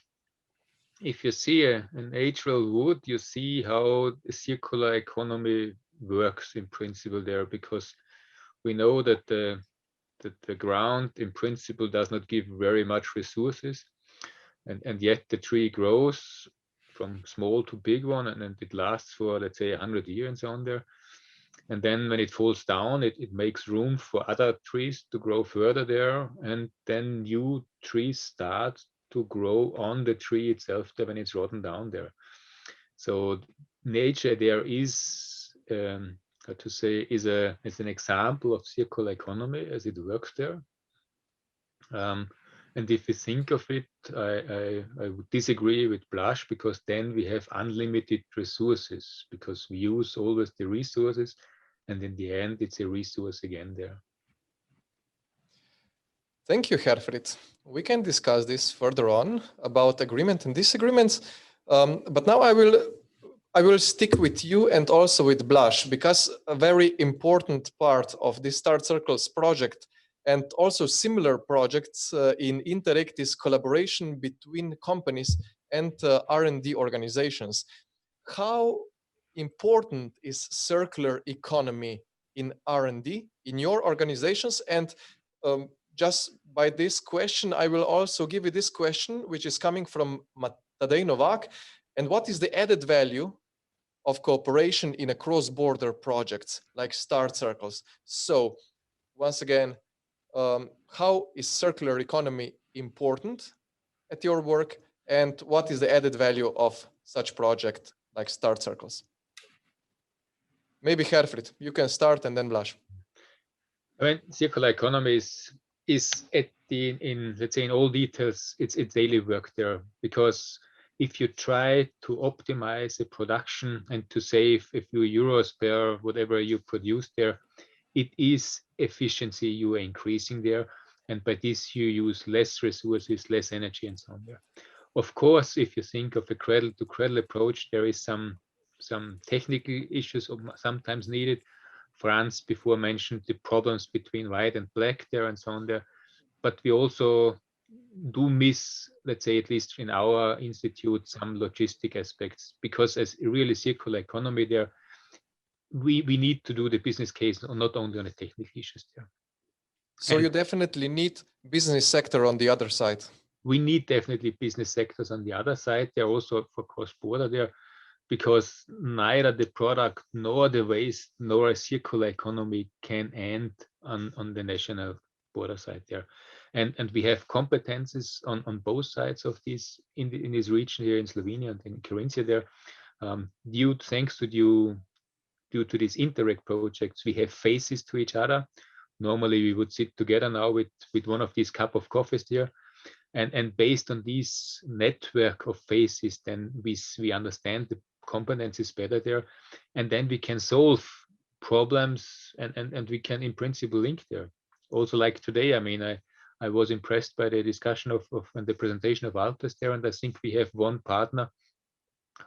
if you see a natural wood, you see how the circular economy works in principle there, because we know that the ground in principle does not give very much resources, and yet the tree grows from small to big one, and it lasts for, let's say, 100 years and so on there. And then when it falls down, it makes room for other trees to grow further there, and then new trees start to grow on the tree itself there when it's rotten down there. So nature there is, how to say, is an example of circular economy as it works there. And if you think of it, I would disagree with Blaž, because then we have unlimited resources, because we use always the resources, and in the end, it's a resource again there. Thank you, Herfried. We can discuss this further on about agreement and disagreements, but now I will stick with you and also with Blaž, because a very important part of this Start Circles project and also similar projects in Interact is collaboration between companies and R&D organizations. How important is circular economy in R&D in your organizations? And just by this question, I will also give you this question, which is coming from Tadej Novak. And what is the added value of cooperation in a cross-border projects like Start Circles? So once again, how is circular economy important at your work, and what is the added value of such project like Start Circles? Maybe Herfried, you can start, and then Blaž. I mean, circular economy is let's say in all details, it's daily work there, because if you try to optimize a production and to save a few euros per whatever you produce there, it is efficiency you are increasing there, and by this you use less resources, less energy, and so on there. Of course, if you think of a cradle-to-cradle approach, there is some technical issues sometimes needed. Franz before mentioned the problems between white and black there and so on there, but we also do miss, let's say, at least in our institute, some logistic aspects, because as a really circular economy there, we need to do the business case not only on the technical issues there. So you definitely need business sector on the other side. We need definitely business sectors on the other side. They're also for cross-border there, because neither the product nor the waste nor a circular economy can end on the national border side there. And we have competences on both sides of this in this region here in Slovenia and in Carinthia there. Thanks to due to these Interact projects, we have faces to each other. Normally we would sit together now with one of these cup of coffees here. And based on this network of faces, then we understand the competencies better there. And then we can solve problems and we can in principle link there. Also like today, I mean, I was impressed by the discussion of and the presentation of Alpes there. And I think we have one partner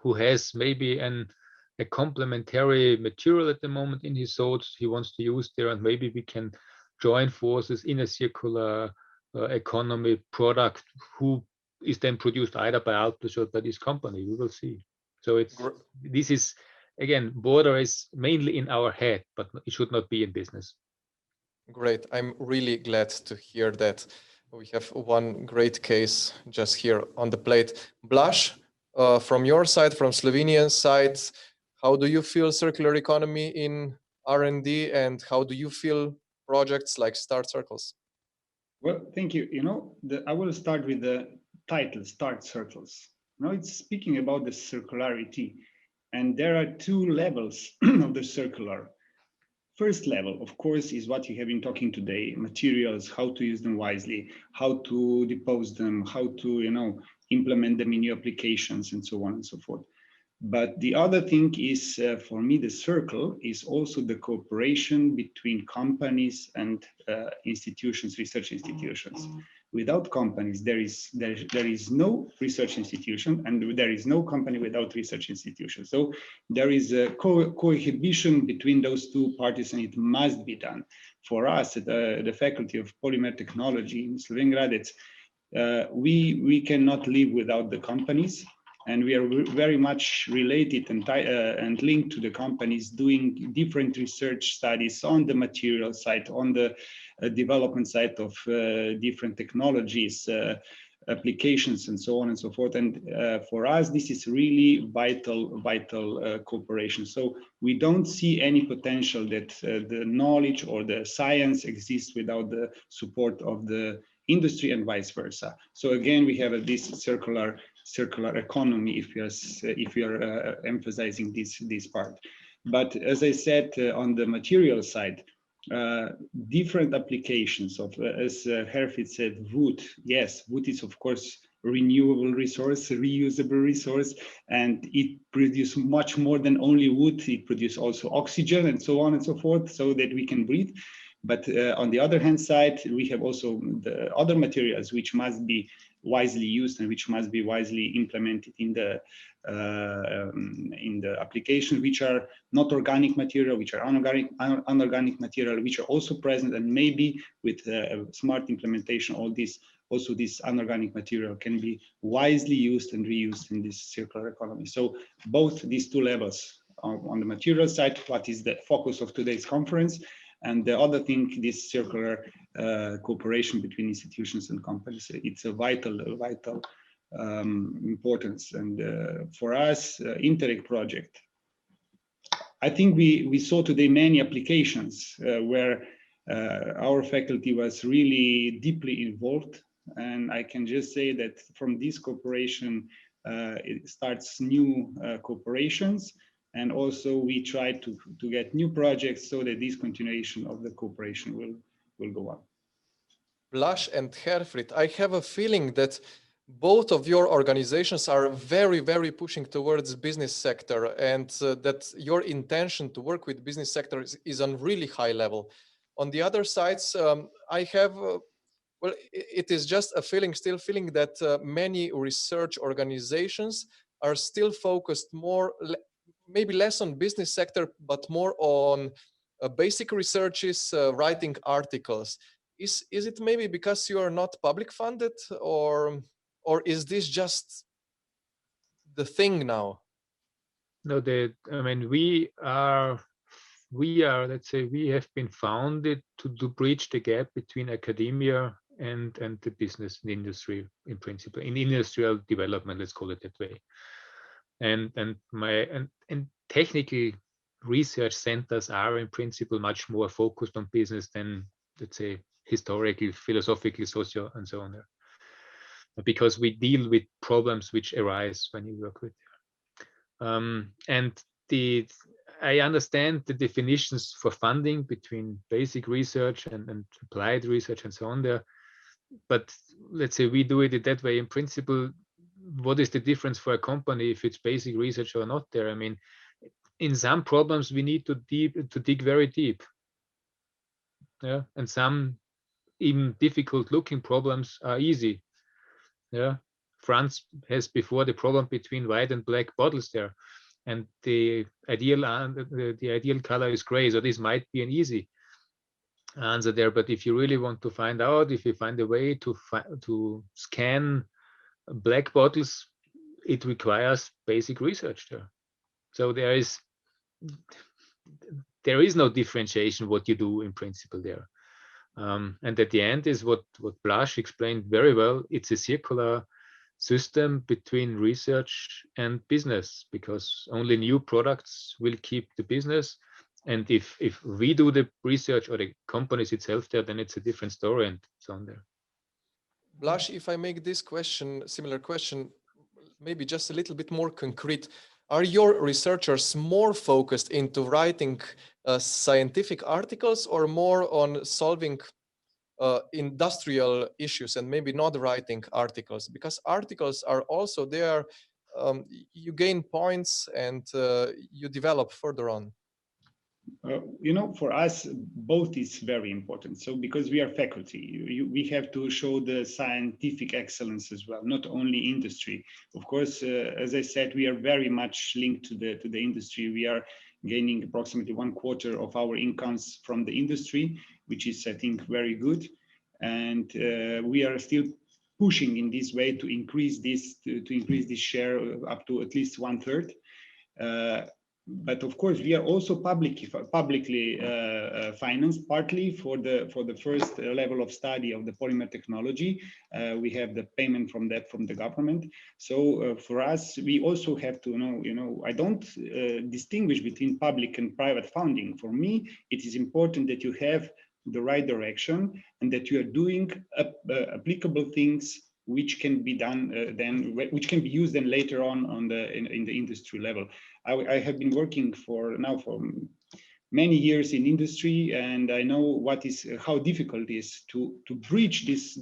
who has maybe a complementary material at the moment in his thoughts he wants to use there, and maybe we can join forces in a circular economy product who is then produced either by Alpes or by this company. We will see. So this is, again, border is mainly in our head, but it should not be in business. Great. I'm really glad to hear that. We have one great case just here on the plate. Blaž, from your side, from Slovenian side, how do you feel circular economy in R&D, and how do you feel projects like Start Circles? Well, thank you. You know, I will start with the title, Start Circles. You know, it's speaking about the circularity, and there are two levels of the circular. First level, of course, is what you have been talking today: materials, how to use them wisely, how to dispose them, how to, you know, implement them in new applications, and so on and so forth. But the other thing is, for me, the circle is also the cooperation between companies and institutions, research institutions. Without companies, there is no research institution, and there is no company without research institution. So there is a cohabitation between those two parties, and it must be done. For us at the Faculty of Polymer Technology in Slovenj Gradec, we cannot live without the companies. And we are very much related and linked to the companies doing different research studies on the material side, on the development side of different technologies, applications, and so on and so forth. And for us, this is really vital cooperation. So we don't see any potential that the knowledge or the science exists without the support of the industry and vice versa. So again, we have this circular economy if we are emphasizing this part. But as I said, on the material side, different applications of, as Herfried said, wood. Yes, wood is of course renewable resource, reusable resource, and it produces much more than only wood. It produces also oxygen and so on and so forth, so that we can breathe. But on the other hand side, we have also the other materials which must be wisely used and which must be wisely implemented in the application, which are not organic material, which are unorganic material, which are also present, and maybe with smart implementation, all this, also this unorganic material can be wisely used and reused in this circular economy. So both these two levels on the material side, what is the focus of today's conference, and the other thing, this circular cooperation between institutions and companies, it's a vital importance. And for us, Interreg project, I think we saw today many applications where our faculty was really deeply involved. And I can just say that from this cooperation, it starts new cooperations. And also we try to get new projects so that this continuation of the cooperation will go on. Blaž and Herfried, I have a feeling that both of your organizations are very, very pushing towards business sector, and that your intention to work with business sector is on really high level. On the other sides, I have, well, it is just a feeling, still feeling that many research organizations are still focused more, maybe less on business sector, but more on basic researches, writing articles. Is it maybe because you are not public funded, or is this just the thing now? No, I mean, we are, let's say, we have been founded to bridge the gap between academia and the business and industry, in principle, in industrial development, let's call it that way. And technical research centers are in principle much more focused on business than, let's say, historically, philosophically, social, and so on there. Because we deal with problems which arise when you work with them. And I understand the definitions for funding between basic research and applied research and so on there. But let's say we do it that way. In principle, what is the difference for a company if it's basic research or not there? I mean, in some problems we need to dig very deep. Yeah, and some even difficult looking problems are easy. Yeah, France has before the problem between white and black bottles there, and the ideal color is gray, so this might be an easy answer there. But if you really want to find out, if you find a way to scan black bottles, it requires basic research there. So there is no differentiation what you do in principle there. And at the end is what Blaž explained very well. It's a circular system between research and business, because only new products will keep the business. And if we do the research or the companies itself there, then it's a different story and so on there. Blaž, if I make this question, similar question, maybe just a little bit more concrete, are your researchers more focused into writing scientific articles, or more on solving industrial issues and maybe not writing articles? Because articles are also there, you gain points and you develop further on. You know, for us, both is very important. So because we are faculty, we have to show the scientific excellence as well, not only industry. Of course, as I said, we are very much linked to the industry. We are gaining approximately 1/4 of our incomes from the industry, which is, I think, very good. And we are still pushing in this way to increase this share up to at least 1/3. But of course, we are also publicly financed, partly for the first level of study of the polymer technology. We have the payment from the government. So for us, we also have to know. I don't distinguish between public and private funding. For me, it is important that you have the right direction and that you are doing applicable things which can be done which can be used then later on in the industry level. I have been working for many years in industry, and I know how difficult it is to bridge this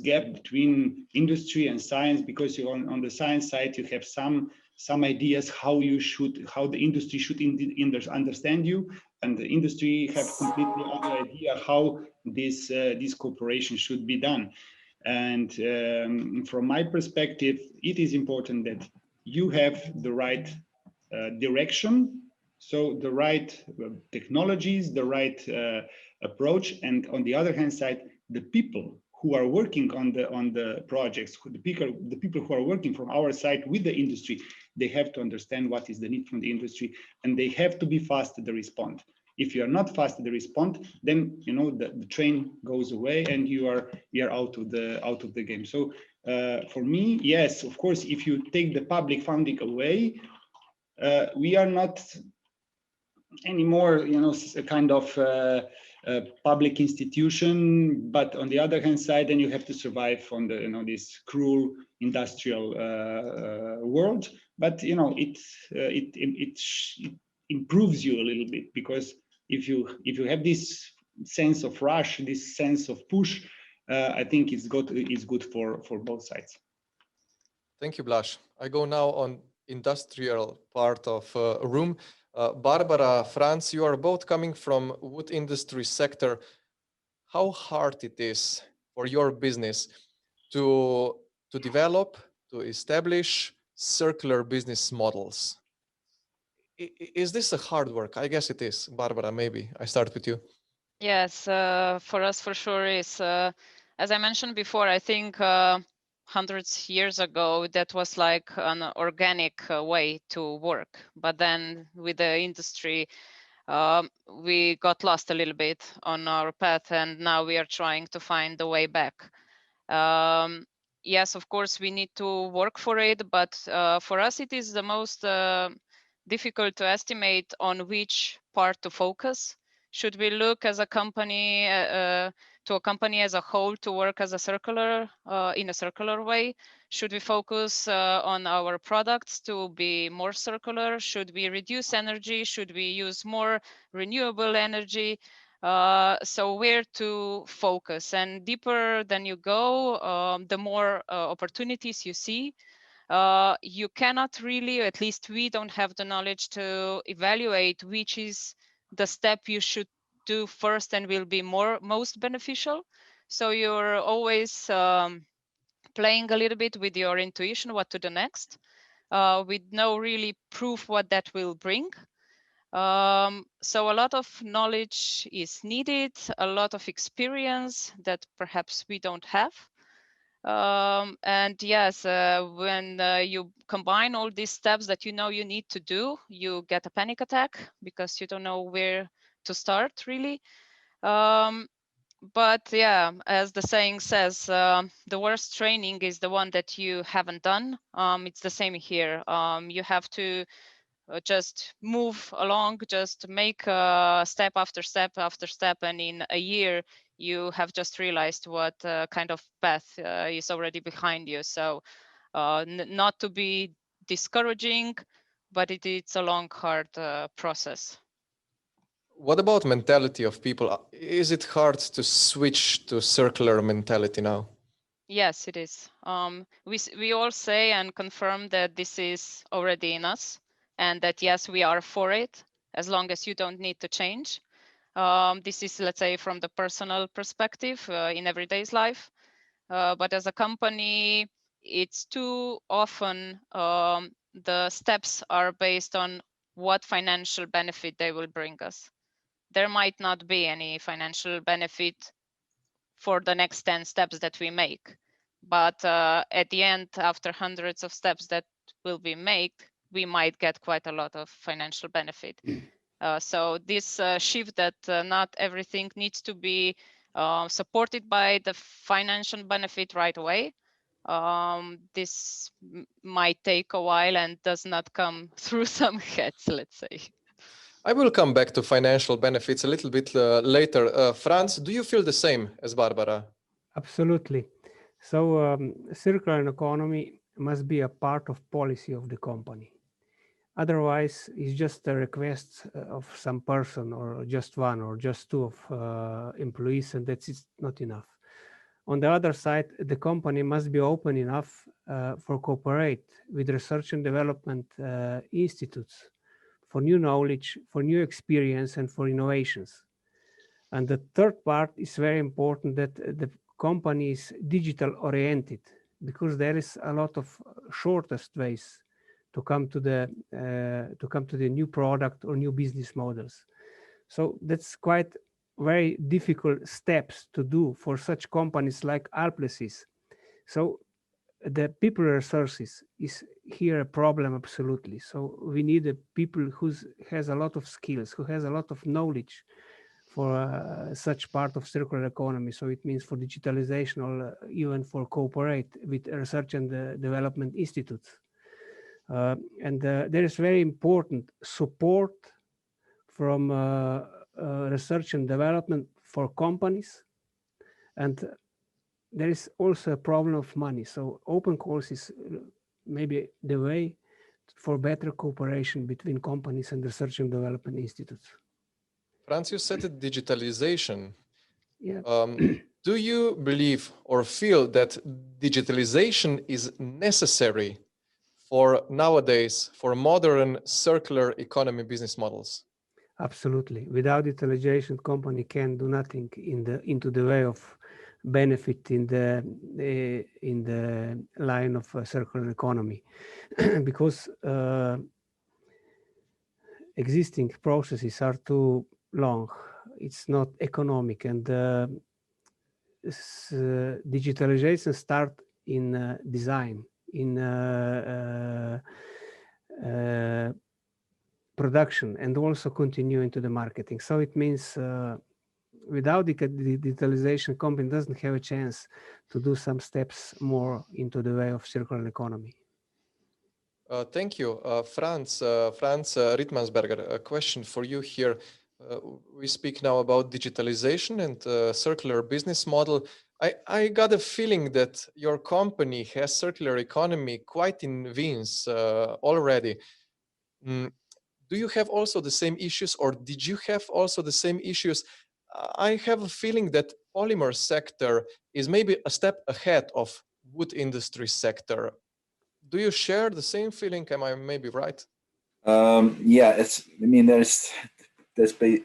gap between industry and science, because on the science side you have some ideas how the industry should understand you, and the industry have completely other idea how this cooperation should be done. And from my perspective, it is important that you have the right direction, so the right technologies, the right approach, and on the other hand side, the people who are working on the projects, the people who are working from our side with the industry, they have to understand what is the need from the industry, and they have to be fast to respond. If you are not fast to respond, then the train goes away and you are out of the game. So for me, yes, of course, if you take the public funding away, we are not anymore, a kind of public institution. But on the other hand side, then you have to survive on the this cruel industrial world. But it improves you a little bit, because if you have this sense of rush, this sense of push, I think it's good for both sides. Thank you, Blaž. I go now on industrial part of room. Barbara, Franz, you are both coming from wood industry sector. How hard it is for your business to develop, to establish circular business models? Is this a hard work? I guess it is. Barbara, maybe I start with you. Yes, for us for sure is, as I mentioned before, I think hundreds of years ago, that was like an organic way to work. But then with the industry, we got lost a little bit on our path, and now we are trying to find the way back. Yes, of course, we need to work for it, but for us, it is the most difficult to estimate on which part to focus. Should we look as a company to a company as a whole to work as a circular in a circular way? Should we focus on our products to be more circular? Should we reduce energy? Should we use more renewable energy? So where to focus? And deeper than you go, the more opportunities you see. You cannot really, at least we don't have the knowledge to evaluate which is the step you should do first and will be most beneficial. So you're always playing a little bit with your intuition, what to do next, with no really proof what that will bring. So a lot of knowledge is needed, a lot of experience that perhaps we don't have. And yes, when you combine all these steps that you need to do, you get a panic attack because you don't know where to start really. But yeah, as the saying says, the worst training is the one that you haven't done. It's the same here. You have to just move along, just make step after step after step, and in a year you have just realized what kind of path is already behind you. So not to be discouraging, but it's a long, hard process. What about mentality of people? Is it hard to switch to circular mentality now? Yes, it is. We all say and confirm that this is already in us, and that yes, we are for it, as long as you don't need to change. This is, let's say, from the personal perspective in everyday's life. But as a company, it's too often the steps are based on what financial benefit they will bring us. There might not be any financial benefit for the next 10 steps that we make. But at the end, after hundreds of steps that will be made, we might get quite a lot of financial benefit. So this shift that not everything needs to be supported by the financial benefit right away. This might take a while and does not come through some heads, let's say. I will come back to financial benefits a little bit later. Franz, do you feel the same as Barbara? Absolutely. So circular economy must be a part of policy of the company. Otherwise, it's just a request of some person or just one or just two of employees, and that's not enough. On the other side, the company must be open enough for cooperate with research and development institutes for new knowledge, for new experience, and for innovations. And the third part is very important, that the company is digital oriented, because there is a lot of shortest ways to come to the new product or new business models. So that's quite very difficult steps to do for such companies like Alplasis. So the people resources is here a problem, absolutely. So we need a people who has a lot of skills, who has a lot of knowledge for such part of circular economy. So it means for digitalization or even for cooperate with research and development institutes. And there is very important support from research and development for companies. And there is also a problem of money. So open course is maybe the way for better cooperation between companies and research and development institutes. Franz, you said it, digitalization. Yeah. Do you believe or feel that digitalization is necessary for nowadays, for modern circular economy business models? Absolutely. Without digitalization, company can do nothing into the way of benefit in the line of circular economy, because existing processes are too long. It's not economic, and digitalization start in design, in production, and also continue into the marketing. So it means without the digitalization, company doesn't have a chance to do some steps more into the way of circular economy. Thank you. Franz Rittmansberger, a question for you here. We speak now about digitalization and circular business model. I got a feeling that your company has circular economy quite in veins already. Do you have also the same issues, or did you have also the same issues? I have a feeling that polymer sector is maybe a step ahead of wood industry sector. Do you share the same feeling? Am I maybe right? Yeah, I mean, there's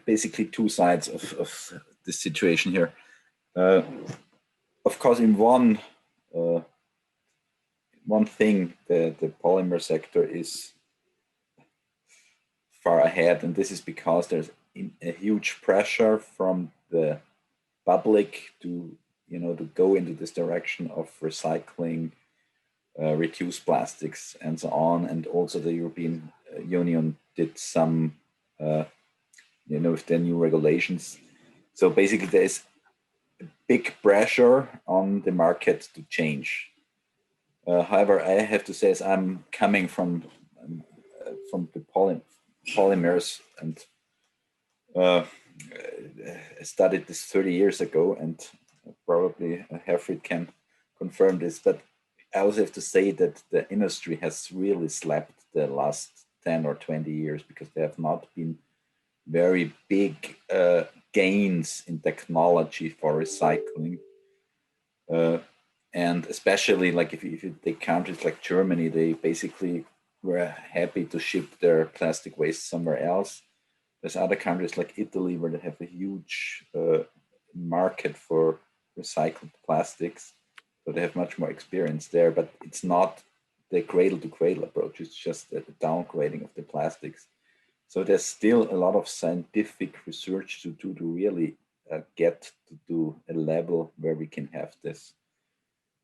basically two sides of the situation here. Of course, in one thing, the polymer sector is far ahead, and this is because there's a huge pressure from the public to go into this direction of recycling, reduce plastics, and so on. And also the European Union did some with their new regulations. So basically there's a big pressure on the market to change. However, I have to say, as I'm coming from the polymers, and I studied this 30 years ago, and probably Herfried can confirm this, but I also have to say that the industry has really slept the last 10 or 20 years, because there have not been very big gains in technology for recycling. And especially like if you take countries like Germany, they basically were happy to ship their plastic waste somewhere else. There's other countries like Italy where they have a huge market for recycled plastics. So they have much more experience there, but it's not the cradle to cradle approach. It's just the downgrading of the plastics. So there's still a lot of scientific research to do to really get to a level where we can have this.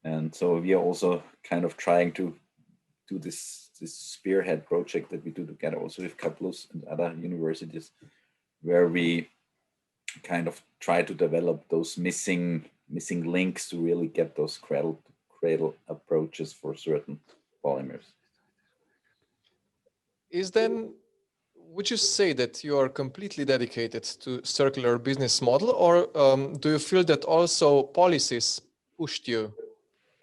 And so we are also kind of trying to do this spearhead project that we do together also with Kaplus and other universities, where we kind of try to develop those missing links to really get those cradle to cradle approaches for certain polymers. Would you say that you are completely dedicated to circular business model, or do you feel that also policies pushed you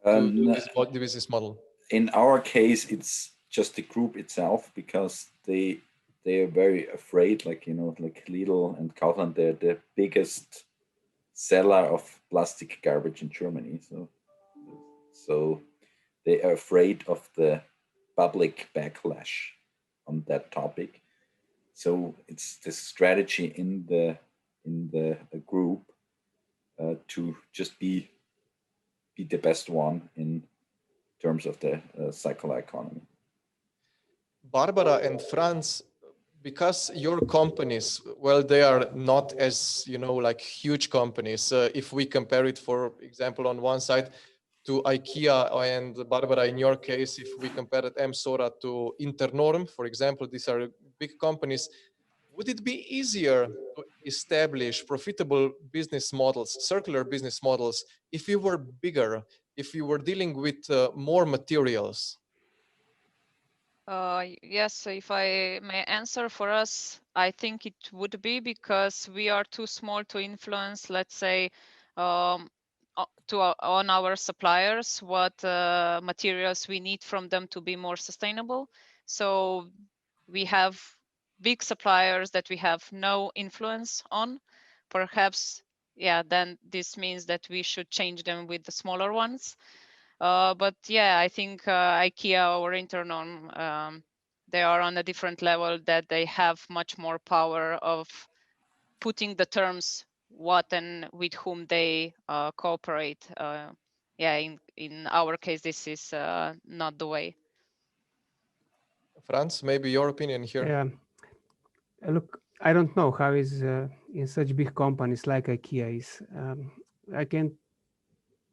to do the business model? In our case, it's just the group itself, because they are very afraid, like, you know, like Lidl and Kaufland, they're the biggest seller of plastic garbage in Germany. So they are afraid of the public backlash on that topic. So it's the strategy in the group to just be the best one in terms of the circular economy. Barbara and Franz, because your companies, well, they are not as, you know, like huge companies. If we compare it, for example, on one side to IKEA, and Barbara, in your case, if we compare it Emsora to Internorm, for example, these are big companies. Would it be easier to establish profitable business models, circular business models, if you were bigger, if you were dealing with more materials? Yes, if I may answer, for us, I think it would be, because we are too small to influence, let's say, on our suppliers what materials we need from them to be more sustainable. So we have big suppliers that we have no influence on. Perhaps, yeah, then this means that we should change them with the smaller ones. But yeah, I think IKEA or Internorm, they are on a different level, that they have much more power of putting the terms what and with whom they cooperate. Yeah, in our case, this is not the way. Franz, maybe your opinion here. Yeah. Look, I don't know how is in such big companies like IKEA is.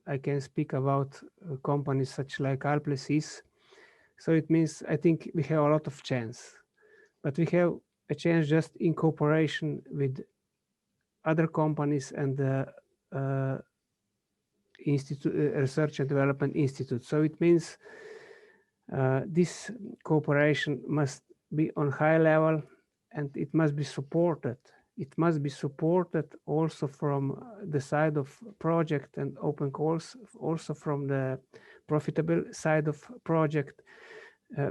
I can speak about companies such like Alples is. So it means I think we have a lot of chance, but we have a chance just in cooperation with other companies and the research and development institute. So it means this cooperation must be on high level, and it must be supported. It must be supported also from the side of project and open calls, also from the profitable side of project,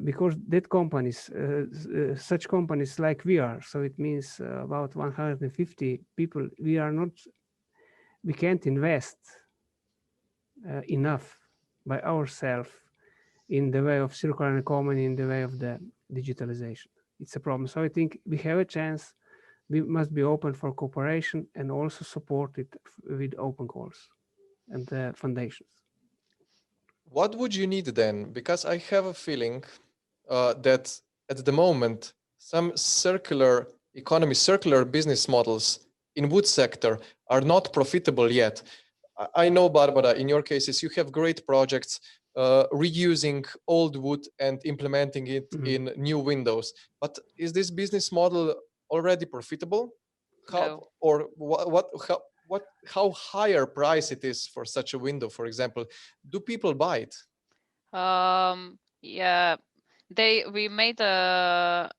because that companies, such companies like we are, so it means about 150 people, we can't invest enough by ourselves in the way of circular economy, in the way of the digitalization. It's a problem. So I think we have a chance. We must be open for cooperation and also support it with open calls and foundations. What would you need then? Because I have a feeling that at the moment, some circular economy, circular business models in wood sector are not profitable yet. I know, Barbara, in your cases, you have great projects reusing old wood and implementing it in new windows. But is this business model already profitable? No. Or how higher price it is for such a window, for example? Do people buy it? Yeah, we made a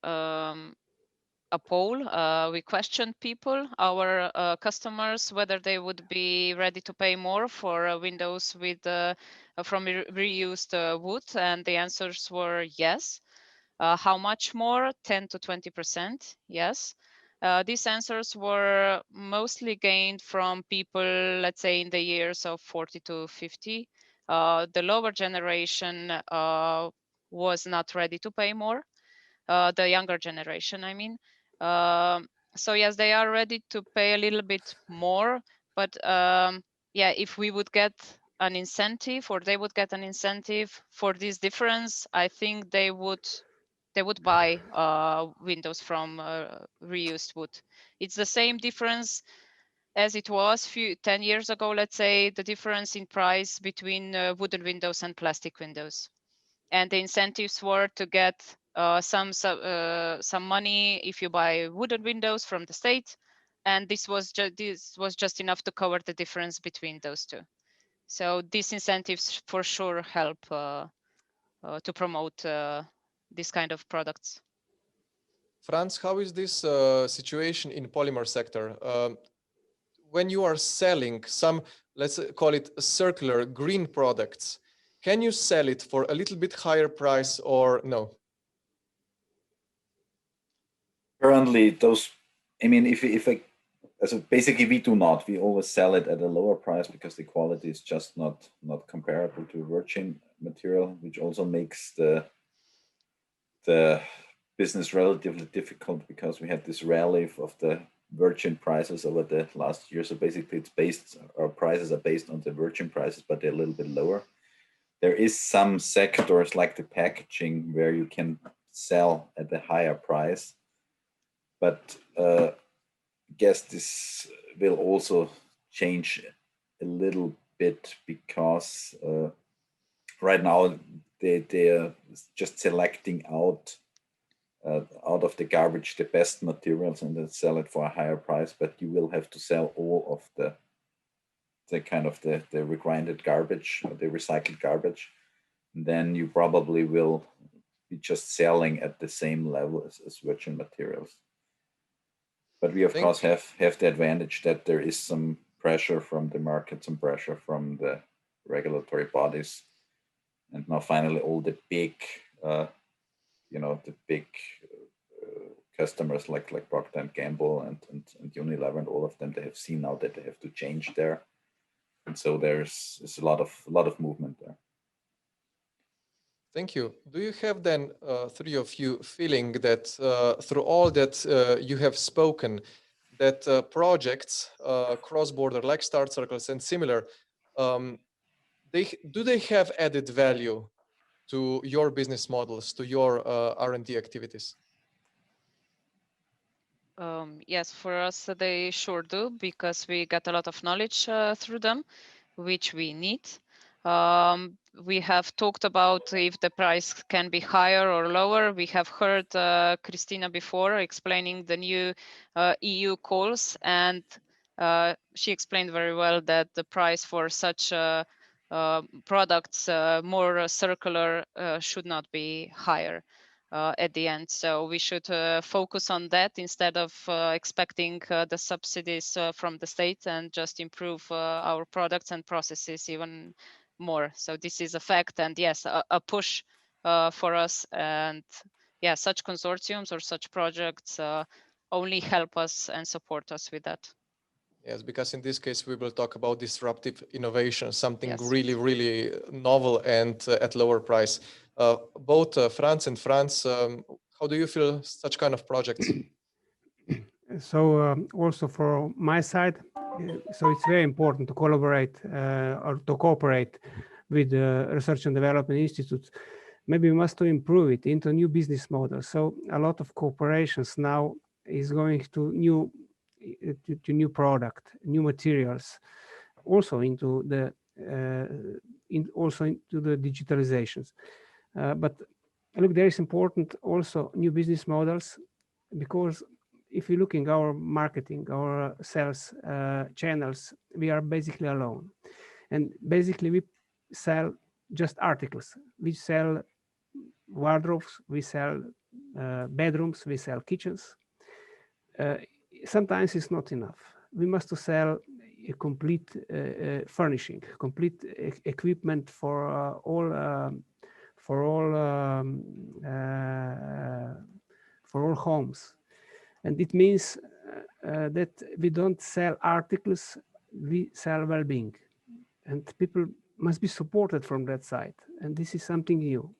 poll. We questioned people, our customers, whether they would be ready to pay more for windows with from reused wood, and the answers were yes. How much more? 10 to 20%, yes. These answers were mostly gained from people, let's say, in the years of 40 to 50. The lower generation was not ready to pay more. The younger generation, I mean. So yes, they are ready to pay a little bit more, but yeah, if we would get an incentive, or they would get an incentive for this difference, I think they would buy windows from reused wood. It's the same difference as it was 10 years ago, let's say, the difference in price between wooden windows and plastic windows. And the incentives were to get some money if you buy wooden windows from the state, and this was just enough to cover the difference between those two. So these incentives for sure help to promote this kind of products. Franz, how is this situation in polymer sector? When you are selling some, let's call it circular green products, can you sell it for a little bit higher price or no? Currently, those, I mean, so basically we do not. We always sell it at a lower price because the quality is just not comparable to virgin material, which also makes the business relatively difficult because we had this rally of the virgin prices over the last year. So basically our prices are based on the virgin prices, but they're a little bit lower. There is some sectors like the packaging where you can sell at a higher price, but I guess this will also change a little bit because right now they're just selecting out of the garbage the best materials and then sell it for a higher price, but you will have to sell all of the kind of the regrinded garbage or the recycled garbage. And then you probably will be just selling at the same level as virgin materials. But we of course have the advantage that there is some pressure from the market, some pressure from the regulatory bodies, and now finally all the big customers like Procter & Gamble and Unilever and all of them, they have seen now that they have to change there, and so there's a lot of movement there. Thank you. Do you have then, three of you, feeling that through all that you have spoken, that projects cross-border like Start Circles and similar, do they have added value to your business models, to your R&D activities? Yes, for us they sure do, because we get a lot of knowledge through them, which we need. We have talked about if the price can be higher or lower. We have heard Christina before explaining the new EU calls, and she explained very well that the price for such products, more circular, should not be higher at the end. So we should focus on that instead of expecting the subsidies from the state, and just improve our products and processes even more. So this is a fact, and yes, a push for us. And yeah, such consortiums or such projects only help us and support us with that. Yes, because in this case we will talk about disruptive innovation, something Yes. really, really novel and at lower price. Both Franz and Franz, how do you feel such kind of projects? So also for my side, so it's very important to collaborate or to cooperate with research and development institutes. Maybe we must to improve it into new business models. So a lot of cooperations now is going to new product, new materials, also into the digitalizations. But look, there is important also new business models, because if you look in our marketing, our sales channels, we are basically alone. And basically we sell just articles. We sell wardrobes, we sell bedrooms, we sell kitchens. Sometimes it's not enough. We must sell a complete furnishing, complete equipment for all homes. And it means that we don't sell articles, we sell well-being. And people must be supported from that side. And this is something new.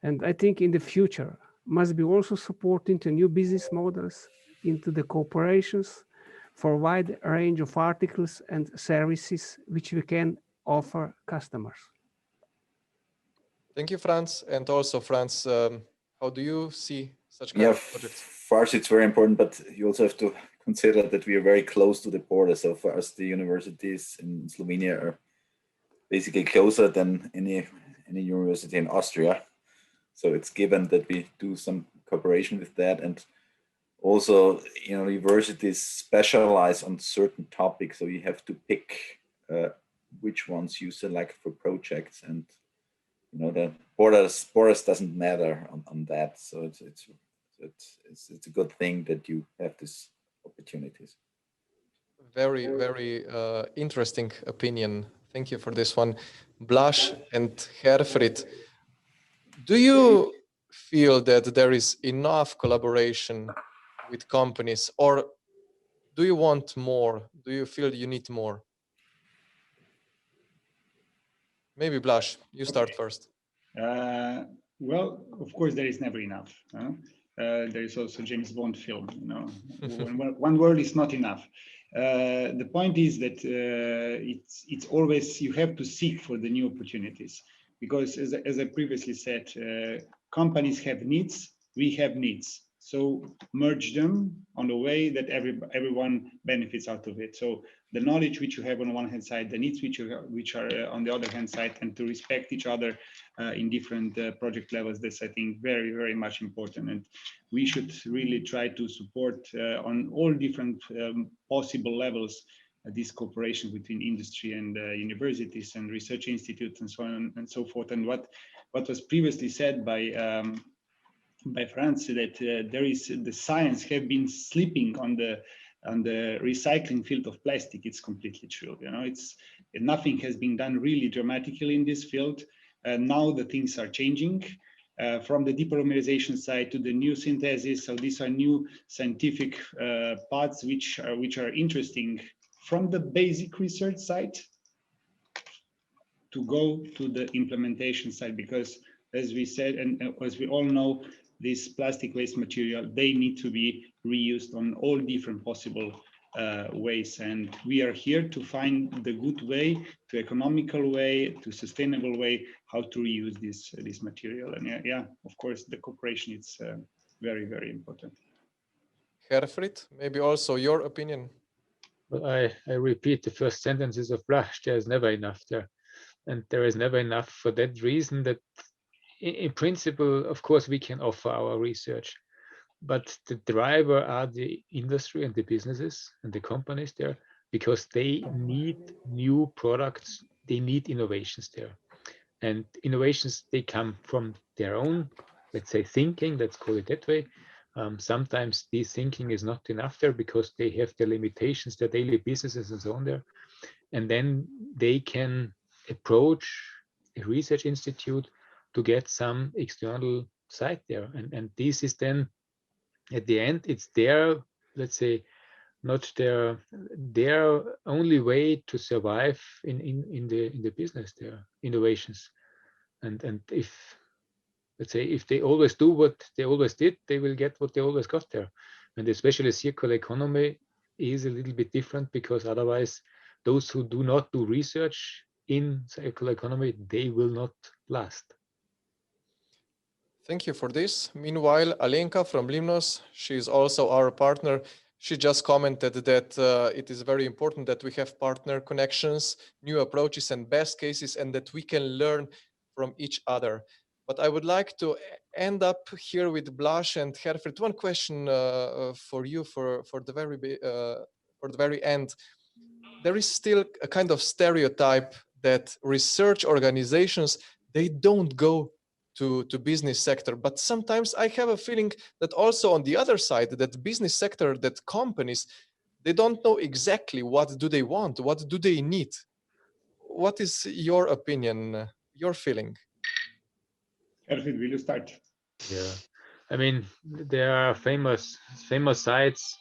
And I think in the future must be also supporting to new business models, into the corporations, for a wide range of articles and services which we can offer customers. Thank you, Franz. And also, Franz, how do you see such kind of projects? For us, it's very important, but you also have to consider that we are very close to the border. So for us, the universities in Slovenia are basically closer than any university in Austria. So it's given that we do some cooperation with that. And also, universities specialize on certain topics. So you have to pick which ones you select for projects, and the borders doesn't matter on that. So it's a good thing that you have these opportunities. Very, very interesting opinion. Thank you for this one. Blaž and Herfried, do you feel that there is enough collaboration with companies, or do you want more? Do you feel you need more? Maybe Blaž, you start first. Well, of course, there is never enough. There is also James Bond film, one word is not enough. The point is that it's always, you have to seek for the new opportunities, because as I previously said, companies have needs, we have needs. So merge them on the way that everyone benefits out of it. So the knowledge which you have on one hand side, the needs which are on the other hand side, and to respect each other in different project levels, that's, I think, very, very much important. And we should really try to support on all different possible levels this cooperation between industry and universities and research institutes and so on and so forth. And what was previously said by Franz, that there is the science have been sleeping on the recycling field of plastic. It's completely true. Nothing has been done really dramatically in this field. Now the things are changing from the depolymerization side to the new synthesis. So these are new scientific paths which are interesting from the basic research side to go to the implementation side, because as we said, and as we all know, this plastic waste material, they need to be reused on all different possible ways. And we are here to find the good way, to economical way, to sustainable way, how to reuse this material. And yeah, of course, the cooperation is very, very important. Herfried, maybe also your opinion. Well, I repeat the first sentences of Blaž. There is never enough there. And there is never enough for that reason that in principle, of course, we can offer our research, but the driver are the industry and the businesses and the companies there, because they need new products, they need innovations there. And innovations, they come from their own, let's say, thinking, let's call it that way. Sometimes this thinking is not enough there because they have their limitations, their daily businesses and so on there. And then they can approach a research institute to get some external side there. And this is then, at the end, it's their, let's say, not their only way to survive in the business, their innovations. And if, let's say, if they always do what they always did, they will get what they always got there. And especially circular economy is a little bit different, because otherwise those who do not do research in circular economy, they will not last. Thank you for this. Meanwhile, Alenka from Limnos, she is also our partner. She just commented that it is very important that we have partner connections, new approaches and best cases, and that we can learn from each other. But I would like to end up here with Blaž and Herfried. One question for you for the very end. There is still a kind of stereotype that research organizations, they don't go to business sector, but sometimes I have a feeling that also on the other side, that business sector, that companies, they don't know exactly what do they want, what do they need. What is your opinion, your feeling? Herfried, will you start? Yeah, I mean, there are famous sites,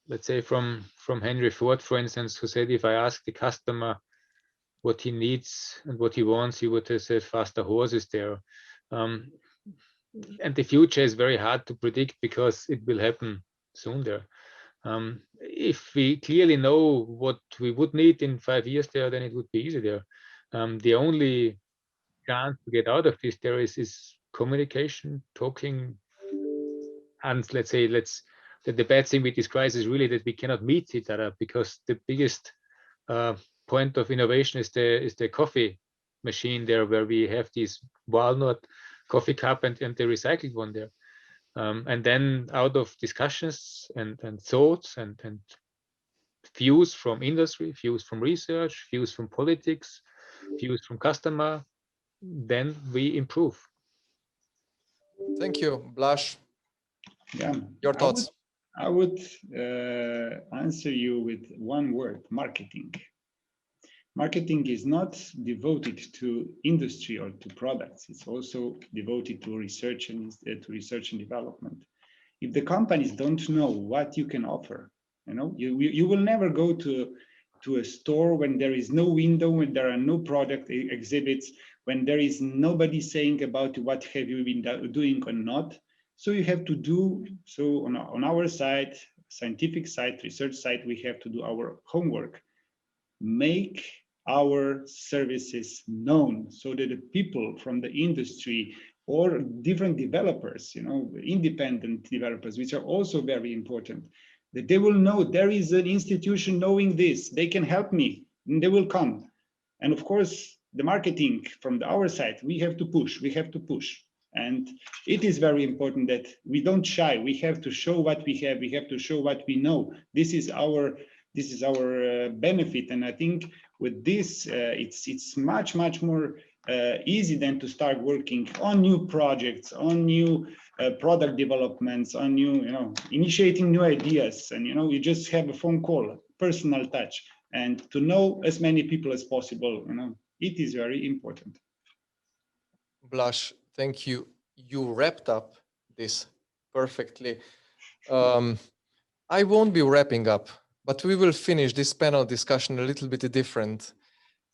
let's say from Henry Ford, for instance, who said, if I ask the customer what he needs and what he wants, he would have said faster horses there. And the future is very hard to predict because it will happen soon there. If we clearly know what we would need in 5 years there, then it would be easy there. The only chance to get out of this there is communication, talking, and let's the bad thing with this crisis is really that we cannot meet each other, because the biggest point of innovation is the coffee machine there, where we have this walnut coffee cup and the recycled one there. And then out of discussions and thoughts and views from industry, views from research, views from politics, views from customer, then we improve. Thank you, Blaž. Yeah, Your thoughts? I would answer you with one word: marketing. Marketing is not devoted to industry or to products. It's also devoted to research and development. If the companies don't know what you can offer, you will never go to a store when there is no window, when there are no product exhibits, when there is nobody saying about what have you been doing or not. So you have to do so on our side, scientific side, research side. We have to do our homework, make our services known, so that the people from the industry or different developers, independent developers, which are also very important, that they will know there is an institution knowing this, they can help me, and they will come. And of course, the marketing from our side, we have to push. And it is very important that we don't shy. We have to show what we have. We have to show what we know. This is our benefit. And I think with this, it's much more easy than to start working on new projects, on new product developments, on new, initiating new ideas. And, you just have a phone call, personal touch, and to know as many people as possible, it is very important. Blaž, thank you. You wrapped up this perfectly. I won't be wrapping up, but we will finish this panel discussion a little bit different.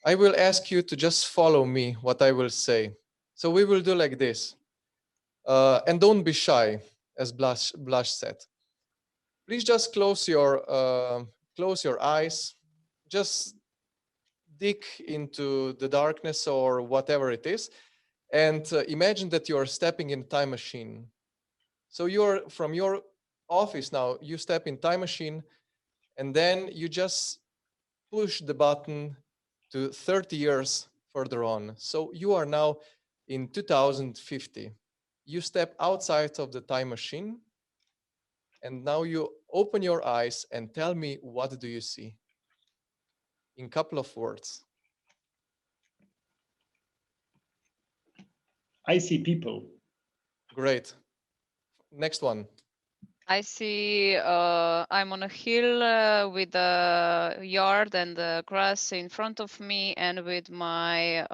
I will ask you to just follow me, what I will say. So we will do like this. And don't be shy, as Blaž said. Please just close your eyes. Just dig into the darkness or whatever it is. And imagine that you're stepping in a time machine. So you're from your office now, you step in time machine, and then you just push the button to 30 years further on. So you are now in 2050. You step outside of the time machine, and now you open your eyes and tell me, what do you see? In a couple of words. I see people. Great. Next one. I see I'm on a hill with a yard and the grass in front of me, and with my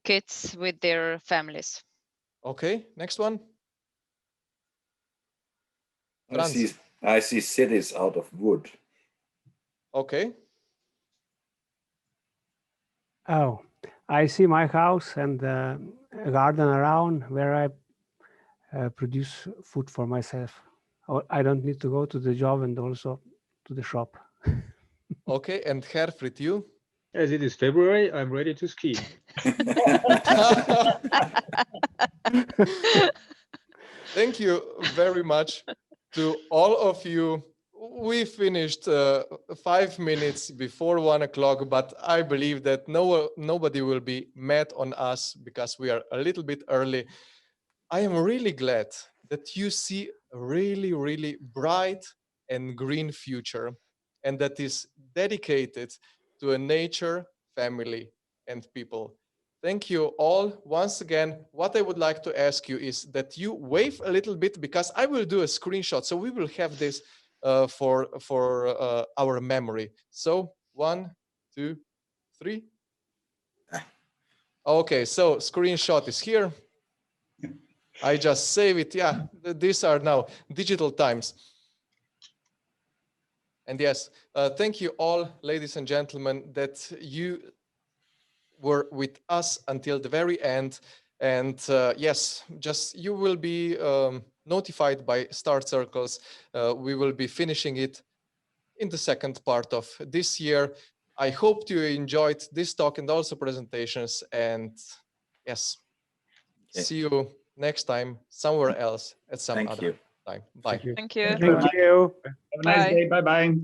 kids with their families. Okay, next one. I see cities out of wood. Okay. Oh, I see my house and a garden around where I produce food for myself. I don't need to go to the job and also to the shop. Okay, and Herfried, you? As it is February, I'm ready to ski. Thank you very much to all of you. We finished 5 minutes before 1 o'clock, but I believe that nobody will be mad on us because we are a little bit early. I am really glad that you see a really bright and green future, and that is dedicated to a nature, family, and people. Thank you all. Once again, what I would like to ask you is that you wave a little bit, because I will do a screenshot. So we will have this for our memory. So 1, 2, 3. Okay, so screenshot is here. I just save it. Yeah, these are now digital times. And yes, thank you all, ladies and gentlemen, that you were with us until the very end. And yes, just you will be notified by Start Circles. We will be finishing it in the second part of this year. I hope you enjoyed this talk and also presentations. And yes, see you next time somewhere else at some Thank other you. time. Bye. Thank you. Thank you. Have a nice day. Bye-bye.